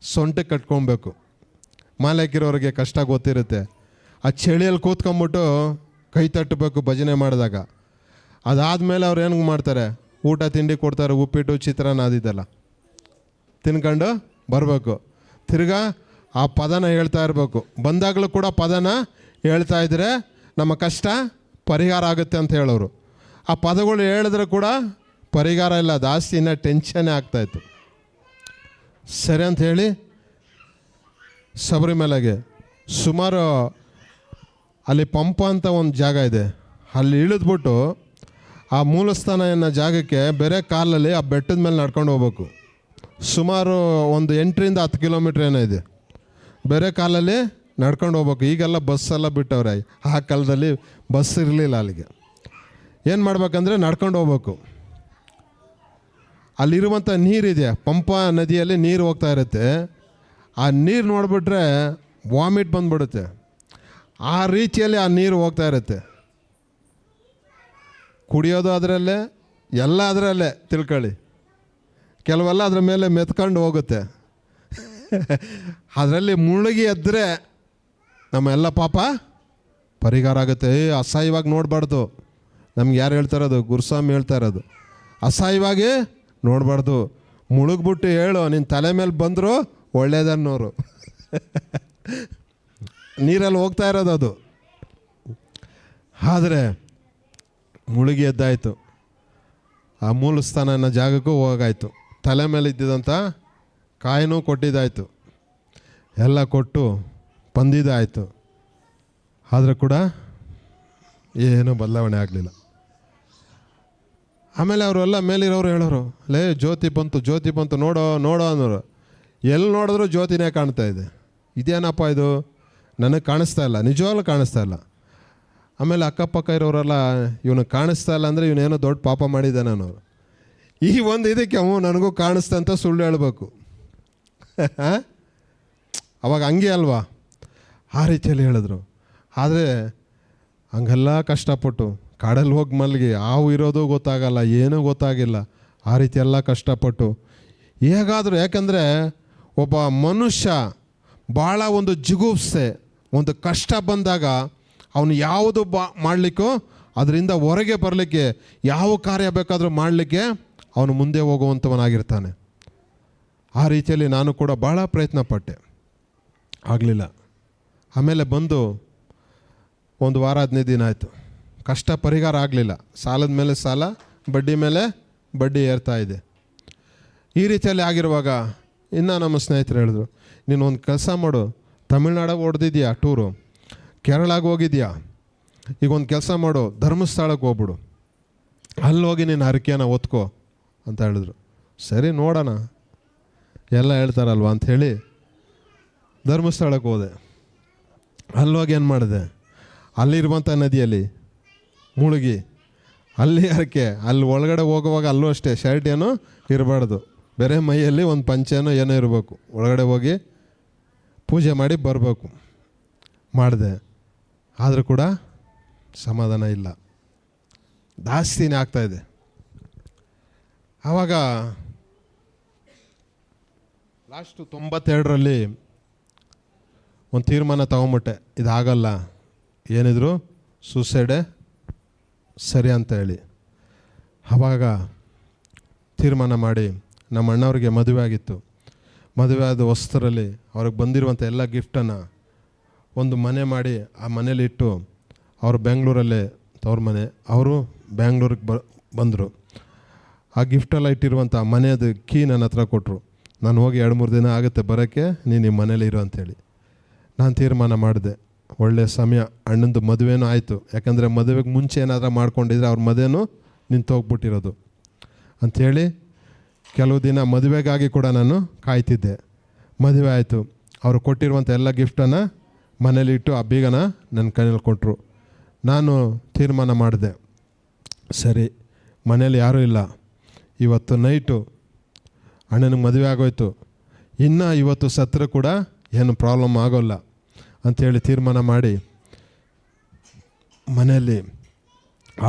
ಸೊಂಟಕ್ಕೆ ಕಟ್ಕೊಬೇಕು. ಮಾಲೆ ಹಾಕಿರೋರಿಗೆ ಕಷ್ಟ ಗೊತ್ತಿರುತ್ತೆ. ಆ ಚಳಿಯಲ್ಲಿ ಕೂತ್ಕೊಂಬಿಟ್ಟು ಕೈ ತಟ್ಟಬೇಕು ಭಜನೆ ಮಾಡಿದಾಗ. ಅದಾದಮೇಲೆ ಅವ್ರು ಏನು ಮಾಡ್ತಾರೆ, ಊಟ ತಿಂಡಿ ಕೊಡ್ತಾರೆ, ಉಪ್ಪಿಟ್ಟು ಚಿತ್ರಾನ್ನ ಅದಿದೆಲ್ಲ ತಿನ್ಕೊಂಡು ಬರಬೇಕು. ತಿರ್ಗಾ ಆ ಪದನ ಹೇಳ್ತಾ ಇರಬೇಕು. ಬಂದಾಗಲೂ ಕೂಡ ಪದನ ಹೇಳ್ತಾ ಇದ್ದರೆ ನಮ್ಮ ಕಷ್ಟ ಪರಿಹಾರ ಆಗುತ್ತೆ ಅಂತ ಹೇಳೋರು. ಆ ಪದಗಳು ಹೇಳಿದ್ರೆ ಕೂಡ ಪರಿಹಾರ ಇಲ್ಲ, ಜಾಸ್ತಿ ಇನ್ನೂ ಟೆನ್ಷನ್ನೇ ಆಗ್ತಾಯಿತ್ತು. ಸರಿ ಅಂತ ಹೇಳಿ ಶಬರಿಮಲೆಗೆ ಸುಮಾರು ಅಲ್ಲಿ ಪಂಪ ಅಂತ ಒಂದು ಜಾಗ ಇದೆ, ಅಲ್ಲಿ ಇಳಿದ್ಬಿಟ್ಟು ಆ ಮೂಲಸ್ಥಾನ ಅನ್ನೋ ಜಾಗಕ್ಕೆ ಬೇರೆ ಕಾಲಲ್ಲಿ ಆ ಬೆಟ್ಟದ ಮೇಲೆ ನಡ್ಕೊಂಡು ಹೋಗ್ಬೇಕು. ಸುಮಾರು ಒಂದು 8ರಿಂದ 10 ಕಿಲೋಮೀಟ್ರ್ ಏನೋ ಇದೆ. ಬೇರೆ ಕಾಲಲ್ಲಿ ನಡ್ಕೊಂಡು ಹೋಗ್ಬೇಕು. ಈಗೆಲ್ಲ ಬಸ್ಸೆಲ್ಲ ಬಿಟ್ಟವ್ರೆ, ಆ ಕಾಲದಲ್ಲಿ ಬಸ್ ಇರಲಿಲ್ಲ. ಅಲ್ಲಿಗೆ ಏನು ಮಾಡ್ಬೇಕಂದ್ರೆ ನಡ್ಕೊಂಡು ಹೋಗ್ಬೇಕು. ಅಲ್ಲಿರುವಂಥ ನೀರಿದೆ, ಪಂಪಾ ನದಿಯಲ್ಲಿ ನೀರು ಹೋಗ್ತಾ ಇರುತ್ತೆ. ಆ ನೀರು ನೋಡಿಬಿಟ್ರೆ ವಾಮಿಟ್ ಬಂದುಬಿಡುತ್ತೆ. ಆ ರೀತಿಯಲ್ಲಿ ಆ ನೀರು ಹೋಗ್ತಾ ಇರುತ್ತೆ. ಕುಡಿಯೋದು ಅದರಲ್ಲೇ, ಎಲ್ಲ ಅದರಲ್ಲೇ ತಿಳ್ಕೊಳ್ಳಿ. ಕೆಲವೆಲ್ಲ ಅದ್ರ ಮೇಲೆ ಮೆತ್ಕೊಂಡು ಹೋಗುತ್ತೆ. ಅದರಲ್ಲಿ ಮುಳುಗಿ ಎದ್ದರೆ ನಮ್ಮ ಎಲ್ಲ ಪಾಪ ಪರಿಹಾರ ಆಗುತ್ತೆ. ಅಸಹ್ಯವಾಗಿ ನೋಡಬಾರ್ದು. ನಮ್ಗೆ ಯಾರು ಹೇಳ್ತಾ ಇರೋದು? ಗುರುಸ್ವಾಮಿ ಹೇಳ್ತಾ ಇರೋದು. ಅಸಹ್ಯವಾಗಿ ನೋಡಬಾರ್ದು. ಮುಳುಗ್ಬಿಟ್ಟು ಹೇಳು, ನಿನ್ನ ತಲೆ ಮೇಲೆ ಬಂದರು ಒಳ್ಳೇದನ್ನೋರು. ನೀರಲ್ಲಿ ಹೋಗ್ತಾ ಇರೋದು ಅದು. ಆದರೆ ಮುಳುಗಿ ಎದ್ದಾಯಿತು. ಆ ಮೂಲಸ್ಥಾನ ಅನ್ನೋ ಜಾಗಕ್ಕೂ ಹೋಗಾಯಿತು. ತಲೆ ಮೇಲೆ ಇದ್ದಿದ್ದಂಥ ಕಾಯಿನೂ ಕೊಟ್ಟಿದ್ದಾಯಿತು, ಎಲ್ಲ ಕೊಟ್ಟು ಬಂದಿದ್ದಾಯಿತು. ಆದರೆ ಕೂಡ ಏನೂ ಬದಲಾವಣೆ ಆಗಲಿಲ್ಲ. ಆಮೇಲೆ ಅವರೆಲ್ಲ ಮೇಲಿರೋರು ಹೇಳೋರು, ಲೇ ಜ್ಯೋತಿ ಬಂತು, ಜ್ಯೋತಿ ಬಂತು, ನೋಡೋ ನೋಡೋ ಅನ್ನೋರು. ಎಲ್ಲಿ ನೋಡಿದ್ರು ಜ್ಯೋತಿನೇ ಕಾಣ್ತಾ ಇದೆ. ಇದೇನಪ್ಪ ಇದು, ನನಗೆ ಕಾಣಿಸ್ತಾ ಇಲ್ಲ, ನಿಜವಾಗ್ಲೂ ಕಾಣಿಸ್ತಾ ಇಲ್ಲ. ಆಮೇಲೆ ಅಕ್ಕಪಕ್ಕ ಇರೋರೆಲ್ಲ ಇವನು ಕಾಣಿಸ್ತಾ ಇಲ್ಲ ಅಂದರೆ ಇವನೇನೋ ದೊಡ್ಡ ಪಾಪ ಮಾಡಿದ್ದಾನೆ ಅನ್ನೋರು. ಈ ಒಂದು ಇದಕ್ಕೆ ನನಗೂ ಕಾಣಿಸ್ತಾ ಅಂತ ಸುಳ್ಳು ಹೇಳಬೇಕು. ಅವಾಗ ಹಂಗೆ ಅಲ್ವಾ, ಆ ರೀತಿಯಲ್ಲಿ ಹೇಳಿದ್ರು. ಆದರೆ ಹಂಗೆಲ್ಲ ಕಷ್ಟಪಟ್ಟು ಕಾಡಲ್ಲಿ ಹೋಗಿ ಮಲಗಿ, ಹಾವು ಇರೋದು ಗೊತ್ತಾಗಲ್ಲ, ಏನೂ ಗೊತ್ತಾಗಿಲ್ಲ. ಆ ರೀತಿ ಎಲ್ಲ ಕಷ್ಟಪಟ್ಟು ಹೇಗಾದರೂ, ಯಾಕಂದರೆ ಒಬ್ಬ ಮನುಷ್ಯ ಭಾಳ ಒಂದು ಜಿಗುಪ್ಸೆ, ಒಂದು ಕಷ್ಟ ಬಂದಾಗ ಅವನು ಯಾವುದು ಮಾಡಲಿಕ್ಕೋ ಅದರಿಂದ ಹೊರಗೆ ಬರಲಿಕ್ಕೆ, ಯಾವ ಕಾರ್ಯ ಬೇಕಾದರೂ ಮಾಡಲಿಕ್ಕೆ ಅವನು ಮುಂದೆ ಹೋಗುವಂಥವನಾಗಿರ್ತಾನೆ. ಆ ರೀತಿಯಲ್ಲಿ ನಾನು ಕೂಡ ಭಾಳ ಪ್ರಯತ್ನ ಪಟ್ಟೆ, ಆಗಲಿಲ್ಲ. ಆಮೇಲೆ ಬಂದು ಒಂದು ವಾರ 15 ದಿನ ಆಯಿತು, ಕಷ್ಟ ಪರಿಹಾರ ಆಗಲಿಲ್ಲ. ಸಾಲದ ಮೇಲೆ ಸಾಲ, ಬಡ್ಡಿ ಮೇಲೆ ಬಡ್ಡಿ ಏರ್ತಾ ಇದೆ. ಈ ರೀತಿಯಲ್ಲಿ ಆಗಿರುವಾಗ ಇನ್ನು ನಮ್ಮ ಸ್ನೇಹಿತರು ಹೇಳಿದ್ರು, ನೀನು ಒಂದು ಕೆಲಸ ಮಾಡು, ತಮಿಳ್ನಾಡಿಗೆ ಹೊಡೆದಿದ್ಯಾ ಟೂರು, ಕೇರಳಾಗೆ ಹೋಗಿದ್ಯಾ, ಈಗ ಒಂದು ಕೆಲಸ ಮಾಡು, ಧರ್ಮಸ್ಥಳಕ್ಕೆ ಹೋಗ್ಬಿಡು, ಅಲ್ಲಿ ಹೋಗಿ ನೀನು ಹರಕೆಯನ್ನು ಒತ್ಕೋ ಅಂತ ಹೇಳಿದ್ರು. ಸರಿ ನೋಡೋಣ, ಎಲ್ಲ ಹೇಳ್ತಾರಲ್ವ ಅಂಥೇಳಿ ಧರ್ಮಸ್ಥಳಕ್ಕೆ ಹೋದೆ. ಅಲ್ಲೋಗಿ ಏನು ಮಾಡಿದೆ, ಅಲ್ಲಿರುವಂಥ ನದಿಯಲ್ಲಿ ಮುಳುಗಿ ಅಲ್ಲಿ ಹರಕೆ, ಅಲ್ಲಿ ಒಳಗಡೆ ಹೋಗುವಾಗ ಅಲ್ಲೂ ಅಷ್ಟೇ ಶರ್ಟ್ ಏನೂ ಇರಬಾರ್ದು, ಬೇರೆ ಮೈಯಲ್ಲಿ ಒಂದು ಪಂಚೆನೋ ಏನೋ ಇರಬೇಕು, ಒಳಗಡೆ ಹೋಗಿ ಪೂಜೆ ಮಾಡಿ ಬರಬೇಕು. ಮಾಡಿದೆ, ಆದರೂ ಕೂಡ ಸಮಾಧಾನ ಇಲ್ಲ, ಜಾಸ್ತಿನೇ ಆಗ್ತಾಯಿದೆ. ಆವಾಗ ಲಾಸ್ಟು 92ರಲ್ಲಿ ಒಂದು ತೀರ್ಮಾನ ತೊಗೊಂಬಿಟ್ಟೆ, ಇದಾಗಲ್ಲ, ಏನಿದ್ರು ಸೂಸೈಡೇ ಸರಿ ಅಂತ ಹೇಳಿ. ಆವಾಗ ತೀರ್ಮಾನ ಮಾಡಿ ನಮ್ಮ ಅಣ್ಣವ್ರಿಗೆ ಮದುವೆ ಆಗಿತ್ತು. ಮದುವೆ ಆದ ಹೊಸ್ತರಲ್ಲಿ ಅವ್ರಿಗೆ ಬಂದಿರುವಂಥ ಎಲ್ಲ ಗಿಫ್ಟನ್ನು ಒಂದು ಮನೆ ಮಾಡಿ ಆ ಮನೇಲಿ ಇಟ್ಟು, ಅವರು ಬೆಂಗಳೂರಲ್ಲೇ ತವ್ರ ಮನೆ, ಅವರು ಬ್ಯಾಂಗ್ಳೂರಿಗೆ ಬಂದರು. ಆ ಗಿಫ್ಟೆಲ್ಲ ಇಟ್ಟಿರುವಂಥ ಮನೆಯದು ಕೀ ನನ್ನ ಹತ್ರ ಕೊಟ್ಟರು. ನಾನು ಹೋಗಿ 2-3 ದಿನ ಆಗುತ್ತೆ ಬರೋಕ್ಕೆ, ನೀನು ನಿಮ್ಮ ಮನೇಲಿ ಇರು ಅಂಥೇಳಿ. ನಾನು ತೀರ್ಮಾನ ಮಾಡಿದೆ, ಒಳ್ಳೆಯ ಸಮಯ, ಅಣ್ಣಂದು ಮದುವೆನೂ ಆಯಿತು. ಯಾಕಂದರೆ ಮದುವೆಗೆ ಮುಂಚೆ ಏನಾದರೂ ಮಾಡ್ಕೊಂಡಿದ್ರೆ ಅವ್ರ ಮದುವೆನೂ ನಿಂತೋಗ್ಬಿಟ್ಟಿರೋದು ಅಂಥೇಳಿ ಕೆಲವು ದಿನ ಮದುವೆಗಾಗಿ ಕೂಡ ನಾನು ಕಾಯ್ತಿದ್ದೆ. ಮದುವೆ ಆಯಿತು. ಅವರು ಕೊಟ್ಟಿರುವಂಥ ಎಲ್ಲ ಗಿಫ್ಟನ್ನು ಮನೇಲಿಟ್ಟು ಆ ಬೀಗನ ನನ್ನ ಕೈಯಲ್ಲಿ ಕೊಟ್ಟರು. ನಾನು ತೀರ್ಮಾನ ಮಾಡಿದೆ, ಸರಿ ಮನೇಲಿ ಯಾರೂ ಇಲ್ಲ, ಇವತ್ತು ನೈಟು ಅಣ್ಣನಿಗೆ ಮದುವೆ ಆಗೋಯ್ತು, ಇನ್ನು ಇವತ್ತು ಸತ್ರು ಕೂಡ ಏನು ಪ್ರಾಬ್ಲಮ್ ಆಗೋಲ್ಲ ಅಂಥೇಳಿ ತೀರ್ಮಾನ ಮಾಡಿ ಮನೆಯಲ್ಲಿ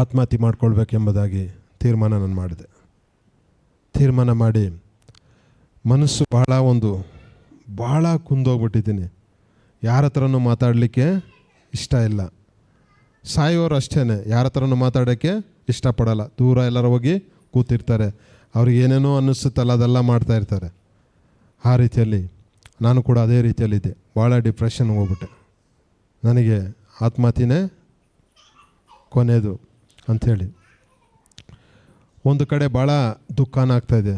ಆತ್ಮಹತ್ಯೆ ಮಾಡ್ಕೊಳ್ಬೇಕೆಂಬುದಾಗಿ ತೀರ್ಮಾನ ನಾನು ಮಾಡಿದೆ. ತೀರ್ಮಾನ ಮಾಡಿ ಮನಸ್ಸು ಭಾಳ ಕುಂದೋಗ್ಬಿಟ್ಟಿದ್ದೀನಿ. ಯಾರ ಹತ್ರನೂ ಮಾತಾಡಲಿಕ್ಕೆ ಇಷ್ಟ ಇಲ್ಲ. ಸಾಯೋರು ಅಷ್ಟೇ, ಯಾರ ಹತ್ರನೂ ಮಾತಾಡೋಕ್ಕೆ ಇಷ್ಟಪಡಲ್ಲ. ದೂರ ಎಲ್ಲರೂ ಹೋಗಿ ಕೂತಿರ್ತಾರೆ, ಅವ್ರಿಗೆ ಏನೇನೋ ಅನ್ನಿಸುತ್ತಲ್ಲ ಅದೆಲ್ಲ ಮಾಡ್ತಾಯಿರ್ತಾರೆ. ಆ ರೀತಿಯಲ್ಲಿ ನಾನು ಕೂಡ ಅದೇ ರೀತಿಯಲ್ಲಿದ್ದೆ. ಭಾಳ ಡಿಪ್ರೆಷನ್ ಹೋಗ್ಬಿಟ್ಟೆ. ನನಗೆ ಆತ್ಮಹತ್ಯೆನೇ ಕೊನೆಯದು ಅಂಥೇಳಿ ಒಂದು ಕಡೆ ಭಾಳ ದುಃಖನ ಆಗ್ತಾಯಿದೆ.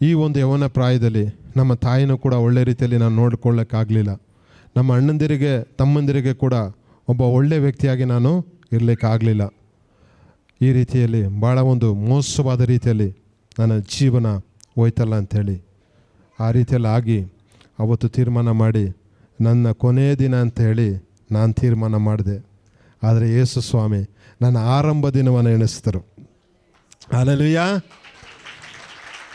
ಈ ಒಂದು ಯೌವನ ಪ್ರಾಯದಲ್ಲಿ ನಮ್ಮ ತಾಯಿನೂ ಕೂಡ ಒಳ್ಳೆ ರೀತಿಯಲ್ಲಿ ನಾನು ನೋಡ್ಕೊಳ್ಳೋಕ್ಕಾಗಲಿಲ್ಲ. ನಮ್ಮ ಅಣ್ಣಂದಿರಿಗೆ ತಮ್ಮಂದಿರಿಗೆ ಕೂಡ ಒಬ್ಬ ಒಳ್ಳೆಯ ವ್ಯಕ್ತಿಯಾಗಿ ನಾನು ಇರಲಿಕ್ಕಾಗಲಿಲ್ಲ. ಈ ರೀತಿಯಲ್ಲಿ ಭಾಳ ಒಂದು ಮೋಸವಾದ ರೀತಿಯಲ್ಲಿ ನನ್ನ ಜೀವನ ಹೋಯ್ತಲ್ಲ ಅಂಥೇಳಿ ಆ ರೀತಿಯಲ್ಲಿ ಆಗಿ ಅವತ್ತು ತೀರ್ಮಾನ ಮಾಡಿ ನನ್ನ ಕೊನೆಯ ದಿನ ಅಂಥೇಳಿ ನಾನು ತೀರ್ಮಾನ ಮಾಡಿದೆ. ಆದರೆ ಯೇಸು ಸ್ವಾಮಿ ನನ್ನ ಆರಂಭ ದಿನವನ್ನು ಎಣಿಸಿದರು. ಹಲ್ಲೆಲೂಯಾ.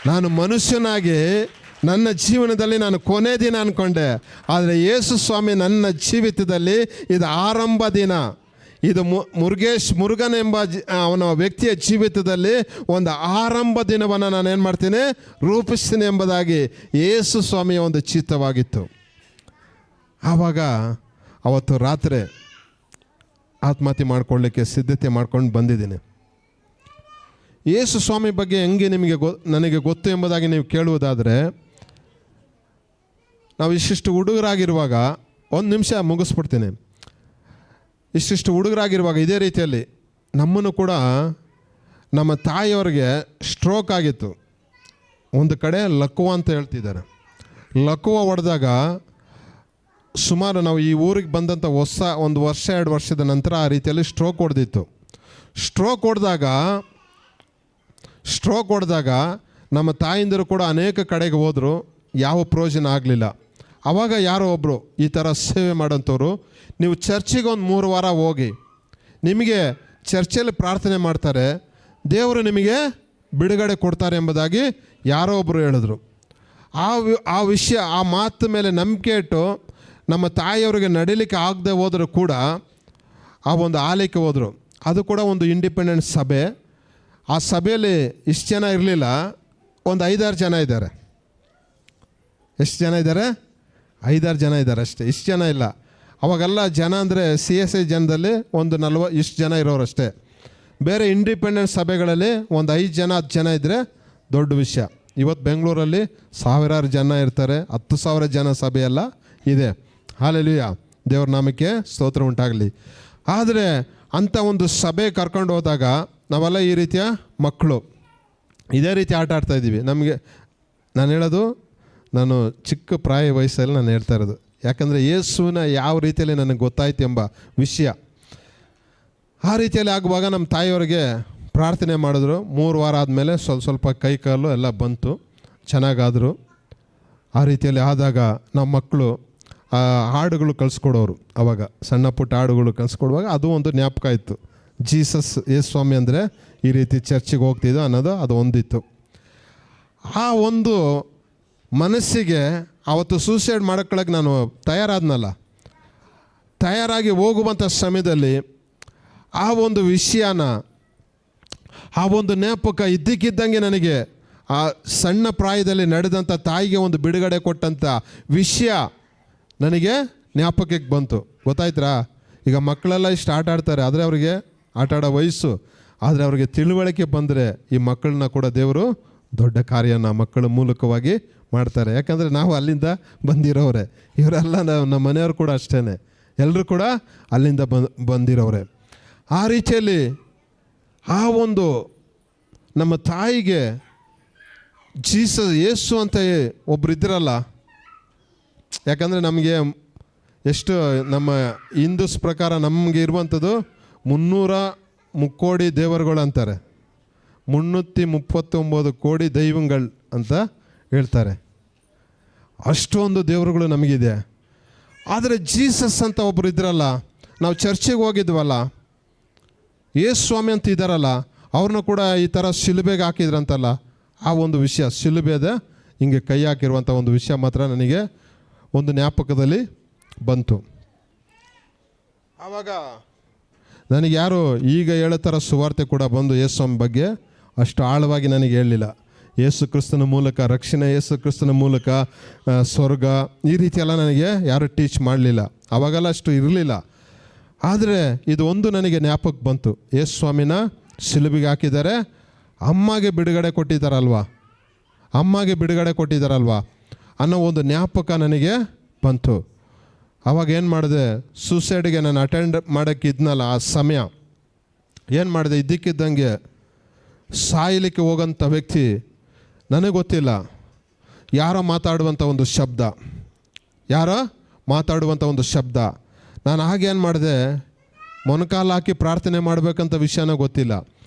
ನಾನು ಮನುಷ್ಯನಾಗಿ ನನ್ನ ಜೀವನದಲ್ಲಿ ನಾನು ಕೊನೆ ದಿನ ಅಂದ್ಕೊಂಡೆ, ಆದರೆ ಯೇಸು ಸ್ವಾಮಿ ನನ್ನ ಜೀವಿತದಲ್ಲಿ ಇದು ಆರಂಭ ದಿನ. ಇದು ಮುರುಗನ್ ಎಂಬ ಅವನ ವ್ಯಕ್ತಿಯ ಜೀವಿತದಲ್ಲಿ ಒಂದು ಆರಂಭ ದಿನವನ್ನು ನಾನು ಏನು ಮಾಡ್ತೀನಿ, ರೂಪಿಸ್ತೀನಿ ಎಂಬುದಾಗಿ ಯೇಸು ಸ್ವಾಮಿಯ ಒಂದು ಚಿತ್ತವಾಗಿತ್ತು. ಆವಾಗ ಅವತ್ತು ರಾತ್ರಿ ಆತ್ಮಹತ್ಯೆ ಮಾಡ್ಕೊಳ್ಳಿಕ್ಕೆ ಸಿದ್ಧತೆ ಮಾಡ್ಕೊಂಡು ಬಂದಿದ್ದೀನಿ. ಯೇಸು ಸ್ವಾಮಿ ಬಗ್ಗೆ ಹೆಂಗೆ ನಿಮಗೆ ನನಗೆ ಗೊತ್ತು ಎಂಬುದಾಗಿ ನೀವು ಕೇಳುವುದಾದರೆ, ನಾವು ಇಷ್ಟಿಷ್ಟು ಹುಡುಗರಾಗಿರುವಾಗ, ಒಂದು ನಿಮಿಷ ಮುಗಿಸ್ಬಿಡ್ತೀನಿ, ಇಷ್ಟಿಷ್ಟು ಹುಡುಗರಾಗಿರುವಾಗ ಇದೇ ರೀತಿಯಲ್ಲಿ ನಮ್ಮನ್ನು ಕೂಡ ನಮ್ಮ ತಾಯಿಯವ್ರಿಗೆ ಸ್ಟ್ರೋಕ್ ಆಗಿತ್ತು. ಒಂದು ಕಡೆ ಲಕ್ವ ಅಂತ ಹೇಳ್ತಿದ್ದಾರೆ. ಲಕ್ವ ಹೊಡೆದಾಗ ಸುಮಾರು ನಾವು ಈ ಊರಿಗೆ ಬಂದಂಥ ಒಂದು ವರ್ಷ 2 ವರ್ಷದ ನಂತರ ಆ ರೀತಿಯಲ್ಲಿ ಸ್ಟ್ರೋಕ್ ಹೊಡೆದಿತ್ತು. ಸ್ಟ್ರೋಕ್ ಹೊಡೆದಾಗ ನಮ್ಮ ತಾಯಿಂದರು ಕೂಡ ಅನೇಕ ಕಡೆಗೆ ಹೋದರು, ಯಾವ ಪ್ರಯೋಜನ ಆಗಲಿಲ್ಲ. ಆವಾಗ ಯಾರೋ ಒಬ್ಬರು ಈ ಥರ ಸೇವೆ ಮಾಡೋಂಥವ್ರು, ನೀವು ಚರ್ಚಿಗೆ ಒಂದು 3 ವಾರ ಹೋಗಿ, ನಿಮಗೆ ಚರ್ಚಲ್ಲಿ ಪ್ರಾರ್ಥನೆ ಮಾಡ್ತಾರೆ, ದೇವರು ನಿಮಗೆ ಬಿಡುಗಡೆ ಕೊಡ್ತಾರೆ ಎಂಬುದಾಗಿ ಯಾರೋ ಒಬ್ಬರು ಹೇಳಿದ್ರು. ಆ ವಿಷಯ, ಆ ಮಾತು ಮೇಲೆ ನಂಬಿಕೆ ಇಟ್ಟು ನಮ್ಮ ತಾಯಿಯವರಿಗೆ ನಡೀಲಿಕ್ಕೆ ಆಗದೆ ಹೋದರೂ ಕೂಡ ಆ ಒಂದು ಆಲಯಕ್ಕೆ ಹೋದರು. ಅದು ಕೂಡ ಒಂದು ಇಂಡಿಪೆಂಡೆಂಟ್ ಸಭೆ. ಆ ಸಭೆಯಲ್ಲಿ ಇಷ್ಟು ಜನ ಇರಲಿಲ್ಲ, ಒಂದು 5-6 ಜನ ಇದ್ದಾರೆ. ಎಷ್ಟು ಜನ ಇದ್ದಾರೆ? 5-6 ಜನ ಇದ್ದಾರೆ ಅಷ್ಟೇ, ಇಷ್ಟು ಜನ ಇಲ್ಲ. ಅವಾಗೆಲ್ಲ ಜನ ಅಂದರೆ CSI ಜನದಲ್ಲಿ ಒಂದು 40 ಇಷ್ಟು ಜನ ಇರೋರಷ್ಟೇ. ಬೇರೆ ಇಂಡಿಪೆಂಡೆಂಟ್ ಸಭೆಗಳಲ್ಲಿ ಒಂದು 5 ಜನ 10 ಜನ ಇದ್ದರೆ ದೊಡ್ಡ ವಿಷಯ. ಇವತ್ತು ಬೆಂಗಳೂರಲ್ಲಿ ಸಾವಿರಾರು ಜನ ಇರ್ತಾರೆ, 10,000 ಜನ ಸಭೆಯೆಲ್ಲ ಇದೆ. ಹಲ್ಲೆಲೂಯಾ, ದೇವ್ರ ನಾಮಕ್ಕೆ ಸ್ತೋತ್ರ ಉಂಟಾಗಲಿ. ಆದರೆ ಅಂಥ ಒಂದು ಸಭೆ ಕರ್ಕೊಂಡು ಹೋದಾಗ ನಾವೆಲ್ಲ ಈ ರೀತಿಯ ಮಕ್ಕಳು ಇದೇ ರೀತಿ ಆಟ ಆಡ್ತಾಯಿದ್ದೀವಿ. ನಮಗೆ ನಾನು ಹೇಳೋದು, ನಾನು ಚಿಕ್ಕ ವಯಸ್ಸಲ್ಲಿ ನಾನು ಹೇಳ್ತಾ ಇರೋದು, ಯಾಕಂದರೆ ಯೇಸುವಿನ ಯಾವ ರೀತಿಯಲ್ಲಿ ನನಗೆ ಗೊತ್ತಾಯ್ತು ಎಂಬ ವಿಷಯ. ಆ ರೀತಿಯಲ್ಲಿ ಆಗುವಾಗ ನಮ್ಮ ತಾಯಿಯವರಿಗೆ ಪ್ರಾರ್ಥನೆ ಮಾಡಿದ್ರು. 3 ವಾರ ಆದಮೇಲೆ ಸ್ವಲ್ಪ ಕೈ ಕಾಲು ಎಲ್ಲ ಬಂತು, ಚೆನ್ನಾಗಾದರು. ಆ ರೀತಿಯಲ್ಲಿ ಆದಾಗ ನಮ್ಮ ಮಕ್ಕಳು ಹಾಡುಗಳು ಕಳಿಸ್ಕೊಡೋರು. ಆವಾಗ ಸಣ್ಣ ಪುಟ್ಟ ಹಾಡುಗಳು ಕಳಿಸ್ಕೊಡುವಾಗ ಅದು ಒಂದು ಜ್ಞಾಪಕ ಇತ್ತು. ಯೇಸು ಸ್ವಾಮಿ ಅಂದರೆ ಈ ರೀತಿ ಚರ್ಚಿಗೆ ಹೋಗ್ತಿದ್ದು ಅನ್ನೋದು ಅದು ಒಂದಿತ್ತು. ಆ ಒಂದು ಮನಸ್ಸಿಗೆ ಅವತ್ತು ಸೂಸೈಡ್ ಮಾಡ್ಕೊಳ್ಳೋಕೆ ನಾನು ತಯಾರಾಗಿ ಹೋಗುವಂಥ ಸಮಯದಲ್ಲಿ ಆ ಒಂದು ವಿಷಯನ, ಆ ಒಂದು ಜ್ಞಾಪಕ ಇದ್ದಕ್ಕಿದ್ದಂಗೆ ನನಗೆ ಆ ಸಣ್ಣ ಪ್ರಾಯದಲ್ಲಿ ನಡೆದಂಥ ತಾಯಿಗೆ ಒಂದು ಬಿಡುಗಡೆ ಕೊಟ್ಟಂಥ ವಿಷಯ ನನಗೆ ಜ್ಞಾಪಕಕ್ಕೆ ಬಂತು. ಗೊತ್ತಾಯ್ತಾ? ಈಗ ಮಕ್ಕಳೆಲ್ಲ ಇಷ್ಟು ಆಟ ಆಡ್ತಾರೆ, ಆದರೆ ಅವರಿಗೆ ಆಟ ಆಡೋ ವಯಸ್ಸು. ಆದರೆ ಅವರಿಗೆ ತಿಳುವಳಿಕೆ ಬಂದರೆ ಈ ಮಕ್ಕಳನ್ನ ಕೂಡ ದೇವರು ದೊಡ್ಡ ಕಾರ್ಯನ ಮಕ್ಕಳ ಮೂಲಕವಾಗಿ ಮಾಡ್ತಾರೆ. ಯಾಕಂದರೆ ನಾವು ಅಲ್ಲಿಂದ ಬಂದಿರೋರೆ, ಇವರೆಲ್ಲ ನಮ್ಮ ಮನೆಯವರು ಕೂಡ ಅಷ್ಟೇ, ಎಲ್ಲರೂ ಕೂಡ ಅಲ್ಲಿಂದ ಬಂದಿರೋರೆ. ಆ ರೀತಿಯಲ್ಲಿ ಆ ಒಂದು ನಮ್ಮ ತಾಯಿಗೆ ಯೇಸು ಅಂತ ಒಬ್ರು ಇದ್ದಿರಲ್ಲ. ಯಾಕಂದರೆ ನಮಗೆ ಎಷ್ಟು ನಮ್ಮ ಹಿಂದೂಸ್ ಪ್ರಕಾರ ನಮಗೆ ಇರುವಂಥದ್ದು 300 ಕೋಟಿ ದೇವರುಗಳು ಅಂತಾರೆ, 339 ಕೋಟಿ ದೈವಗಳು ಅಂತ ಹೇಳ್ತಾರೆ. ಅಷ್ಟೊಂದು ದೇವರುಗಳು ನಮಗಿದೆ. ಆದರೆ ಜೀಸಸ್ ಅಂತ ಒಬ್ಬರು ಇದ್ರಲ್ಲ, ನಾವು ಚರ್ಚಿಗೆ ಹೋಗಿದ್ವಲ್ಲ, ಯೇಸು ಸ್ವಾಮಿ ಅಂತ ಇದ್ದಾರಲ್ಲ, ಅವ್ರನ್ನ ಕೂಡ ಈ ಥರ ಶಿಲುಬೆಗೆ ಹಾಕಿದ್ರಂತಲ್ಲ. ಆ ಒಂದು ವಿಷಯ ಶಿಲುಬೆದ ಹಿಂಗೆ ಕೈ ಹಾಕಿರುವಂಥ ಒಂದು ವಿಷಯ ಮಾತ್ರ ನನಗೆ ಒಂದು ಜ್ಞಾಪಕದಲ್ಲಿ ಬಂತು. ಆವಾಗ ನನಗೆ ಯಾರು ಈಗ ಹೇಳೋ ಥರ ಸುವಾರ್ತೆ ಕೂಡ ಬಂದು ಯೇಸು ಸ್ವಾಮಿ ಬಗ್ಗೆ ಅಷ್ಟು ಆಳವಾಗಿ ನನಗೆ ಹೇಳಲಿಲ್ಲ. ಯೇಸು ಕ್ರಿಸ್ತನ ಮೂಲಕ ರಕ್ಷಣೆ, ಯೇಸು ಕ್ರಿಸ್ತನ ಮೂಲಕ ಸ್ವರ್ಗ, ಈ ರೀತಿಯೆಲ್ಲ ನನಗೆ ಯಾರು ಟೀಚ್ ಮಾಡಲಿಲ್ಲ. ಆವಾಗೆಲ್ಲ ಅಷ್ಟು ಇರಲಿಲ್ಲ. ಆದರೆ ಇದು ಒಂದು ನನಗೆ ಜ್ಞಾಪಕ ಬಂತು. ಯೇಸು ಸ್ವಾಮಿನ ಶಿಲುಬೆಗೆ ಹಾಕಿದ್ದಾರೆ, ಅಮ್ಮಗೆ ಬಿಡುಗಡೆ ಕೊಟ್ಟಿದ್ದಾರಲ್ವಾ ಅನ್ನೋ ಒಂದು ಜ್ಞಾಪಕ ನನಗೆ ಬಂತು. ಆವಾಗ ಏನು ಮಾಡಿದೆ, ಸೂಸೈಡ್ಗೆ ನಾನು ಅಟೆಂಡ್ ಮಾಡೋಕ್ಕೆ ಇದ್ನಲ್ಲ, ಆ ಸಮಯ ಏನು ಮಾಡಿದೆ, ಇದ್ದಕ್ಕಿದ್ದಂಗೆ ಸಾಯಲಿಕ್ಕೆ ಹೋಗೋಂಥ ವ್ಯಕ್ತಿ, ನನಗೆ ಗೊತ್ತಿಲ್ಲ, ಯಾರೋ ಮಾತಾಡುವಂಥ ಒಂದು ಶಬ್ದ. ನಾನು ಹಾಗೇನು ಮಾಡಿದೆ, ಮೊಣಕಾಲು ಹಾಕಿ ಪ್ರಾರ್ಥನೆ ಮಾಡಬೇಕಂತ ವಿಷಯನ ಗೊತ್ತಿಲ್ಲ,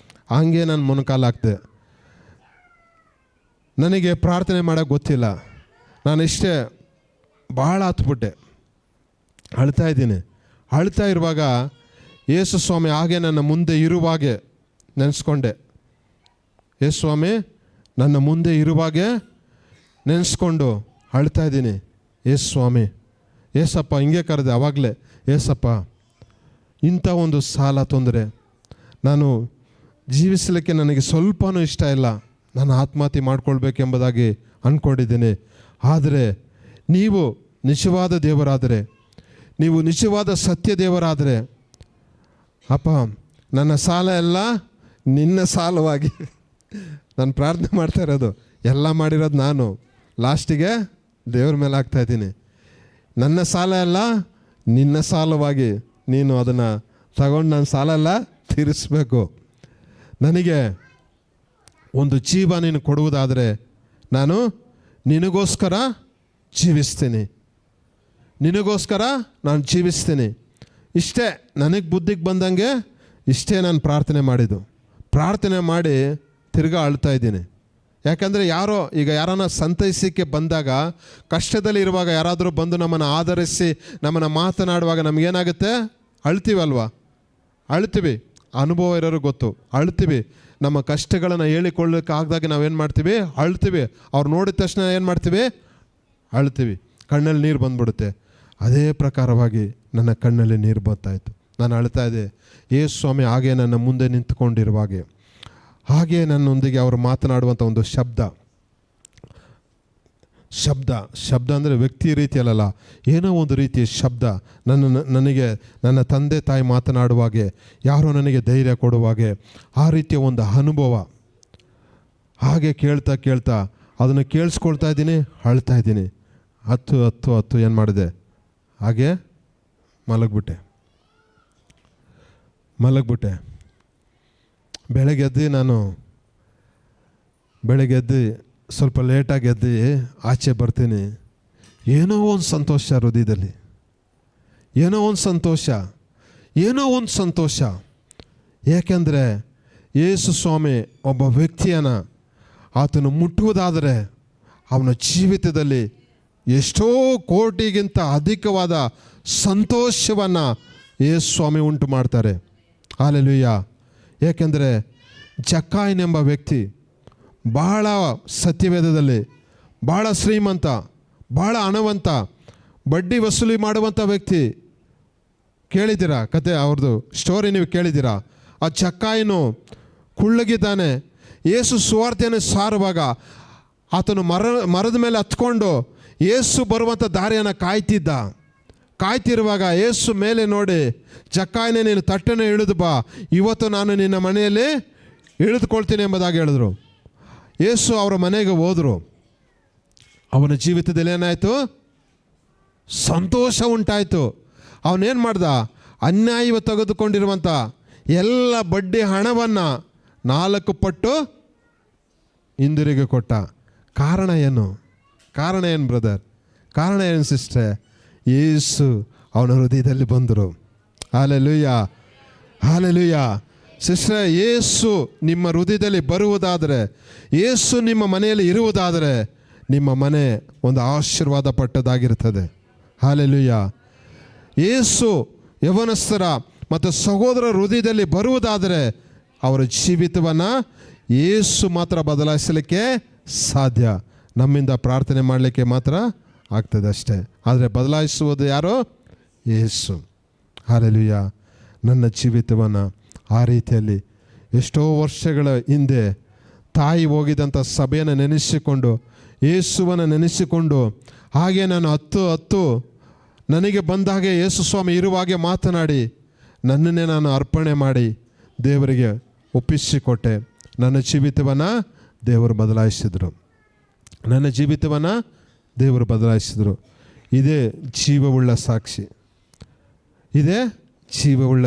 ಹಂಗೆ ನಾನು ಮೊಣಕಾಲು ಹಾಕಿದೆ. ನನಗೆ ಪ್ರಾರ್ಥನೆ ಮಾಡೋಕ್ಕೆ ಗೊತ್ತಿಲ್ಲ. ನಾನು ಇಷ್ಟೇ ಭಾಳ ಹತ್ಬಿಟ್ಟೆ, ಅಳ್ತಾ ಇರುವಾಗ ಯೇಸು ಸ್ವಾಮಿ ಹಾಗೆ ನನ್ನ ಮುಂದೆ ಇರುವಾಗೆ ನೆನೆಸ್ಕೊಂಡೆ. ಯೇಸು ಸ್ವಾಮಿ ನನ್ನ ಮುಂದೆ ಇರುವಾಗೆ ನೆನೆಸ್ಕೊಂಡು ಅಳ್ತಾ ಇದ್ದೀನಿ. ಯೇಸು ಸ್ವಾಮಿ, ಏಸಪ್ಪ, ಹಿಂಗೆ ಕರೆದೆ ಆವಾಗಲೇ, ಏಸಪ್ಪ, ಇಂಥ ಒಂದು ಸಾಲ ತೊಂದರೆ, ನಾನು ಜೀವಿಸಲಿಕ್ಕೆ ನನಗೆ ಸ್ವಲ್ಪನೂ ಇಷ್ಟ ಇಲ್ಲ, ನಾನು ಆತ್ಮಹತ್ಯೆ ಮಾಡ್ಕೊಳ್ಬೇಕೆಂಬುದಾಗಿ ಅಂದ್ಕೊಂಡಿದ್ದೀನಿ. ಆದರೆ ನೀವು ನಿಜವಾದ ದೇವರಾದರೆ, ನೀವು ನಿಜವಾದ ಸತ್ಯ ದೇವರಾದರೆ, ಅಪ್ಪ, ನನ್ನ ಸಾಲ ಎಲ್ಲ ನಿನ್ನ ಸಾಲವಾಗಿ ನಾನು ಪ್ರಾರ್ಥನೆ ಮಾಡ್ತಾ ಇರೋದು, ಎಲ್ಲ ಮಾಡಿರೋದು ನಾನು, ಲಾಸ್ಟಿಗೆ ದೇವ್ರ ಮೇಲೆ ಹಾಕ್ತಾಯಿದ್ದೀನಿ. ನನ್ನ ಸಾಲ ಎಲ್ಲ ನಿನ್ನ ಸಾಲವಾಗಿ ನೀನು ಅದನ್ನು ತಗೊಂಡು ನನ್ನ ಸಾಲ ಎಲ್ಲ ತೀರಿಸಬೇಕು. ನನಗೆ ಒಂದು ಜೀವ ನೀನು ಕೊಡುವುದಾದರೆ ನಾನು ನಿನಗೋಸ್ಕರ ಜೀವಿಸ್ತೀನಿ. ಇಷ್ಟೇ ನನಗೆ ಬುದ್ಧಿಗೆ ಬಂದಂಗೆ ಇಷ್ಟೇ ನಾನು ಪ್ರಾರ್ಥನೆ ಮಾಡಿದ್ದು. ಪ್ರಾರ್ಥನೆ ಮಾಡಿ ತಿರ್ಗಾ ಅಳ್ತಾ ಇದ್ದೀನಿ. ಯಾಕಂದರೆ ಯಾರನ್ನ ಸಂತೈಸಲಿಕ್ಕೆ ಬಂದಾಗ, ಕಷ್ಟದಲ್ಲಿ ಇರುವಾಗ ಯಾರಾದರೂ ಬಂದು ನಮ್ಮನ್ನು ಆಧರಿಸಿ ನಮ್ಮನ್ನು ಮಾತನಾಡುವಾಗ ನಮಗೇನಾಗುತ್ತೆ, ಅಳ್ತೀವಿ. ಅನುಭವ ಇರೋರು ಗೊತ್ತು, ಅಳ್ತೀವಿ. ನಮ್ಮ ಕಷ್ಟಗಳನ್ನು ಹೇಳಿಕೊಳ್ಳೋಕೆ ಆಗದಾಗ ನಾವೇನು ಮಾಡ್ತೀವಿ, ಅಳ್ತೀವಿ. ಅವ್ರು ನೋಡಿದ ತಕ್ಷಣ ಏನು ಮಾಡ್ತೀವಿ, ಅಳ್ತೀವಿ, ಕಣ್ಣಲ್ಲಿ ನೀರು ಬಂದ್ಬಿಡುತ್ತೆ. ಅದೇ ಪ್ರಕಾರವಾಗಿ ನನ್ನ ಕಣ್ಣಲ್ಲಿ ನೀರು ಬರ್ತಾಯಿತ್ತು, ನಾನು ಅಳ್ತಾ ಇದ್ದೆ. ಯೇಸು ಸ್ವಾಮಿ ಹಾಗೆ ನನ್ನ ಮುಂದೆ ನಿಂತ್ಕೊಂಡಿರುವಾಗೆ, ಹಾಗೆ ನನ್ನೊಂದಿಗೆ ಅವರು ಮಾತನಾಡುವಂಥ ಒಂದು ಶಬ್ದ ಅಂದರೆ ವ್ಯಕ್ತಿ ರೀತಿಯಲ್ಲ, ಏನೋ ಒಂದು ರೀತಿಯ ಶಬ್ದ ನನಗೆ ನನ್ನ ತಂದೆ ತಾಯಿ ಮಾತನಾಡುವಾಗೆ, ಯಾರೋ ನನಗೆ ಧೈರ್ಯ ಕೊಡುವಾಗೆ, ಆ ರೀತಿಯ ಒಂದು ಅನುಭವ. ಹಾಗೆ ಕೇಳ್ತಾ ಅದನ್ನು ಕೇಳಿಸ್ಕೊಳ್ತಾ ಇದ್ದೀನಿ, ಅಳ್ತಾ ಇದ್ದೀನಿ. ಹತ್ತು ಏನು ಮಾಡಿದೆ, ಹಾಗೆ ಮಲಗಿಬಿಟ್ಟೆ. ಬೆಳಗ್ಗೆ ಎದ್ದು ಸ್ವಲ್ಪ ಲೇಟಾಗಿ ಎದ್ದು ಆಚೆ ಬರ್ತೀನಿ. ಏನೋ ಒಂದು ಸಂತೋಷ ಹೃದಯದಲ್ಲಿ, ಏನೋ ಒಂದು ಸಂತೋಷ. ಏಕೆಂದರೆ ಯೇಸು ಸ್ವಾಮಿ ಒಬ್ಬ ವ್ಯಕ್ತಿಯನ್ನು ಆತನು ಮುಟ್ಟುವುದಾದರೆ ಅವನ ಜೀವಿತದಲ್ಲಿ ಎಷ್ಟೋ ಕೋಟಿಗಿಂತ ಅಧಿಕವಾದ ಸಂತೋಷವನ್ನು ಯೇಸು ಸ್ವಾಮಿ ಉಂಟು ಮಾಡ್ತಾರೆ. ಹಲ್ಲೆಲೂಯಾ. ಏಕೆಂದರೆ ಜಕ್ಕಾಯನೆಂಬ ವ್ಯಕ್ತಿ ಬಹಳ ಸತ್ಯವೇದದಲ್ಲಿ ಬಹಳ ಶ್ರೀಮಂತ, ಬಹಳ ಹಣವಂತ, ಬಡ್ಡಿ ವಸೂಲಿ ಮಾಡುವಂಥ ವ್ಯಕ್ತಿ. ಕೇಳಿದ್ದೀರಾ ಕತೆ ಅವ್ರದ್ದು ಸ್ಟೋರಿ? ನೀವು ಕೇಳಿದ್ದೀರಾ? ಆ ಚಕ್ಕಾಯಿನು ಕುಳ್ಳಗಿದ್ದಾನೆ. ಯೇಸು ಸುವಾರ್ತೆಯನ್ನು ಸಾರುವಾಗ ಆತನು ಮರದ ಮೇಲೆ ಹತ್ಕೊಂಡು ಯೇಸು ಬರುವಂಥ ದಾರಿಯನ್ನು ಕಾಯ್ತಿರುವಾಗ ಯೇಸು ಮೇಲೆ ನೋಡಿ, ಚಕ್ಕಾಯಿನೇ ನೀನು ತಟ್ಟನೆ ಇಳಿದು ಬಾ, ಇವತ್ತು ನಾನು ನಿನ್ನ ಮನೆಯಲ್ಲಿ ಇಳಿದುಕೊಳ್ತೀನಿ ಎಂಬುದಾಗಿ ಹೇಳಿದ್ರು. ಯೇಸು ಅವರ ಮನೆಗೆ ಹೋದರು. ಅವನ ಜೀವಿತದಲ್ಲಿ ಏನಾಯಿತು? ಸಂತೋಷ ಉಂಟಾಯಿತು. ಅವನೇನು ಮಾಡ್ದ? ಅನ್ಯಾಯವ ತೆಗೆದುಕೊಂಡಿರುವಂಥ ಎಲ್ಲ ಬಡ್ಡಿ ಹಣವನ್ನು 4 ಪಟ್ಟು ಹಿಂದಿರುಗಿ ಕೊಟ್ಟ. ಕಾರಣ ಏನು ಬ್ರದರ್? ಕಾರಣ ಏನು ಸಿಸ್ಟ್ರೆ? ಯೇಸು ಅವನ ಹೃದಯದಲ್ಲಿ ಬಂದರು. Hallelujah, hallelujah. ಸಿಸ್ಟ್ರೆ, ಯೇಸು ನಿಮ್ಮ ಹೃದಯದಲ್ಲಿ ಬರುವುದಾದರೆ, ಯೇಸು ನಿಮ್ಮ ಮನೆಯಲ್ಲಿ ಇರುವುದಾದರೆ, ನಿಮ್ಮ ಮನೆ ಒಂದು ಆಶೀರ್ವಾದ ಪಟ್ಟದಾಗಿರ್ತದೆ. ಹಲ್ಲೆಲೂಯಾ. ಯೇಸು ಯೌವನಸ್ಥರ ಮತ್ತು ಸಹೋದರ ಹೃದಯದಲ್ಲಿ ಬರುವುದಾದರೆ ಅವರ ಜೀವಿತವನ್ನು ಯೇಸು ಮಾತ್ರ ಬದಲಾಯಿಸಲಿಕ್ಕೆ ಸಾಧ್ಯ. ನಮ್ಮಿಂದ ಪ್ರಾರ್ಥನೆ ಮಾಡಲಿಕ್ಕೆ ಮಾತ್ರ ಆಗ್ತದೆ ಅಷ್ಟೇ. ಆದರೆ ಬದಲಾಯಿಸುವುದು ಯಾರು? ಯೇಸು. ಹಲ್ಲೆಲೂಯಾ. ನನ್ನ ಜೀವಿತವನ್ನು ಆ ರೀತಿಯಲ್ಲಿ ಎಷ್ಟೋ ವರ್ಷಗಳ ಹಿಂದೆ ತಾಯಿ ಹೋಗಿದಂಥ ಸಭೆಯನ್ನು ನೆನೆಸಿಕೊಂಡು, ಯೇಸುವನ್ನು ನೆನೆಸಿಕೊಂಡು, ಹಾಗೆ ನಾನು ಹತ್ತು ನನಗೆ ಬಂದಾಗೆ ಯೇಸು ಸ್ವಾಮಿ ಇರುವಾಗೆ ಮಾತನಾಡಿ ನನ್ನನ್ನೇ ನಾನು ಅರ್ಪಣೆ ಮಾಡಿ ದೇವರಿಗೆ ಒಪ್ಪಿಸಿಕೊಟ್ಟೆ. ನನ್ನ ಜೀವಿತವನ್ನು ದೇವರು ಬದಲಾಯಿಸಿದರು. ಇದೇ ಜೀವವುಳ್ಳ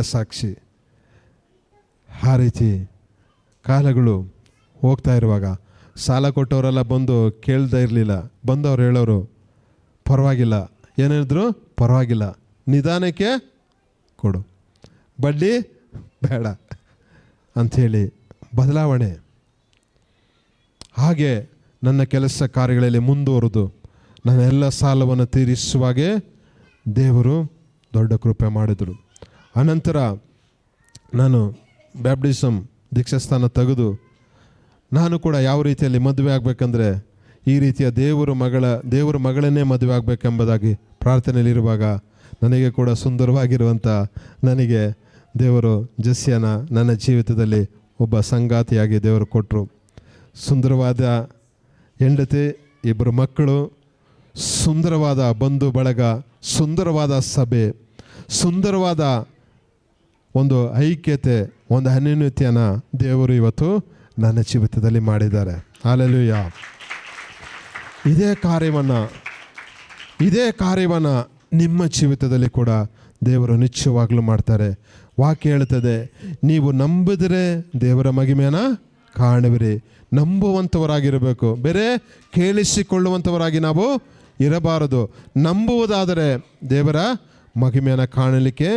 ಸಾಕ್ಷಿ. ಆ ರೀತಿ ಕಾಲಗಳು ಹೋಗ್ತಾ ಇರುವಾಗ ಸಾಲ ಕೊಟ್ಟವರೆಲ್ಲ ಬಂದು ಕೇಳ್ತಾ ಇರಲಿಲ್ಲ. ಬಂದವ್ರು ಹೇಳೋರು, ಪರವಾಗಿಲ್ಲ. ಏನೇಳಿದ್ರು? ಪರವಾಗಿಲ್ಲ, ನಿಧಾನಕ್ಕೆ ಕೊಡು, ಬಡ್ಡಿ ಬೇಡ ಅಂಥೇಳಿ ಬದಲಾವಣೆ. ಹಾಗೆ ನನ್ನ ಕೆಲಸ ಕಾರ್ಯಗಳಲ್ಲಿ ಮುಂದುವರೆದು ನನ್ನ ಎಲ್ಲ ಸಾಲವನ್ನು ತೀರಿಸುವಾಗೆ ದೇವರು ದೊಡ್ಡ ಕೃಪೆ ಮಾಡಿದರು. ಅನಂತರ ನಾನು ಬ್ಯಾಪ್ಟಿಸಮ್ ದೀಕ್ಷಾಸ್ಥಾನ ತೆಗೆದು ನಾನು ಕೂಡ ಯಾವ ರೀತಿಯಲ್ಲಿ ಮದುವೆ ಆಗಬೇಕಂದ್ರೆ ಈ ರೀತಿಯ ದೇವರ ಮಗಳನ್ನೇ ಮದುವೆ ಆಗಬೇಕೆಂಬುದಾಗಿ ಪ್ರಾರ್ಥನೆಯಲ್ಲಿರುವಾಗ ನನಗೆ ಕೂಡ ಸುಂದರವಾಗಿರುವಂಥ ನನಗೆ ದೇವರು ಜಸ್ಯನ ನನ್ನ ಜೀವಿತದಲ್ಲಿ ಒಬ್ಬ ಸಂಗಾತಿಯಾಗಿ ದೇವರು ಕೊಟ್ಟರು. ಸುಂದರವಾದ ಹೆಂಡತಿ, 2 ಮಕ್ಕಳು, ಸುಂದರವಾದ ಬಂಧು ಬಳಗ, ಸುಂದರವಾದ ಸಭೆ, ಸುಂದರವಾದ ಒಂದು ಐಕ್ಯತೆ, ಒಂದು ಅನ್ಯೋನ್ಯತೆಯನ್ನು ದೇವರು ಇವತ್ತು ನನ್ನ ಜೀವಿತದಲ್ಲಿ ಮಾಡಿದ್ದಾರೆ. ಹಲ್ಲೆಲೂಯಾ. ಇದೇ ಕಾರ್ಯವನ್ನು ನಿಮ್ಮ ಜೀವಿತದಲ್ಲಿ ಕೂಡ ದೇವರು ನಿಶ್ಚಯವಾಗಲೂ ಮಾಡ್ತಾರೆ. ವಾಕ್ಯ ಹೇಳ್ತದೆ, ನೀವು ನಂಬಿದರೆ ದೇವರ ಮಹಿಮೆಯನ್ನು ಕಾಣುವಿರಿ. ನಂಬುವಂಥವರಾಗಿರಬೇಕು, ಬೇರೆ ಕೇಳಿಸಿಕೊಳ್ಳುವಂಥವರಾಗಿ ನಾವು ಇರಬಾರದು. ನಂಬುವುದಾದರೆ ದೇವರ ಮಹಿಮೆಯನ್ನು ಕಾಣಲಿಕ್ಕೆ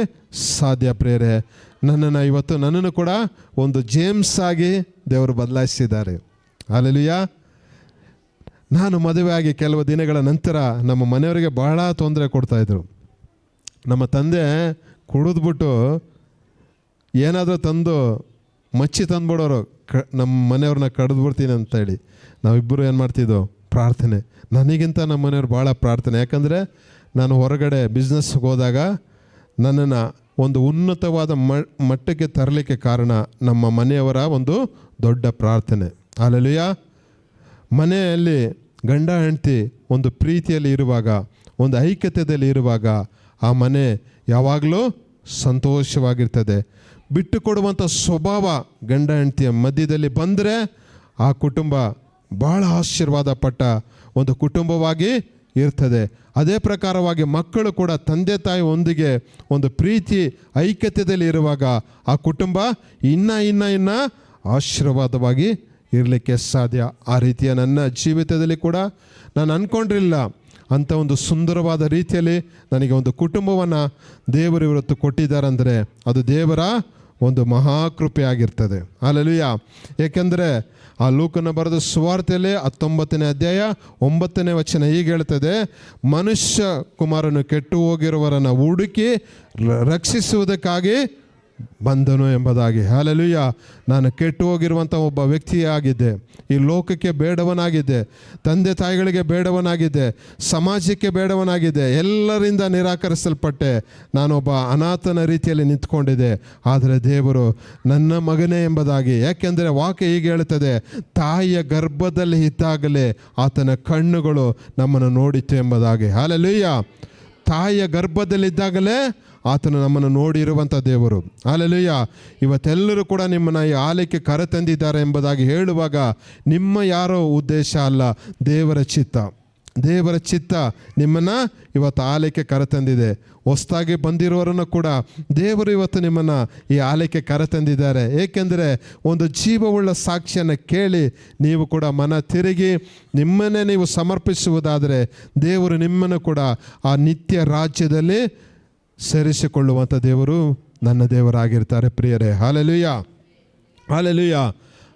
ಸಾಧ್ಯ. ಪ್ರೇರೆ, ನನ್ನನ್ನು ಕೂಡ ಒಂದು ಜೇಮ್ಸ್ ಆಗಿ ದೇವರು ಬದಲಾಯಿಸಿದ್ದಾರೆ. ಹಲ್ಲೆಲೂಯಾ. ನಾನು ಮದುವೆಯಾಗಿ ಕೆಲವು ದಿನಗಳ ನಂತರ ನಮ್ಮ ಮನೆಯವರಿಗೆ ಬಹಳ ತೊಂದರೆ ಕೊಡ್ತಾಯಿದ್ರು. ನಮ್ಮ ತಂದೆ ಕುಡಿದ್ಬಿಟ್ಟು ಏನಾದರೂ ತಂದು ಮಚ್ಚಿ ತಂದುಬಿಡೋರು, ನಮ್ಮ ಮನೆಯವ್ರನ್ನ ಕಡಿದ್ಬಿಡ್ತೀನಿ ಅಂತೇಳಿ. ನಾವಿಬ್ಬರು ಏನು ಮಾಡ್ತಿದ್ದೋ? ಪ್ರಾರ್ಥನೆ. ನನಗಿಂತ ನಮ್ಮ ಮನೆಯವ್ರು ಭಾಳ ಪ್ರಾರ್ಥನೆ. ಯಾಕಂದರೆ ನಾನು ಹೊರಗಡೆ ಬಿಸ್ನೆಸ್ಗೆ ಹೋದಾಗ ನನ್ನನ್ನು ಒಂದು ಉನ್ನತವಾದ ಮಟ್ಟಕ್ಕೆ ತರಲಿಕ್ಕೆ ಕಾರಣ ನಮ್ಮ ಮನೆಯವರ ಒಂದು ದೊಡ್ಡ ಪ್ರಾರ್ಥನೆ. ಹಲ್ಲೆಲೂಯಾ. ಮನೆಯಲ್ಲಿ ಗಂಡ ಹೆಂಡತಿ ಒಂದು ಪ್ರೀತಿಯಲ್ಲಿ ಇರುವಾಗ, ಒಂದು ಐಕ್ಯತೆಯಲ್ಲಿ ಇರುವಾಗ ಆ ಮನೆ ಯಾವಾಗಲೂ ಸಂತೋಷವಾಗಿರ್ತದೆ. ಬಿಟ್ಟು ಕೊಡುವಂಥ ಸ್ವಭಾವ ಗಂಡ ಹೆಂಡತಿಯ ಮಧ್ಯದಲ್ಲಿ ಬಂದರೆ ಆ ಕುಟುಂಬ ಭಾಳ ಆಶೀರ್ವಾದ ಪಟ್ಟ ಒಂದು ಕುಟುಂಬವಾಗಿ ಇರ್ತದೆ. ಅದೇ ಪ್ರಕಾರವಾಗಿ ಮಕ್ಕಳು ಕೂಡ ತಂದೆ ತಾಯಿ ಒಂದಿಗೆ ಒಂದು ಪ್ರೀತಿ ಐಕ್ಯತೆಯಲ್ಲಿ ಇರುವಾಗ ಆ ಕುಟುಂಬ ಇನ್ನ ಆಶೀರ್ವಾದವಾಗಿ ಇರಲಿಕ್ಕೆ ಸಾಧ್ಯ. ಆ ರೀತಿಯ ನನ್ನ ಜೀವಿತದಲ್ಲಿ ಕೂಡ ನಾನು ಅಂದ್ಕೊಂಡಿರಲಿಲ್ಲ, ಅಂಥ ಒಂದು ಸುಂದರವಾದ ರೀತಿಯಲ್ಲಿ ನನಗೆ ಒಂದು ಕುಟುಂಬವನ್ನು ದೇವರು ಇವತ್ತು ಕೊಟ್ಟಿದ್ದಾರಂದರೆ ಅದು ದೇವರ ಒಂದು ಮಹಾಕೃಪೆ ಆಗಿರ್ತದೆ. ಹಲ್ಲೆಲೂಯಾ. ಏಕೆಂದರೆ ಆ ಲೂಕನ ಬರೆದ ಸುವಾರ್ತೆಯಲ್ಲಿ 19ನೇ ಅಧ್ಯಾಯ 9ನೇ ವಚನ ಹೀಗೆ ಹೇಳ್ತದೆ, ಮನುಷ್ಯ ಕುಮಾರನು ಕೆಟ್ಟು ಹೋಗಿರುವವರನ್ನು ಹುಡುಕಿ ರಕ್ಷಿಸುವುದಕ್ಕಾಗಿ ಬಂದನು ಎಂಬುದಾಗಿ. ಹಲ್ಲೆಲೂಯ. ನಾನು ಕೆಟ್ಟು ಹೋಗಿರುವಂಥ ಒಬ್ಬ ವ್ಯಕ್ತಿಯಾಗಿದ್ದೆ. ಈ ಲೋಕಕ್ಕೆ ಬೇಡವನಾಗಿದ್ದೆ, ತಂದೆ ತಾಯಿಗಳಿಗೆ ಬೇಡವನಾಗಿದ್ದೆ, ಸಮಾಜಕ್ಕೆ ಬೇಡವನಾಗಿದ್ದೆ, ಎಲ್ಲರಿಂದ ನಿರಾಕರಿಸಲ್ಪಟ್ಟೆ. ನಾನೊಬ್ಬ ಅನಾಥನ ರೀತಿಯಲ್ಲಿ ನಿಂತ್ಕೊಂಡಿದ್ದೆ. ಆದರೆ ದೇವರು ನನ್ನ ಮಗನೇ ಎಂಬುದಾಗಿ, ಯಾಕೆಂದರೆ ವಾಕ್ಯ ಹೀಗೆ ಹೇಳುತ್ತದೆ, ತಾಯಿಯ ಗರ್ಭದಲ್ಲಿ ಇದ್ದಾಗಲೇ ಆತನ ಕಣ್ಣುಗಳು ನಮ್ಮನ್ನು ನೋಡಿತು ಎಂಬುದಾಗಿ. ಹಲ್ಲೆಲೂಯ. ತಾಯಿಯ ಗರ್ಭದಲ್ಲಿದ್ದಾಗಲೇ ಆತನು ನಮ್ಮನ್ನು ನೋಡಿರುವಂಥ ದೇವರು. ಹಲ್ಲೆಲೂಯ. ಇವತ್ತೆಲ್ಲರೂ ಕೂಡ ನಿಮ್ಮನ್ನು ಈ ಆಲಯಕ್ಕೆ ಕರೆತಂದಿದ್ದಾರೆ ಎಂಬುದಾಗಿ ಹೇಳುವಾಗ ನಿಮ್ಮ ಯಾರೋ ಉದ್ದೇಶ ಅಲ್ಲ, ದೇವರ ಚಿತ್ತ. ದೇವರ ಚಿತ್ತ ನಿಮ್ಮನ್ನು ಇವತ್ತು ಆಲಯಕ್ಕೆ ಕರೆತಂದಿದೆ. ಹೊಸದಾಗಿ ಬಂದಿರೋರನ್ನು ಕೂಡ ದೇವರು ಇವತ್ತು ನಿಮ್ಮನ್ನು ಈ ಆಲಯಕ್ಕೆ ಕರೆತಂದಿದ್ದಾರೆ. ಏಕೆಂದರೆ ಒಂದು ಜೀವವುಳ್ಳ ಸಾಕ್ಷಿಯನ್ನು ಕೇಳಿ ನೀವು ಕೂಡ ಮನ ತಿರುಗಿ ನಿಮ್ಮನ್ನೇ ನೀವು ಸಮರ್ಪಿಸುವುದಾದರೆ ದೇವರು ನಿಮ್ಮನ್ನು ಕೂಡ ಆ ನಿತ್ಯ ರಾಜ್ಯದಲ್ಲಿ ಸೇರಿಸಿಕೊಳ್ಳುವಂಥ ದೇವರು ನನ್ನ ದೇವರಾಗಿರ್ತಾರೆ ಪ್ರಿಯರೇ. ಹಲ್ಲೆಲೂಯ. ಹಲ್ಲೆಲೂಯ.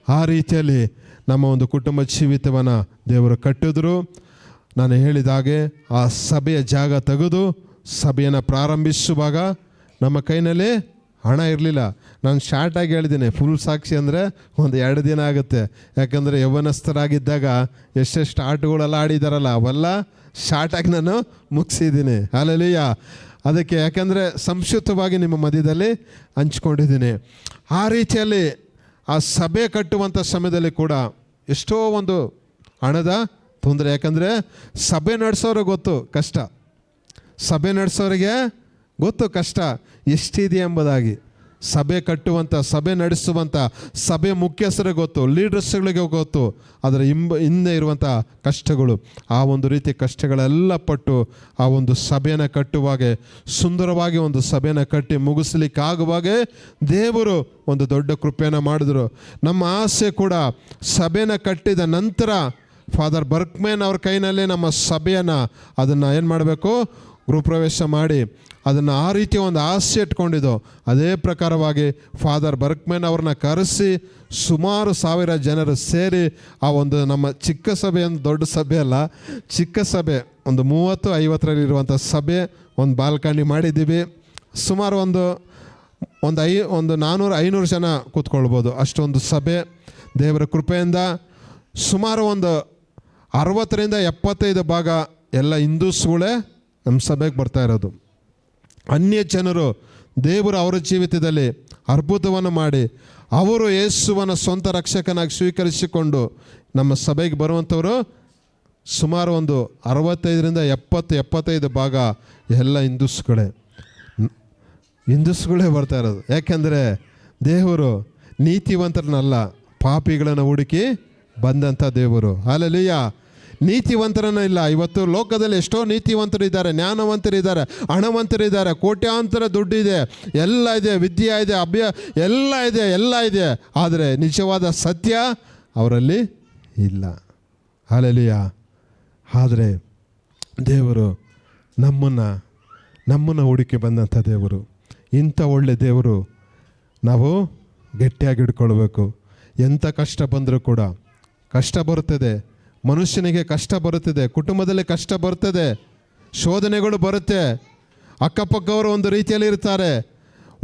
ಆ ರೀತಿಯಲ್ಲಿ ನಮ್ಮ ಒಂದು ಕುಟುಂಬ ಜೀವಿತವನ್ನು ದೇವರು ಕಟ್ಟಿದ್ರು. ನಾನು ಹೇಳಿದ ಹಾಗೆ ಆ ಸಭೆಯ ಜಾಗ ತೆಗೆದು ಸಭೆಯನ್ನು ಪ್ರಾರಂಭಿಸುವಾಗ ನಮ್ಮ ಕೈನಲ್ಲಿ ಹಣ ಇರಲಿಲ್ಲ. ನಾನು ಶಾರ್ಟಾಗಿ ಹೇಳಿದ್ದೀನಿ, ಫುಲ್ ಸಾಕ್ಷಿ ಅಂದರೆ ಒಂದು 2 ದಿನ ಆಗುತ್ತೆ. ಯಾಕಂದರೆ ಯೌವನಸ್ಥರಾಗಿದ್ದಾಗ ಎಷ್ಟೆಷ್ಟು ಆಟಗಳೆಲ್ಲ ಆಡಿದಾರಲ್ಲ ಅವೆಲ್ಲ ಶಾರ್ಟಾಗಿ ನಾನು ಮುಗಿಸಿದ್ದೀನಿ. ಹಲ್ಲೆಲೂಯ. ಅದಕ್ಕೆ ಯಾಕಂದರೆ ಸಂಕ್ಷಿಪ್ತವಾಗಿ ನಿಮ್ಮ ಮಧ್ಯದಲ್ಲಿ ಹಂಚ್ಕೊಂಡಿದ್ದೀನಿ. ಆ ರೀತಿಯಲ್ಲಿ ಆ ಸಭೆ ಕಟ್ಟುವಂಥ ಸಮಯದಲ್ಲಿ ಕೂಡ ಎಷ್ಟೋ ಒಂದು ಹಣದ ತೊಂದರೆ. ಯಾಕಂದರೆ ಸಭೆ ನಡೆಸೋರಿಗೆ ಗೊತ್ತು ಕಷ್ಟ, ಸಭೆ ನಡೆಸೋರಿಗೆ ಗೊತ್ತು ಕಷ್ಟ ಎಷ್ಟಿದೆ ಎಂಬುದಾಗಿ. ಸಭೆ ಕಟ್ಟುವಂಥ, ಸಭೆ ನಡೆಸುವಂಥ ಸಭೆ ಮುಖ್ಯಸ್ಥರಿಗೆ ಗೊತ್ತು, ಲೀಡರ್ಸ್ಗಳಿಗೆ ಗೊತ್ತು ಅದರ ಹಿಂದೆ ಇರುವಂಥ ಕಷ್ಟಗಳು. ಆ ಒಂದು ರೀತಿ ಕಷ್ಟಗಳೆಲ್ಲ ಪಟ್ಟು ಆ ಒಂದು ಸಭೆಯನ್ನು ಕಟ್ಟುವಾಗೆ, ಸುಂದರವಾಗಿ ಒಂದು ಸಭೆಯನ್ನು ಕಟ್ಟಿ ಮುಗಿಸ್ಲಿಕ್ಕಾಗುವಾಗೆ ದೇವರು ಒಂದು ದೊಡ್ಡ ಕೃಪೆಯನ್ನು ಮಾಡಿದ್ರು. ನಮ್ಮ ಆಸೆ ಕೂಡ ಸಭೆಯನ್ನು ಕಟ್ಟಿದ ನಂತರ ಫಾದರ್ ಬರ್ಕ್ಮ್ಯಾನ್ ಅವ್ರ ಕೈನಲ್ಲೇ ನಮ್ಮ ಸಭೆಯನ್ನು ಅದನ್ನು ಏನು ಮಾಡಬೇಕು, ಗೃಹಪ್ರವೇಶ ಮಾಡಿ ಅದನ್ನು ಆ ರೀತಿಯ ಒಂದು ಆಸೆ ಇಟ್ಕೊಂಡಿದ್ದು. ಅದೇ ಪ್ರಕಾರವಾಗಿ ಫಾದರ್ ಬರ್ಕ್ಮ್ಯಾನ್ ಅವ್ರನ್ನ ಕರೆಸಿ ಸುಮಾರು 1000 ಜನರು ಸೇರಿ ಆ ಒಂದು ನಮ್ಮ ಚಿಕ್ಕ ಸಭೆ, ಒಂದು ದೊಡ್ಡ ಸಭೆ ಅಲ್ಲ, ಚಿಕ್ಕ ಸಭೆ, ಒಂದು 30-50 ಇರುವಂಥ ಸಭೆ, ಒಂದು ಬಾಲ್ಕನಿ ಮಾಡಿದ್ದೀವಿ. ಸುಮಾರು ಒಂದು 400-500 ಜನ ಕೂತ್ಕೊಳ್ಬೋದು ಅಷ್ಟೊಂದು ಸಭೆ. ದೇವರ ಕೃಪೆಯಿಂದ ಸುಮಾರು ಒಂದು 60-75 ಭಾಗ ಎಲ್ಲ ಹಿಂದೂಸ್ಗಳೇ ನಮ್ಮ ಸಭೆಗೆ ಬರ್ತಾ ಇರೋದು. ಅನ್ಯ ಜನರು ದೇವರು ಅವರ ಜೀವಿತದಲ್ಲಿ ಅದ್ಭುತವನ್ನು ಮಾಡಿ ಅವರು ಯೇಸುವನ್ನು ಸ್ವಂತ ರಕ್ಷಕನಾಗಿ ಸ್ವೀಕರಿಸಿಕೊಂಡು ನಮ್ಮ ಸಭೆಗೆ ಬರುವಂಥವರು ಸುಮಾರು ಒಂದು 65-75 ಭಾಗ ಎಲ್ಲ ಹಿಂದೂಸ್ಗಳೇ ಬರ್ತಾ ಇರೋದು. ಯಾಕೆಂದರೆ ದೇವರು ನೀತಿವಂತರನ್ನಲ್ಲ, ಪಾಪಿಗಳನ್ನು ಹುಡುಕಿ ಬಂದಂಥ ದೇವರು. ಹಲ್ಲೆಲೂಯ. ನೀತಿವಂತರನ್ನ ಇಲ್ಲ. ಇವತ್ತು ಲೋಕದಲ್ಲಿ ಎಷ್ಟೋ ನೀತಿವಂತರಿದ್ದಾರೆ, ಜ್ಞಾನವಂತರಿದ್ದಾರೆ, ಹಣವಂತರಿದ್ದಾರೆ, ಕೋಟ್ಯಾಂತರ ದುಡ್ಡಿದೆ, ಎಲ್ಲ ಇದೆ, ವಿದ್ಯೆ ಇದೆ, ಎಲ್ಲ ಇದೆ. ಆದರೆ ನಿಜವಾದ ಸತ್ಯ ಅವರಲ್ಲಿ ಇಲ್ಲ. ಹಲ್ಲೆಲೂಯ. ಆದರೆ ದೇವರು ನಮ್ಮನ್ನು ಹುಡುಕಿ ಬಂದಂಥ ದೇವರು. ಇಂಥ ಒಳ್ಳೆ ದೇವರು ನಾವು ಗಟ್ಟಿಯಾಗಿ ಹಿಡ್ಕೊಳ್ಬೇಕು. ಎಂಥ ಕಷ್ಟ ಬಂದರೂ ಕೂಡ, ಕಷ್ಟ ಬರುತ್ತದೆ, ಮನುಷ್ಯನಿಗೆ ಕಷ್ಟ ಬರುತ್ತದೆ, ಕುಟುಂಬದಲ್ಲಿ ಕಷ್ಟ ಬರ್ತದೆ, ಶೋಧನೆಗಳು ಬರುತ್ತೆ. ಅಕ್ಕಪಕ್ಕವರು ಒಂದು ರೀತಿಯಲ್ಲಿ ಇರ್ತಾರೆ,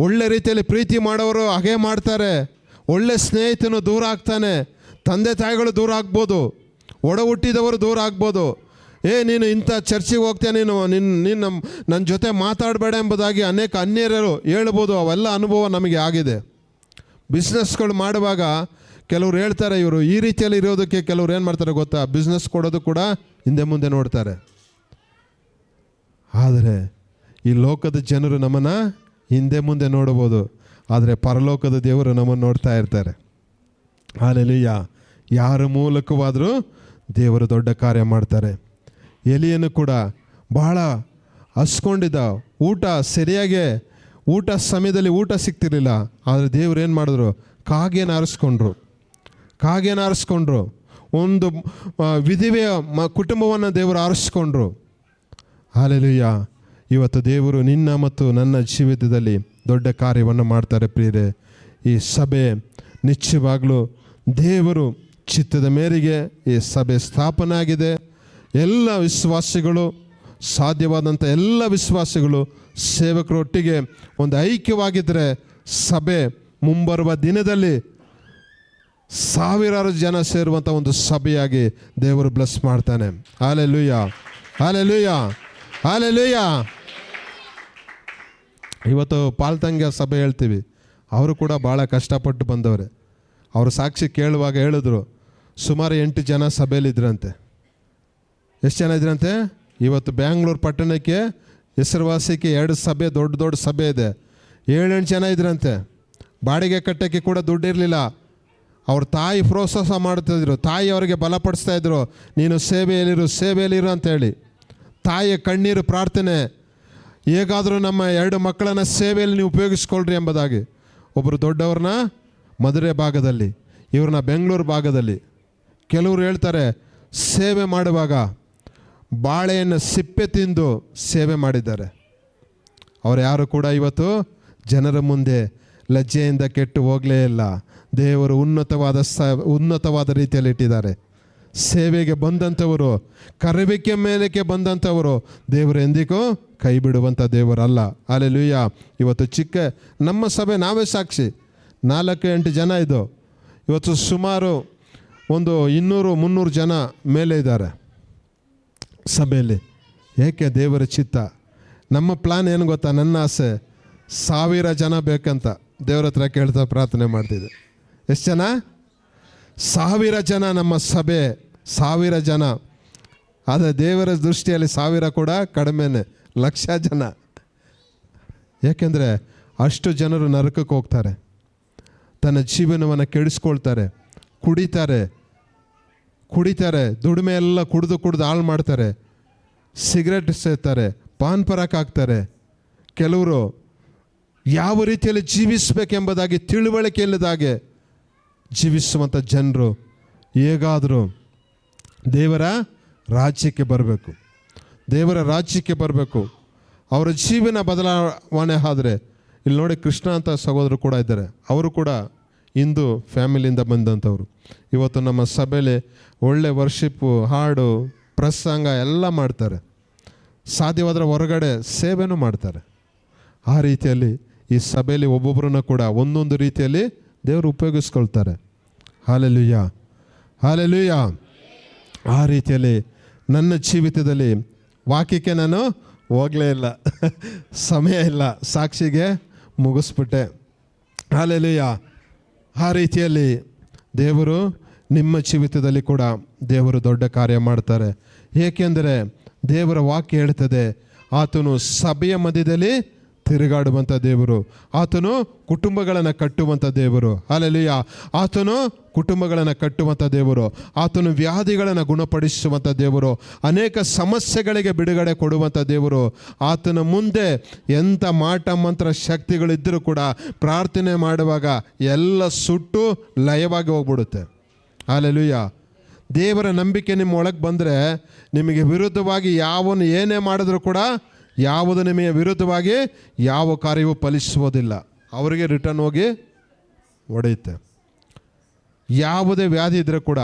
ಒಳ್ಳೆ ರೀತಿಯಲ್ಲಿ ಪ್ರೀತಿ ಮಾಡೋರು ಹಾಗೆ ಮಾಡ್ತಾರೆ. ಒಳ್ಳೆ ಸ್ನೇಹಿತನು ದೂರ ಆಗ್ತಾನೆ, ತಂದೆ ತಾಯಿಗಳು ದೂರ ಆಗ್ಬೋದು, ಒಡ ಹುಟ್ಟಿದವರು ದೂರ ಆಗ್ಬೋದು. ನೀನು ಇಂಥ ಚರ್ಚಿಗೆ ಹೋಗ್ತೀಯ, ನೀನು ನನ್ನ ಜೊತೆ ಮಾತಾಡಬೇಡ ಎಂಬುದಾಗಿ ಅನೇಕ ಅನ್ಯರು ಹೇಳ್ಬೋದು. ಅವೆಲ್ಲ ಅನುಭವ ನಮಗೆ ಆಗಿದೆ. ಬಿಸ್ನೆಸ್ಗಳು ಮಾಡುವಾಗ ಕೆಲವ್ರು ಹೇಳ್ತಾರೆ, ಇವರು ಈ ರೀತಿಯಲ್ಲಿ ಇರೋದಕ್ಕೆ ಕೆಲವ್ರು ಏನು ಮಾಡ್ತಾರೆ ಗೊತ್ತಾ, ಬಿಸ್ನೆಸ್ ಕೊಡೋದು ಕೂಡ ಹಿಂದೆ ಮುಂದೆ ನೋಡ್ತಾರೆ. ಆದರೆ ಈ ಲೋಕದ ಜನರು ನಮ್ಮನ್ನು ಹಿಂದೆ ಮುಂದೆ ನೋಡ್ಬೋದು, ಆದರೆ ಪರಲೋಕದ ದೇವರು ನಮ್ಮನ್ನು ನೋಡ್ತಾ ಇರ್ತಾರೆ. ಹಲ್ಲೆಲೂಯ. ಯಾರ ಮೂಲಕವಾದರೂ ದೇವರು ದೊಡ್ಡ ಕಾರ್ಯ ಮಾಡ್ತಾರೆ. ಎಲಿಯನು ಕೂಡ ಬಹಳ ಹಸ್ಕೊಂಡಿದ್ದ, ಸರಿಯಾಗಿ ಊಟ ಸಮಯದಲ್ಲಿ ಊಟ ಸಿಗ್ತಿರ್ಲಿಲ್ಲ. ಆದರೆ ದೇವರು ಏನು ಮಾಡಿದ್ರು, ಕಾಗೆನ ಆರಿಸ್ಕೊಂಡ್ರು. ಒಂದು ವಿಧವೆಯ ಕುಟುಂಬವನ್ನು ದೇವರು ಆರಿಸ್ಕೊಂಡ್ರು. ಹಲ್ಲೆಲೂಯ. ಇವತ್ತು ದೇವರು ನಿನ್ನ ಮತ್ತು ನನ್ನ ಜೀವಿತದಲ್ಲಿ ದೊಡ್ಡ ಕಾರ್ಯವನ್ನು ಮಾಡ್ತಾರೆ ಪ್ರಿಯರೇ. ಈ ಸಭೆ ನಿಶ್ಚಯವಾಗಲೂ ದೇವರು ಚಿತ್ತದ ಮೇರೆಗೆ ಈ ಸಭೆ ಸ್ಥಾಪನೆ ಆಗಿದೆ. ಎಲ್ಲ ವಿಶ್ವಾಸಿಗಳು, ಸಾಧ್ಯವಾದಂಥ ಎಲ್ಲ ವಿಶ್ವಾಸಿಗಳು ಸೇವಕರೊಟ್ಟಿಗೆ ಒಂದು ಐಕ್ಯವಾಗಿದ್ದರೆ ಸಭೆ ಮುಂಬರುವ ದಿನದಲ್ಲಿ ಸಾವಿರಾರು ಜನ ಸೇರುವಂಥ ಒಂದು ಸಭೆಯಾಗಿ ದೇವರು ಬ್ಲೆಸ್ ಮಾಡ್ತಾನೆ. Hallelujah, hallelujah, hallelujah. ಇವತ್ತು ಪಾಲ್ತಂಗ್ಯ ಸಭೆ ಹೇಳ್ತೀವಿ, ಅವರು ಕೂಡ ಭಾಳ ಕಷ್ಟಪಟ್ಟು ಬಂದವ್ರೆ. ಅವರು ಸಾಕ್ಷಿ ಕೇಳುವಾಗ ಹೇಳಿದ್ರು, ಸುಮಾರು 8 ಜನ ಸಭೆಯಲ್ಲಿದ್ದರಂತೆ. ಎಷ್ಟು ಜನ ಇದ್ರಂತೆ? ಇವತ್ತು ಬ್ಯಾಂಗ್ಳೂರು ಪಟ್ಟಣಕ್ಕೆ ಹೆಸರುವಾಸಿಗೆ 2 ಸಭೆ, ದೊಡ್ಡ ದೊಡ್ಡ ಸಭೆ ಇದೆ. 7-8 ಜನ ಇದ್ರಂತೆ. ಬಾಡಿಗೆ ಕಟ್ಟೋಕ್ಕೆ ಕೂಡ ದುಡ್ಡಿರಲಿಲ್ಲ. ಅವ್ರ ತಾಯಿ ಪ್ರೋತ್ಸಾಹ ಮಾಡ್ತಾಯಿದ್ರು, ತಾಯಿ ಅವರಿಗೆ ಬಲಪಡಿಸ್ತಾಯಿದ್ರು, ನೀನು ಸೇವೆಯಲ್ಲಿರು ಅಂತೇಳಿ. ತಾಯಿಯ ಕಣ್ಣೀರು ಪ್ರಾರ್ಥನೆ, ಹೇಗಾದರೂ ನಮ್ಮ 2 ಮಕ್ಕಳನ್ನು ಸೇವೆಯಲ್ಲಿ ನೀವು ಉಪಯೋಗಿಸ್ಕೊಳ್ರಿ ಎಂಬುದಾಗಿ. ಒಬ್ಬರು ದೊಡ್ಡವ್ರನ್ನ ಮಧುರೆ ಭಾಗದಲ್ಲಿ, ಇವ್ರನ್ನ ಬೆಂಗಳೂರು ಭಾಗದಲ್ಲಿ. ಕೆಲವರು ಹೇಳ್ತಾರೆ ಸೇವೆ ಮಾಡುವಾಗ ಬಾಳೆಯನ್ನು ಸಿಪ್ಪೆ ತಿಂದು ಸೇವೆ ಮಾಡಿದ್ದಾರೆ. ಅವರು ಯಾರು ಕೂಡ ಇವತ್ತು ಜನರ ಮುಂದೆ ಲಜ್ಜೆಯಿಂದ ಕೆಟ್ಟು ಹೋಗಲೇ ಇಲ್ಲ. ದೇವರು ಉನ್ನತವಾದ ರೀತಿಯಲ್ಲಿ ಇಟ್ಟಿದ್ದಾರೆ. ಸೇವೆಗೆ ಬಂದಂಥವರು, ಕರೆವಿಕೆ ಮೇಲಕ್ಕೆ ಬಂದಂಥವರು ದೇವರು ಎಂದಿಗೂ ಕೈ ಬಿಡುವಂಥ ದೇವರಲ್ಲ. ಹಲ್ಲೆಲೂಯಾ. ಇವತ್ತು ಚಿಕ್ಕ ನಮ್ಮ ಸಭೆ ನಾವೇ ಸಾಕ್ಷಿ, 4-8 ಜನ ಇದು. ಇವತ್ತು ಸುಮಾರು ಒಂದು 200-300 ಜನ ಮೇಲೆ ಇದ್ದಾರೆ ಸಭೆಯಲ್ಲಿ. ಏಕೆ? ದೇವರ ಚಿತ್ತ. ನಮ್ಮ ಪ್ಲಾನ್ ಏನು ಗೊತ್ತಾ? ನನ್ನ ಆಸೆ 1000 ಜನ ಬೇಕಂತ ದೇವರ ಹತ್ರ ಕೇಳ್ತಾ ಪ್ರಾರ್ಥನೆ ಮಾಡ್ತಿದ್ದೆ. ಎಷ್ಟು ಜನ? 1000 ಜನ ನಮ್ಮ ಸಭೆ, 1000 ಜನ. ಆದರೆ ದೇವರ ದೃಷ್ಟಿಯಲ್ಲಿ 1000 ಕೂಡ ಕಡಿಮೆನೇ, 1,00,000 ಜನ. ಏಕೆಂದರೆ ಅಷ್ಟು ಜನರು ನರಕಕ್ಕೆ ಹೋಗ್ತಾರೆ, ತನ್ನ ಜೀವನವನ್ನು ಕೆಡಿಸ್ಕೊಳ್ತಾರೆ, ಕುಡಿತಾರೆ, ದುಡಿಮೆ ಎಲ್ಲ ಕುಡಿದು ಹಾಳು ಮಾಡ್ತಾರೆ, ಸಿಗರೆಟ್ ಸೇರ್ತಾರೆ, ಪಾನ್ ಪರಾಕ್ ಹಾಕ್ತಾರೆ. ಕೆಲವರು ಯಾವ ರೀತಿಯಲ್ಲಿ ಜೀವಿಸಬೇಕೆಂಬುದಾಗಿ ತಿಳುವಳಿಕೆ ಇಲ್ಲದಾಗೆ ಜೀವಿಸುವಂಥ ಜನರು ಹೇಗಾದರೂ ದೇವರ ರಾಜ್ಯಕ್ಕೆ ಬರಬೇಕು, ದೇವರ ರಾಜ್ಯಕ್ಕೆ ಬರಬೇಕು. ಅವರ ಜೀವನ ಬದಲಾವಣೆ ಆದರೆ, ಇಲ್ಲಿ ನೋಡಿ ಕೃಷ್ಣ ಅಂತ ಸಹೋದರರು ಕೂಡ ಇದ್ದಾರೆ. ಅವರು ಕೂಡ ಹಿಂದೂ ಫ್ಯಾಮಿಲಿಯಿಂದ ಬಂದಂಥವ್ರು. ಇವತ್ತು ನಮ್ಮ ಸಭೆಯಲ್ಲಿ ಒಳ್ಳೆ ವರ್ಷಿಪ್ಪು, ಹಾಡು, ಪ್ರಸಂಗ ಎಲ್ಲ ಮಾಡ್ತಾರೆ. ಸಾಧ್ಯವಾದರೆ ಹೊರಗಡೆ ಸೇವೆನೂ ಮಾಡ್ತಾರೆ. ಆ ರೀತಿಯಲ್ಲಿ ಈ ಸಭೆಯಲ್ಲಿ ಒಬ್ಬೊಬ್ಬರನ್ನ ಕೂಡ ಒಂದೊಂದು ರೀತಿಯಲ್ಲಿ ದೇವರು ಉಪಯೋಗಿಸ್ಕೊಳ್ತಾರೆ. Hallelujah, hallelujah. ಆ ರೀತಿಯಲ್ಲಿ ನನ್ನ ಜೀವಿತದಲ್ಲಿ ವಾಕ್ಯಕ್ಕೆ ನಾನು ಹೋಗಲೇ ಇಲ್ಲ, ಸಮಯ ಇಲ್ಲ, ಸಾಕ್ಷಿಗೆ ಮುಗಿಸ್ಬಿಟ್ಟೆ. ಹಲ್ಲೆಲೂಯಾ. ಆ ರೀತಿಯಲ್ಲಿ ದೇವರು ನಿಮ್ಮ ಜೀವಿತದಲ್ಲಿ ಕೂಡ ದೇವರು ದೊಡ್ಡ ಕಾರ್ಯ ಮಾಡ್ತಾರೆ. ಏಕೆಂದರೆ ದೇವರ ವಾಕ್ಯ ಹೇಳ್ತದೆ, ಆತನು ಸಭೆಯ ಮಧ್ಯದಲ್ಲಿ ತಿರುಗಾಡುವಂಥ ದೇವರು, ಆತನು ಕುಟುಂಬಗಳನ್ನು ಕಟ್ಟುವಂಥ ದೇವರು. ಹಲ್ಲೆಲೂಯಾ. ಆತನು ಕುಟುಂಬಗಳನ್ನು ಕಟ್ಟುವಂಥ ದೇವರು, ಆತನು ವ್ಯಾಧಿಗಳನ್ನು ಗುಣಪಡಿಸುವಂಥ ದೇವರು, ಅನೇಕ ಸಮಸ್ಯೆಗಳಿಗೆ ಬಿಡುಗಡೆ ಕೊಡುವಂಥ ದೇವರು. ಆತನ ಮುಂದೆ ಎಂಥ ಮಾಟ ಮಂತ್ರ ಶಕ್ತಿಗಳಿದ್ದರೂ ಕೂಡ ಪ್ರಾರ್ಥನೆ ಮಾಡುವಾಗ ಎಲ್ಲ ಸುಟ್ಟು ಲಯವಾಗಿ ಹೋಗ್ಬಿಡುತ್ತೆ. ಹಲ್ಲೆಲೂಯಾ. ದೇವರ ನಂಬಿಕೆ ನಿಮ್ಮ ಒಳಗೆ ಬಂದರೆ ನಿಮಗೆ ವಿರುದ್ಧವಾಗಿ ಯಾವನು ಏನೇ ಮಾಡಿದ್ರೂ ಕೂಡ ಯಾವುದು ನಿಮಗೆ ವಿರುದ್ಧವಾಗಿ ಯಾವ ಕಾರ್ಯವೂ ಫಲಿಸುವುದಿಲ್ಲ, ಅವರಿಗೆ ರಿಟರ್ನ್ ಹೋಗಿ ಹೊಡೆಯುತ್ತೆ. ಯಾವುದೇ ವ್ಯಾಧಿ ಇದ್ದರೂ ಕೂಡ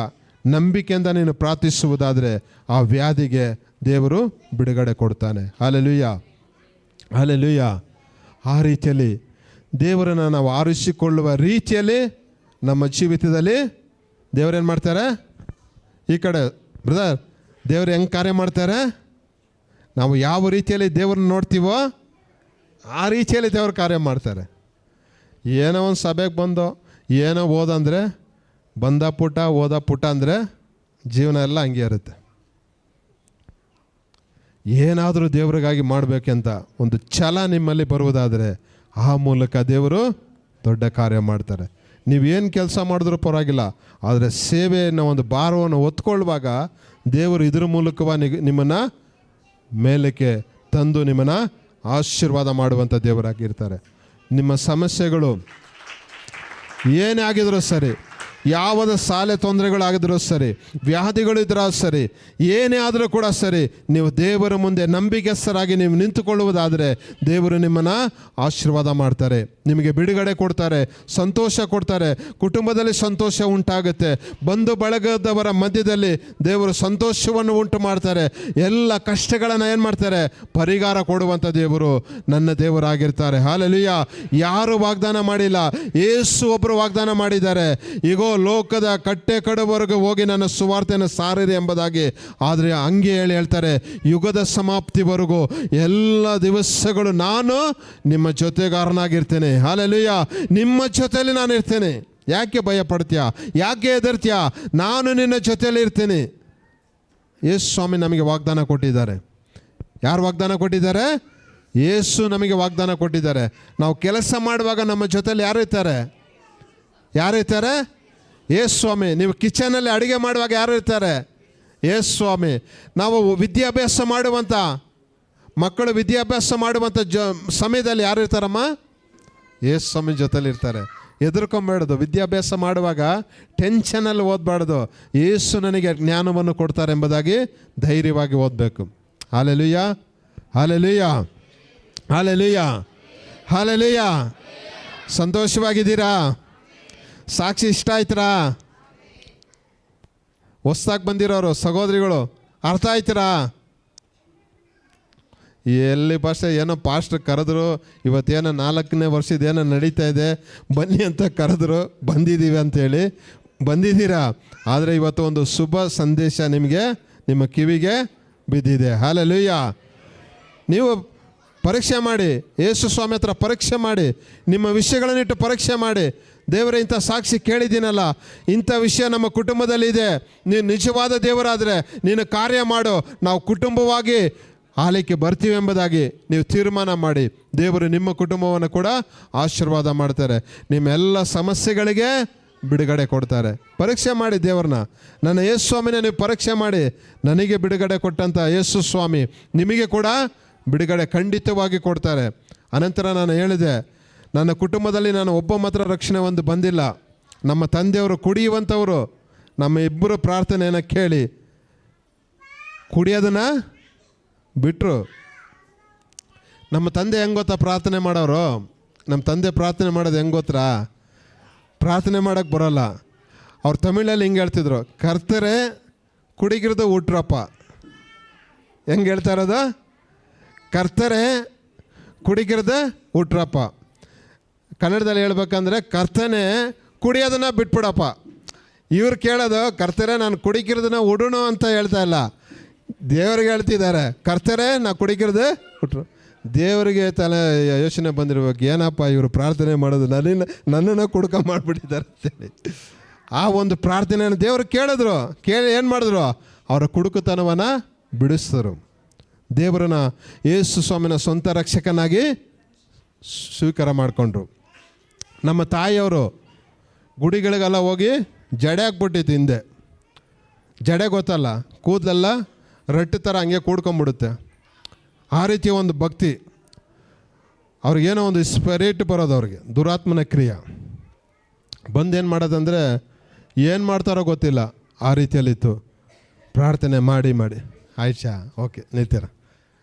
ನಂಬಿಕೆಯಿಂದ ನೀನು ಪ್ರಾರ್ಥಿಸುವುದಾದರೆ ಆ ವ್ಯಾಧಿಗೆ ದೇವರು ಬಿಡುಗಡೆ ಕೊಡ್ತಾನೆ. Hallelujah, hallelujah. ಆ ರೀತಿಯಲ್ಲಿ ದೇವರನ್ನು ನಾವು ಆರಿಸಿಕೊಳ್ಳುವ ರೀತಿಯಲ್ಲಿ ನಮ್ಮ ಜೀವಿತದಲ್ಲಿ ದೇವರೇನು ಮಾಡ್ತಾರೆ? ಈ ಕಡೆ ಬ್ರದರ್, ದೇವರು ಹೆಂಗೆ ಕಾರ್ಯ ಮಾಡ್ತಾರೆ? ನಾವು ಯಾವ ರೀತಿಯಲ್ಲಿ ದೇವ್ರನ್ನ ನೋಡ್ತೀವೋ ಆ ರೀತಿಯಲ್ಲಿ ದೇವ್ರ ಕಾರ್ಯ ಮಾಡ್ತಾರೆ. ಏನೋ ಒಂದು ಸಭೆಗೆ ಬಂದೋ, ಏನೋ ಓದಂದರೆ ಬಂದ ಪುಟ ಓದ ಪುಟ ಅಂದರೆ ಜೀವನ ಎಲ್ಲ ಹಂಗೆ ಇರುತ್ತೆ. ಏನಾದರೂ ದೇವ್ರಿಗಾಗಿ ಮಾಡಬೇಕಂತ ಒಂದು ಛಲ ನಿಮ್ಮಲ್ಲಿ ಬರುವುದಾದರೆ ಆ ಮೂಲಕ ದೇವರು ದೊಡ್ಡ ಕಾರ್ಯ ಮಾಡ್ತಾರೆ. ನೀವೇನು ಕೆಲಸ ಮಾಡಿದ್ರೂ ಪರವಾಗಿಲ್ಲ, ಆದರೆ ಸೇವೆಯನ್ನು ಒಂದು ಭಾರವನ್ನು ಹೊತ್ಕೊಳ್ಳುವಾಗ ದೇವರು ಇದ್ರ ಮೂಲಕವಾಗಿ ನಿಮ್ಮನ್ನು ಮೇಲಕ್ಕೆ ತಂದು ನಿಮ್ಮನ್ನು ಆಶೀರ್ವಾದ ಮಾಡುವಂಥ ದೇವರಾಗಿರ್ತಾರೆ. ನಿಮ್ಮ ಸಮಸ್ಯೆಗಳು ಏನೇ ಆಗಿದ್ರೂ ಸರಿ, ಯಾವುದೇ ಸಾಲೆ ತೊಂದರೆಗಳಾಗಿದ್ರೂ ಸರಿ, ವ್ಯಾಧಿಗಳಿದ್ರೂ ಸರಿ, ಏನೇ ಆದರೂ ಕೂಡ ಸರಿ, ನೀವು ದೇವರ ಮುಂದೆ ನಂಬಿಕೆಸ್ಥರಾಗಿ ನೀವು ನಿಂತುಕೊಳ್ಳುವುದಾದರೆ ದೇವರು ನಿಮ್ಮನ್ನು ಆಶೀರ್ವಾದ ಮಾಡ್ತಾರೆ, ನಿಮಗೆ ಬಿಡುಗಡೆ ಕೊಡ್ತಾರೆ, ಸಂತೋಷ ಕೊಡ್ತಾರೆ, ಕುಟುಂಬದಲ್ಲಿ ಸಂತೋಷ ಉಂಟಾಗುತ್ತೆ, ಬಂಧು ಬಳಗದವರ ಮಧ್ಯದಲ್ಲಿ ದೇವರು ಸಂತೋಷವನ್ನು ಉಂಟು ಮಾಡ್ತಾರೆ, ಎಲ್ಲ ಕಷ್ಟಗಳನ್ನು ಏನು ಮಾಡ್ತಾರೆ, ಪರಿಹಾರ ಕೊಡುವಂಥ ದೇವರು ನನ್ನ ದೇವರಾಗಿರ್ತಾರೆ. ಹಾಲೆಲೂಯಾ. ಯಾರು ವಾಗ್ದಾನ ಮಾಡಿಲ್ಲ, ಯೇಸು ಒಬ್ಬರು ವಾಗ್ದಾನ ಮಾಡಿದ್ದಾರೆ, ಈಗೋ ಲೋಕದ ಕಟ್ಟೆ ಕಡೆವರೆಗೂ ಹೋಗಿ ನನ್ನ ಸುವಾರ್ತೆಯನ್ನು ಸಾರಿರಿ ಎಂಬುದಾಗಿ. ಆದರೆ ಹಂಗೆ ಹೇಳ್ತಾರೆ, ಯುಗದ ಸಮಾಪ್ತಿವರೆಗೂ ಎಲ್ಲ ದಿವಸಗಳು ನಾನು ನಿಮ್ಮ ಜೊತೆಗಾರನಾಗಿರ್ತೇನೆ. ಹಾಲೆಲೂಯಾ. ನಿಮ್ಮ ಜೊತೆಯಲ್ಲಿ ನಾನು ಇರ್ತೇನೆ. ಯಾಕೆ ಭಯ ಪಡ್ತೀಯಾ? ಯಾಕೆ ಹೆದರ್ತೀಯಾ? ನಾನು ನಿನ್ನ ಜೊತೆಯಲ್ಲಿ ಇರ್ತೇನೆ. ಯೇಸು ಸ್ವಾಮಿ ನಮಗೆ ವಾಗ್ದಾನ ಕೊಟ್ಟಿದ್ದಾರೆ. ಯಾರು ವಾಗ್ದಾನ ಕೊಟ್ಟಿದ್ದಾರೆ? ಯೇಸು ನಮಗೆ ವಾಗ್ದಾನ ಕೊಟ್ಟಿದ್ದಾರೆ. ನಾವು ಕೆಲಸ ಮಾಡುವಾಗ ನಮ್ಮ ಜೊತೆಯಲ್ಲಿ ಯಾರು ಇರ್ತಾರೆ? ಯೇಸು ಸ್ವಾಮಿ. ನೀವು ಕಿಚನಲ್ಲಿ ಅಡುಗೆ ಮಾಡುವಾಗ ಯಾರು ಇರ್ತಾರೆ? ಯೇಸು ಸ್ವಾಮಿ. ನಾವು ವಿದ್ಯಾಭ್ಯಾಸ ಮಾಡುವಂಥ ಮಕ್ಕಳು ವಿದ್ಯಾಭ್ಯಾಸ ಮಾಡುವಂಥ ಸಮಯದಲ್ಲಿ ಯಾರು ಇರ್ತಾರಮ್ಮ? ಯೇಸು ಸ್ವಾಮಿ ಜೊತೆಲಿ ಇರ್ತಾರೆ. ಹೆದರ್ಕೊಂಬೇಡ್ದು. ವಿದ್ಯಾಭ್ಯಾಸ ಮಾಡುವಾಗ ಟೆನ್ಷನಲ್ಲಿ ಓದಬಾರ್ದು. ಯೇಸು ನನಗೆ ಜ್ಞಾನವನ್ನು ಕೊಡ್ತಾರೆ ಎಂಬುದಾಗಿ ಧೈರ್ಯವಾಗಿ ಓದಬೇಕು. Hallelujah, hallelujah, hallelujah, hallelujah. ಸಂತೋಷವಾಗಿದ್ದೀರಾ? ಸಾಕ್ಷಿ ಇಷ್ಟ ಆಯ್ತರಾ? ಹೊಸ್ದಾಗಿ ಬಂದಿರೋರು ಸಹೋದರಿಗಳು ಅರ್ಥ ಆಯ್ತೀರಾ? ಎಲ್ಲಿ ಭಾಷೆ ಏನೋ ಪಾಸ್ಟ್ರ್ ಕರೆದ್ರು, ಇವತ್ತೇನೋ 4ನೇ ವರ್ಷದ ನಡೀತಾ ಇದೆ, ಬನ್ನಿ ಅಂತ ಕರೆದ್ರು, ಬಂದಿದ್ದೀವಿ ಅಂಥೇಳಿ ಬಂದಿದ್ದೀರಾ. ಆದರೆ ಇವತ್ತು ಒಂದು ಶುಭ ಸಂದೇಶ ನಿಮಗೆ ನಿಮ್ಮ ಕಿವಿಗೆ ಬಿದ್ದಿದೆ. ಹಾಲೆಲೂಯಾ. ನೀವು ಪರೀಕ್ಷೆ ಮಾಡಿ, ಯೇಸು ಸ್ವಾಮಿ ಹತ್ರ ಪರೀಕ್ಷೆ ಮಾಡಿ, ನಿಮ್ಮ ವಿಷಯಗಳನ್ನಿಟ್ಟು ಪರೀಕ್ಷೆ ಮಾಡಿ, ದೇವರೇ ಇಂಥ ಸಾಕ್ಷಿ ಕೇಳಿದ್ದೀನಲ್ಲ, ಇಂಥ ವಿಷಯ ನಮ್ಮ ಕುಟುಂಬದಲ್ಲಿ ಇದೆ, ನೀನು ನಿಜವಾದ ದೇವರಾದರೆ ನೀನು ಕಾರ್ಯ ಮಾಡು, ನಾವು ಕುಟುಂಬವಾಗಿ ಆಲಯಕ್ಕೆ ಬರ್ತೀವಿ ಎಂಬುದಾಗಿ ನೀವು ತೀರ್ಮಾನ ಮಾಡಿ, ದೇವರು ನಿಮ್ಮ ಕುಟುಂಬವನ್ನು ಕೂಡ ಆಶೀರ್ವಾದ ಮಾಡ್ತಾರೆ. ನಿಮ್ಮೆಲ್ಲ ಸಮಸ್ಯೆಗಳಿಗೆ ಬಿಡುಗಡೆ ಕೊಡ್ತಾರೆ. ಪರೀಕ್ಷೆ ಮಾಡಿ ದೇವ್ರನ್ನ. ನನ್ನ ಯೇಸು ಸ್ವಾಮಿನ ನೀವು ಪರೀಕ್ಷೆ ಮಾಡಿ, ನನಗೆ ಬಿಡುಗಡೆ ಕೊಟ್ಟಂಥ ಯೇಸು ಸ್ವಾಮಿ ನಿಮಗೆ ಕೂಡ ಬಿಡುಗಡೆ ಖಂಡಿತವಾಗಿ ಕೊಡ್ತಾರೆ. ಅನಂತರ ನಾನು ಹೇಳಿದೆ, ನನ್ನ ಕುಟುಂಬದಲ್ಲಿ ನಾನು ಒಬ್ಬ ಮಾತ್ರ ರಕ್ಷಣೆ ಒಂದು ಬಂದಿಲ್ಲ. ನಮ್ಮ ತಂದೆಯವರು ಕುಡಿಯುವಂಥವರು. ನಮ್ಮ ಇಬ್ಬರು ಪ್ರಾರ್ಥನೆಯನ್ನು ಕೇಳಿ ಕುಡಿಯೋದನ್ನು ಬಿಟ್ಟರು. ನಮ್ಮ ತಂದೆ ಹೆಂಗೆ ಗೊತ್ತಾ ಪ್ರಾರ್ಥನೆ ಮಾಡೋರು? ನಮ್ಮ ತಂದೆ ಪ್ರಾರ್ಥನೆ ಮಾಡೋದು ಹೆಂಗೆ ಗೊತ್ತಾ? ಪ್ರಾರ್ಥನೆ ಮಾಡೋಕ್ಕೆ ಬರೋಲ್ಲ. ಅವ್ರು ತಮಿಳಲ್ಲಿ ಹಿಂಗೆ ಹೇಳ್ತಿದ್ರು, ಕರ್ತರೆ ಕುಡಿಗಿರ್ದು ಹುಟ್ರಪ್ಪ. ಹೆಂಗೆ ಹೇಳ್ತಾ ಇರೋದು? ಕರ್ತರೆ ಕುಡಿಗಿರ್ದು ಹುಟ್ರಪ್ಪ. ಕನ್ನಡದಲ್ಲಿ ಹೇಳ್ಬೇಕಂದ್ರೆ ಕರ್ತನೆ ಕುಡಿಯೋದನ್ನು ಬಿಟ್ಬಿಡಪ್ಪ. ಇವ್ರು ಕೇಳೋದು ಕರ್ತರೆ ನಾನು ಕುಡಿಕಿರೋದನ್ನ ಉಡುಣು ಅಂತ ಹೇಳ್ತಾ ಇಲ್ಲ, ದೇವ್ರಿಗೆ ಹೇಳ್ತಿದ್ದಾರೆ, ಕರ್ತರೆ ನಾ ಕುಡಿಕಿರೋದು ಹುಟ್ರು. ದೇವರಿಗೆ ತಲೆ ಯೋಚನೆ ಬಂದಿರ್ಬೇಕು, ಏನಪ್ಪ ಇವರು ಪ್ರಾರ್ಥನೆ ಮಾಡೋದು, ನನ್ನನ್ನು ಕುಡ್ಕ ಮಾಡಿಬಿಟ್ಟಿದ್ದಾರೆ ಅಂತೇಳಿ. ಆ ಒಂದು ಪ್ರಾರ್ಥನೆಯನ್ನು ದೇವರು ಕೇಳಿದ್ರು. ಕೇಳಿ ಏನು ಮಾಡಿದ್ರು? ಅವರ ಕುಡುಕುತನವನ್ನು ಬಿಡಿಸಿದ್ರು. ದೇವರನ್ನ ಯೇಸು ಸ್ವಾಮಿನ ಸ್ವಂತ ರಕ್ಷಕನಾಗಿ ಸ್ವೀಕಾರ ಮಾಡಿಕೊಂಡ್ರು. ನಮ್ಮ ತಾಯಿಯವರು ಗುಡಿಗಳಿಗೆಲ್ಲ ಹೋಗಿ ಜಡೆ ಹಾಕ್ಬಿಟ್ಟಿತ್ತು. ಹಿಂದೆ ಜಡೆ ಗೊತ್ತಲ್ಲ, ಕೂದಲೆಲ್ಲ ರಟ್ಟು ಥರ ಹಂಗೆ ಕೂಡ್ಕೊಂಬಿಡುತ್ತೆ. ಆ ರೀತಿಯ ಒಂದು ಭಕ್ತಿ ಅವ್ರಿಗೇನೋ ಒಂದು ಸ್ಪಿರಿಟ್ ಬರೋದು, ಅವ್ರಿಗೆ ದುರಾತ್ಮನ ಕ್ರಿಯೆ ಬಂದೇನು ಮಾಡೋದಂದರೆ ಏನು ಮಾಡ್ತಾರೋ ಗೊತ್ತಿಲ್ಲ, ಆ ರೀತಿಯಲ್ಲಿತ್ತು. ಪ್ರಾರ್ಥನೆ ಮಾಡಿ ಮಾಡಿ ಆಯ್ತಾ, ಓಕೆ ನಿಲ್ತೀರ.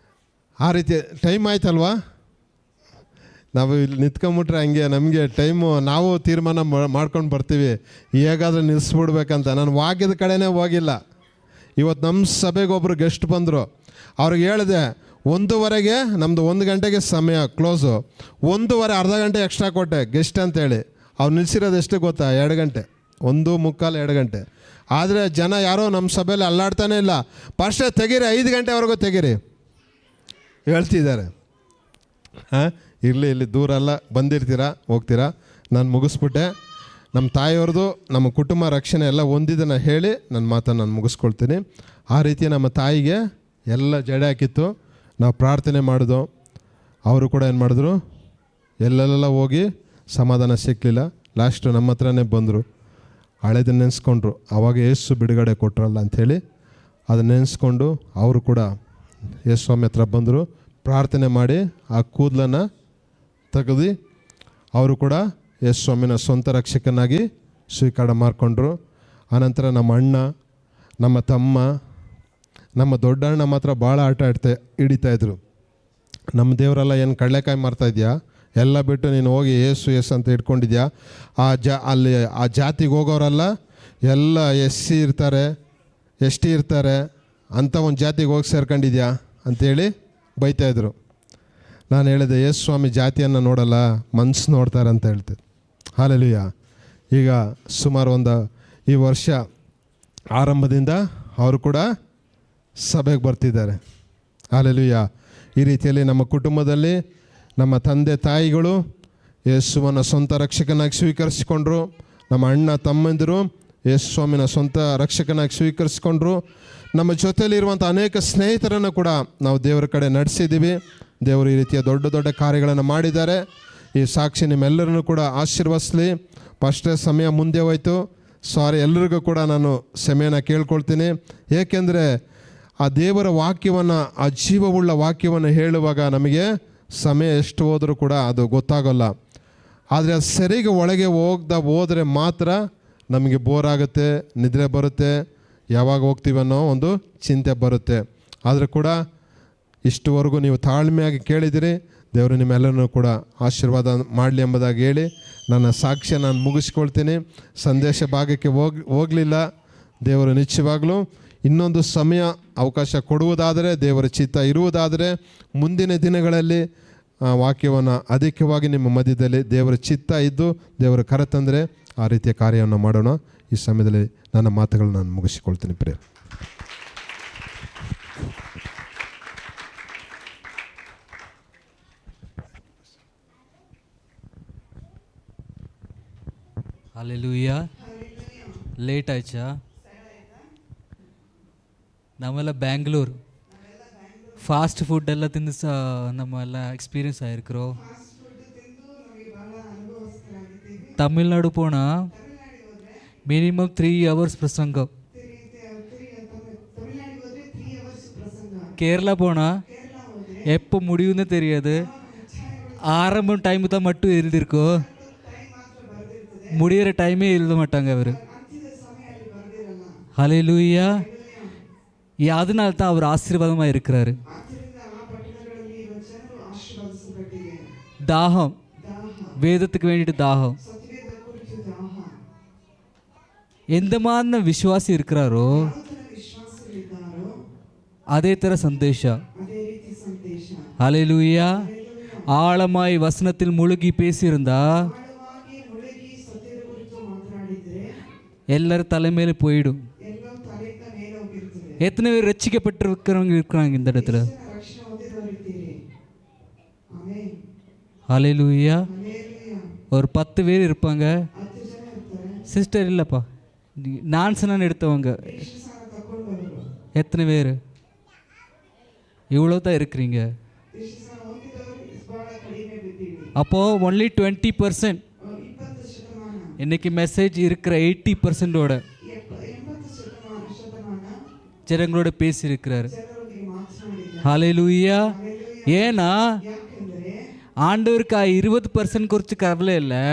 ಆ ರೀತಿ ಟೈಮ್ ಆಯ್ತಲ್ವಾ? ನಾವು ಇಲ್ಲಿ ನಿಂತ್ಕೊಂಬಿಟ್ರೆ ಹಂಗೆ ನಮಗೆ ಟೈಮು, ನಾವು ತೀರ್ಮಾನ ಮಾಡ್ಕೊಂಡು ಬರ್ತೀವಿ ಹೇಗಾದರೂ ನಿಲ್ಲಿಸ್ಬಿಡ್ಬೇಕಂತ. ನಾನು ವಾಕ್ಯದ ಕಡೆನೇ ಹೋಗಿಲ್ಲ. ಇವತ್ತು ನಮ್ಮ ಸಭೆಗೆ ಒಬ್ಬರು ಗೆಸ್ಟ್ ಬಂದರು. ಅವ್ರಿಗೆ ಹೇಳಿದೆ 1:15 ನಮ್ಮದು 1 ಗಂಟೆಗೆ ಸಮಯ ಕ್ಲೋಸು, 1:15 ಅರ್ಧ ಗಂಟೆ ಎಕ್ಸ್ಟ್ರಾ ಕೊಟ್ಟೆ ಗೆಸ್ಟ್ ಅಂತೇಳಿ. ಅವ್ರು ನಿಲ್ಲಿಸಿರೋದು ಎಷ್ಟು ಗೊತ್ತಾ? 2 ಗಂಟೆ, 1:45 2 ಗಂಟೆ. ಆದರೆ ಜನ ಯಾರೋ ನಮ್ಮ ಸಭೆಯಲ್ಲಿ ಅಲ್ಲಾಡ್ತಾನೇ ಇಲ್ಲ. ಫಸ್ಟೇ ತೆಗೀರಿ, 5 ಗಂಟೆವರೆಗೂ ತೆಗೀರಿ ಹೇಳ್ತಿದ್ದಾರೆ. ಹಾಂ, ಇಲ್ಲಿ ದೂರ ಅಲ್ಲ, ಬಂದಿರ್ತೀರಾ ಹೋಗ್ತೀರಾ. ನಾನು ಮುಗಿಸ್ಬಿಟ್ಟೆ. ನಮ್ಮ ತಾಯಿಯವ್ರದ್ದು ನಮ್ಮ ಕುಟುಂಬ ರಕ್ಷಣೆ ಎಲ್ಲ ಹೊಂದಿದ್ದನ್ನು ಹೇಳಿ ನನ್ನ ಮಾತನ್ನು ನಾನು ಮುಗಿಸ್ಕೊಳ್ತೀನಿ. ಆ ರೀತಿ ನಮ್ಮ ತಾಯಿಗೆ ಎಲ್ಲ ಜಡೆ ಹಾಕಿತ್ತು. ನಾವು ಪ್ರಾರ್ಥನೆ ಮಾಡಿದೋ, ಅವರು ಕೂಡ ಏನು ಮಾಡಿದ್ರು, ಎಲ್ಲೆಲ್ಲ ಹೋಗಿ ಸಮಾಧಾನ ಸಿಕ್ಕಲಿಲ್ಲ. ಲಾಸ್ಟು ನಮ್ಮ ಹತ್ರನೇ ಬಂದರು. ಹಳೇದನ್ನು ನೆನೆಸ್ಕೊಂಡ್ರು, ಆವಾಗ ಯೇಸು ಬಿಡುಗಡೆ ಕೊಟ್ರಲ್ಲ ಅಂಥೇಳಿ ಅದನ್ನು ನೆನೆಸ್ಕೊಂಡು ಅವರು ಕೂಡ ಯೇಸು ಸ್ವಾಮಿ ಹತ್ರ ಬಂದರು. ಪ್ರಾರ್ಥನೆ ಮಾಡಿ ಆ ಕೂದಲನ್ನು ತೆಗೆದು ಅವರು ಕೂಡ ಯೇಸು ಸ್ವಾಮಿನ ಸ್ವಂತ ರಕ್ಷಕನಾಗಿ ಸ್ವೀಕಾರ ಮಾಡಿಕೊಂಡ್ರು. ಆನಂತರ ನಮ್ಮ ಅಣ್ಣ, ನಮ್ಮ ತಮ್ಮ, ನಮ್ಮ ದೊಡ್ಡ ಅಣ್ಣ ಮಾತ್ರ ಭಾಳ ಆಟ ಹಿಡಿತಾಯಿದ್ರು. ನಮ್ಮ ದೇವರೆಲ್ಲ ಏನು ಕಡಲೆಕಾಯಿ ಮಾರ್ತಾಯಿದ್ಯಾ, ಎಲ್ಲ ಬಿಟ್ಟು ನೀನು ಹೋಗಿ ಏಸು ಅಂತ ಇಟ್ಕೊಂಡಿದ್ಯಾ, ಅಲ್ಲಿ ಆ ಜಾತಿಗೆ ಹೋಗೋರೆಲ್ಲ ಎಲ್ಲ SC ಇರ್ತಾರೆ, ST ಇರ್ತಾರೆ, ಅಂಥ ಒಂದು ಜಾತಿಗೆ ಹೋಗಿ ಸೇರ್ಕೊಂಡಿದ್ಯಾ ಅಂಥೇಳಿ ಬೈತಾಯಿದ್ರು. ನಾನು ಹೇಳಿದೆ, ಯೇಸು ಸ್ವಾಮಿ ಜಾತಿಯನ್ನು ನೋಡಲ್ಲ, ಮನಸ್ಸು ನೋಡ್ತಾರೆ ಅಂತ ಹೇಳ್ತಿದ್ದೆ. ಹಲ್ಲೆಲೂಯಾ. ಈಗ ಸುಮಾರು ಈ ವರ್ಷ ಆರಂಭದಿಂದ ಅವರು ಕೂಡ ಸಭೆಗೆ ಬರ್ತಿದ್ದಾರೆ. ಹಲ್ಲೆಲೂಯಾ. ಈ ರೀತಿಯಲ್ಲಿ ನಮ್ಮ ಕುಟುಂಬದಲ್ಲಿ ನಮ್ಮ ತಂದೆ ತಾಯಿಗಳು ಯೇಸುವನ್ನು ಸ್ವಂತ ರಕ್ಷಕನಾಗಿ ಸ್ವೀಕರಿಸಿಕೊಂಡ್ರು. ನಮ್ಮ ಅಣ್ಣ ತಮ್ಮಂದಿರು ಯೇಸು ಸ್ವಾಮಿನ ಸ್ವಂತ ರಕ್ಷಕನಾಗಿ ಸ್ವೀಕರಿಸಿಕೊಂಡ್ರು. ನಮ್ಮ ಜೊತೆಯಲ್ಲಿರುವಂಥ ಅನೇಕ ಸ್ನೇಹಿತರನ್ನು ಕೂಡ ನಾವು ದೇವರ ಕಡೆ ನಡೆಸಿದ್ದೀವಿ. ದೇವರು ಈ ರೀತಿಯ ದೊಡ್ಡ ದೊಡ್ಡ ಕಾರ್ಯಗಳನ್ನು ಮಾಡಿದ್ದಾರೆ. ಈ ಸಾಕ್ಷಿ ನಿಮ್ಮೆಲ್ಲರನ್ನು ಕೂಡ ಆಶೀರ್ವದಿಸಲಿ. ಫಸ್ಟೇ ಸಮಯ ಮುಂದೆ ಹೋಯಿತು, ಸಾರಿ. ಎಲ್ಲರಿಗೂ ಕೂಡ ನಾನು ಕ್ಷಮೆಯನ್ನು ಕೇಳ್ಕೊಳ್ತೀನಿ. ಏಕೆಂದರೆ ಆ ದೇವರ ವಾಕ್ಯವನ್ನು, ಆ ಜೀವವುಳ್ಳ ವಾಕ್ಯವನ್ನು ಹೇಳುವಾಗ ನಮಗೆ ಸಮಯ ಎಷ್ಟು ಹೋದರೂ ಕೂಡ ಅದು ಗೊತ್ತಾಗೋಲ್ಲ. ಆದರೆ ಅದು ಸರಿಗೆ ಒಳಗೆ ಹೋದರೆ ಮಾತ್ರ ನಮಗೆ ಬೋರ್ ಆಗುತ್ತೆ, ನಿದ್ರೆ ಬರುತ್ತೆ, ಯಾವಾಗ ಹೋಗ್ತೀವಿ ಅನ್ನೋ ಒಂದು ಚಿಂತೆ ಬರುತ್ತೆ. ಆದರೂ ಕೂಡ ಇಷ್ಟುವರೆಗೂ ನೀವು ತಾಳ್ಮೆಯಾಗಿ ಕೇಳಿದಿರಿ. ದೇವರು ನಿಮ್ಮೆಲ್ಲರನ್ನೂ ಕೂಡ ಆಶೀರ್ವಾದ ಮಾಡಲಿ ಎಂಬುದಾಗಿ ಹೇಳಿ ನನ್ನ ಸಾಕ್ಷ್ಯ ನಾನು ಮುಗಿಸ್ಕೊಳ್ತೀನಿ. ಸಂದೇಶ ಭಾಗಕ್ಕೆ ಹೋಗಲಿಲ್ಲ. ದೇವರು ನಿಶ್ಚಯವಾಗಲೂ ಇನ್ನೊಂದು ಸಮಯ ಅವಕಾಶ ಕೊಡುವುದಾದರೆ, ದೇವರ ಚಿತ್ತ ಇರುವುದಾದರೆ, ಮುಂದಿನ ದಿನಗಳಲ್ಲಿ ವಾಕ್ಯವನ್ನು ಅಧಿಕವಾಗಿ ನಿಮ್ಮ ಮಧ್ಯದಲ್ಲಿ ದೇವರ ಚಿತ್ತ ಇದ್ದು ದೇವರ ಕರೆತಂದರೆ ಆ ರೀತಿಯ ಕಾರ್ಯವನ್ನು ಮಾಡೋಣ. ಈ ಸಮಯದಲ್ಲಿ ನನ್ನ ಮಾತುಗಳನ್ನು ನಾನು ಮುಗಿಸಿಕೊಳ್ತೀನಿ. ಪ್ರಿಯ ಹಲ್ಲೆಲೂಯಾ. ಲೇಟ್ ಆಯ್ತಾ? ನಾವೆಲ್ಲ ಬ್ಯಾಂಗ್ಳೂರು ಫಾಸ್ಟ್ ಫುಡ್ ಎಲ್ಲ ತಿಂದು ನಮ್ಮೆಲ್ಲ ಎಕ್ಸ್ಪೀರಿಯನ್ಸ್ ಆயிருக்கிறோம். ತಮಿಳ್ನಾಡು போனா மினிமம் 3 hours பிரசங்கம். கேரளா போனா எப்போ முடியும்னு தெரியாது. ஆரம்பம் டைம் தான் மட்டும் எழுதியிருக்கோம், முடியிற டைமே எழுத மாட்டாங்க அவர். ஹல்லேலூயா. அதனால தான் அவர் ஆசீர்வாதமாக இருக்கிறாரு. தாகம், வேதத்துக்கு வேண்டிட்டு தாகம். எந்த மாதிரி விசுவாசி இருக்கிறாரோ அதே தர சந்தேஷம். ஹல்லேலூயா. ஆழமாய் வசனத்தில் முழுகி பேசியிருந்தா எல்லாரும் தலைமையில போயிடும். எத்தனை பேர் ரட்சிக்கப்பட்டிருக்கிறவங்க இருக்கிறாங்க இந்த இடத்துல? ஹல்லேலூயா. ஒரு 10 பேர் இருப்பாங்க. சிஸ்டர் இல்லைப்பா, நான்சனான்னு எடுத்தவங்க எத்தனை பேர்? இவ்வளோ தான் இருக்கிறீங்க. அப்போது ஒன்லி 20%. இன்னைக்கு மெசேஜ் இருக்கிற 80%ஓட ஜனங்களோட பேசியிருக்கிறாரு. ஹல்லேலூயா. ஏன்னா ஆண்டவருக்கு 20% குறித்து கவலை இல்லை.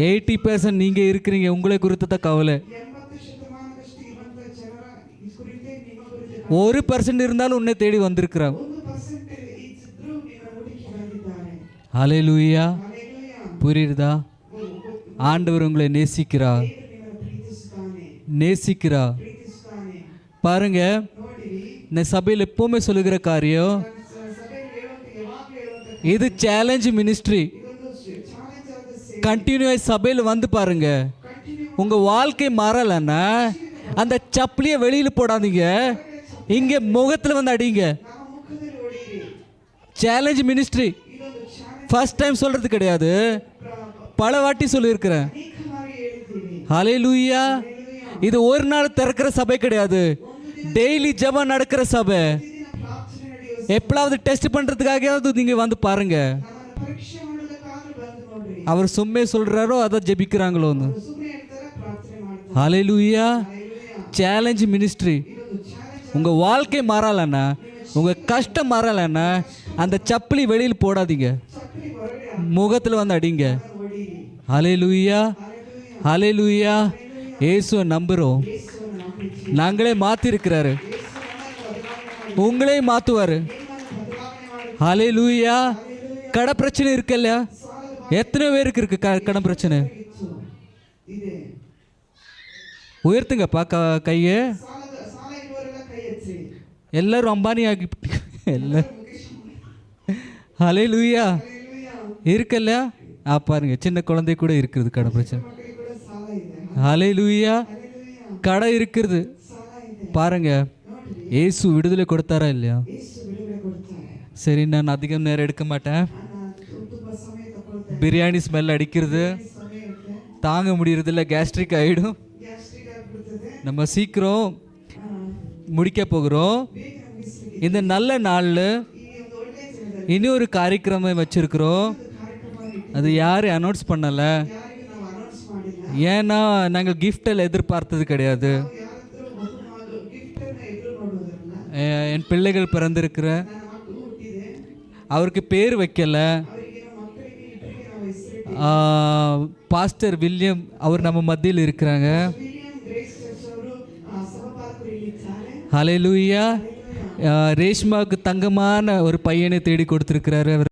80% நீங்கள் இருக்கிறீங்க, உங்களை குறித்து தான் கவலை. 1% இருந்தாலும் உன்னை தேடி வந்திருக்கிறான். ஹல்லேலூயா. புரியுதா? ஆண்டவர் உங்களை நேசிக்கிறா. பாருங்க, இந்த சபையில் எப்பவுமே சொல்லுகிற காரியம் இது சேலஞ்ச் மினிஸ்ட்ரி. கண்டினியூ சபையில் வந்து பாருங்க. உங்க வாழ்க்கை மாறலன்னா அந்த சப்பலியை வெளியில் போடாதீங்க, இங்கே முகத்தில் வந்து அடிங்க. சேலஞ்ச் மினிஸ்ட்ரி ஃபர்ஸ்ட் டைம் சொல்றது கிடையாது, பல வாட்டி சொல்லியிருக்கிறேன். ஹல்லேலூயா. இது ஒரு நாள் திறக்கிற சபை கிடையாது, டெய்லி ஜெபம் நடக்கிற சபை. எப்பளாவது டெஸ்ட் பண்றதுக்காகவாவது நீங்க வந்து பாருங்க. அவர் சும்மே சொல்றாரோ அதை ஜெபிக்கிறாங்களோ. ஹல்லேலூயா. Challenge ministry. உங்க வாழ்க்கை மாறலன்னா, உங்க கஷ்டம் மாறலன்னா அந்த சப்பலி வெளியில் போடாதீங்க, முகத்தில் வந்து அடிங்க. ஹalleluya ஹalleluya இயேசுவை நம்புறோம். நாங்களே மாத்திருக்கிறாரு, உங்களே மாத்துவாரு. ஹalleluya. கடை பிரச்சனை இருக்குல்ல, எத்தனை பேருக்கு இருக்கு கடை பிரச்சனை? உயர்த்துங்கப்பா கையை. எல்லாரும் அம்பானி ஆகி எல்லாரும் ஹalleluya இருக்கல்ல. பாருங்க, சின்ன குழந்தை கூட இருக்குது கடை பிரச்சனை. ஹalleluya. கடை இருக்கிறது பாருங்க. இயேசு விடுதலை கொடுத்தாரா இல்லையா? சரி, நான் அதிகம் நேரம் எடுக்க மாட்டேன். பிரியாணி ஸ்மெல் அடிக்கிறது தாங்க முடியறது இல்லை, கேஸ்ட்ரிக் ஆகிடும். நம்ம சீக்கிரம் முடிக்க போகிறோம். இந்த நல்ல நாளில் இன்னொரு காரியக்கிரமம் வச்சிருக்கிறோம். அது யாரும் அனௌன்ஸ் பண்ணலை, ஏன்னா நாங்கள் கிஃப்டில் எதிர்பார்த்தது கிடையாது. என் பிள்ளைகள் பிறந்திருக்கிற அவருக்கு பேர் வைக்கல. பாஸ்டர் வில்லியம் அவர் நம்ம மத்தியில் இருக்கிறாங்க. ஹalleluya. ரேஷ்மாவுக்கு தங்கமான ஒரு பையனை தேடி கொடுத்துருக்கிறாரு. அவர்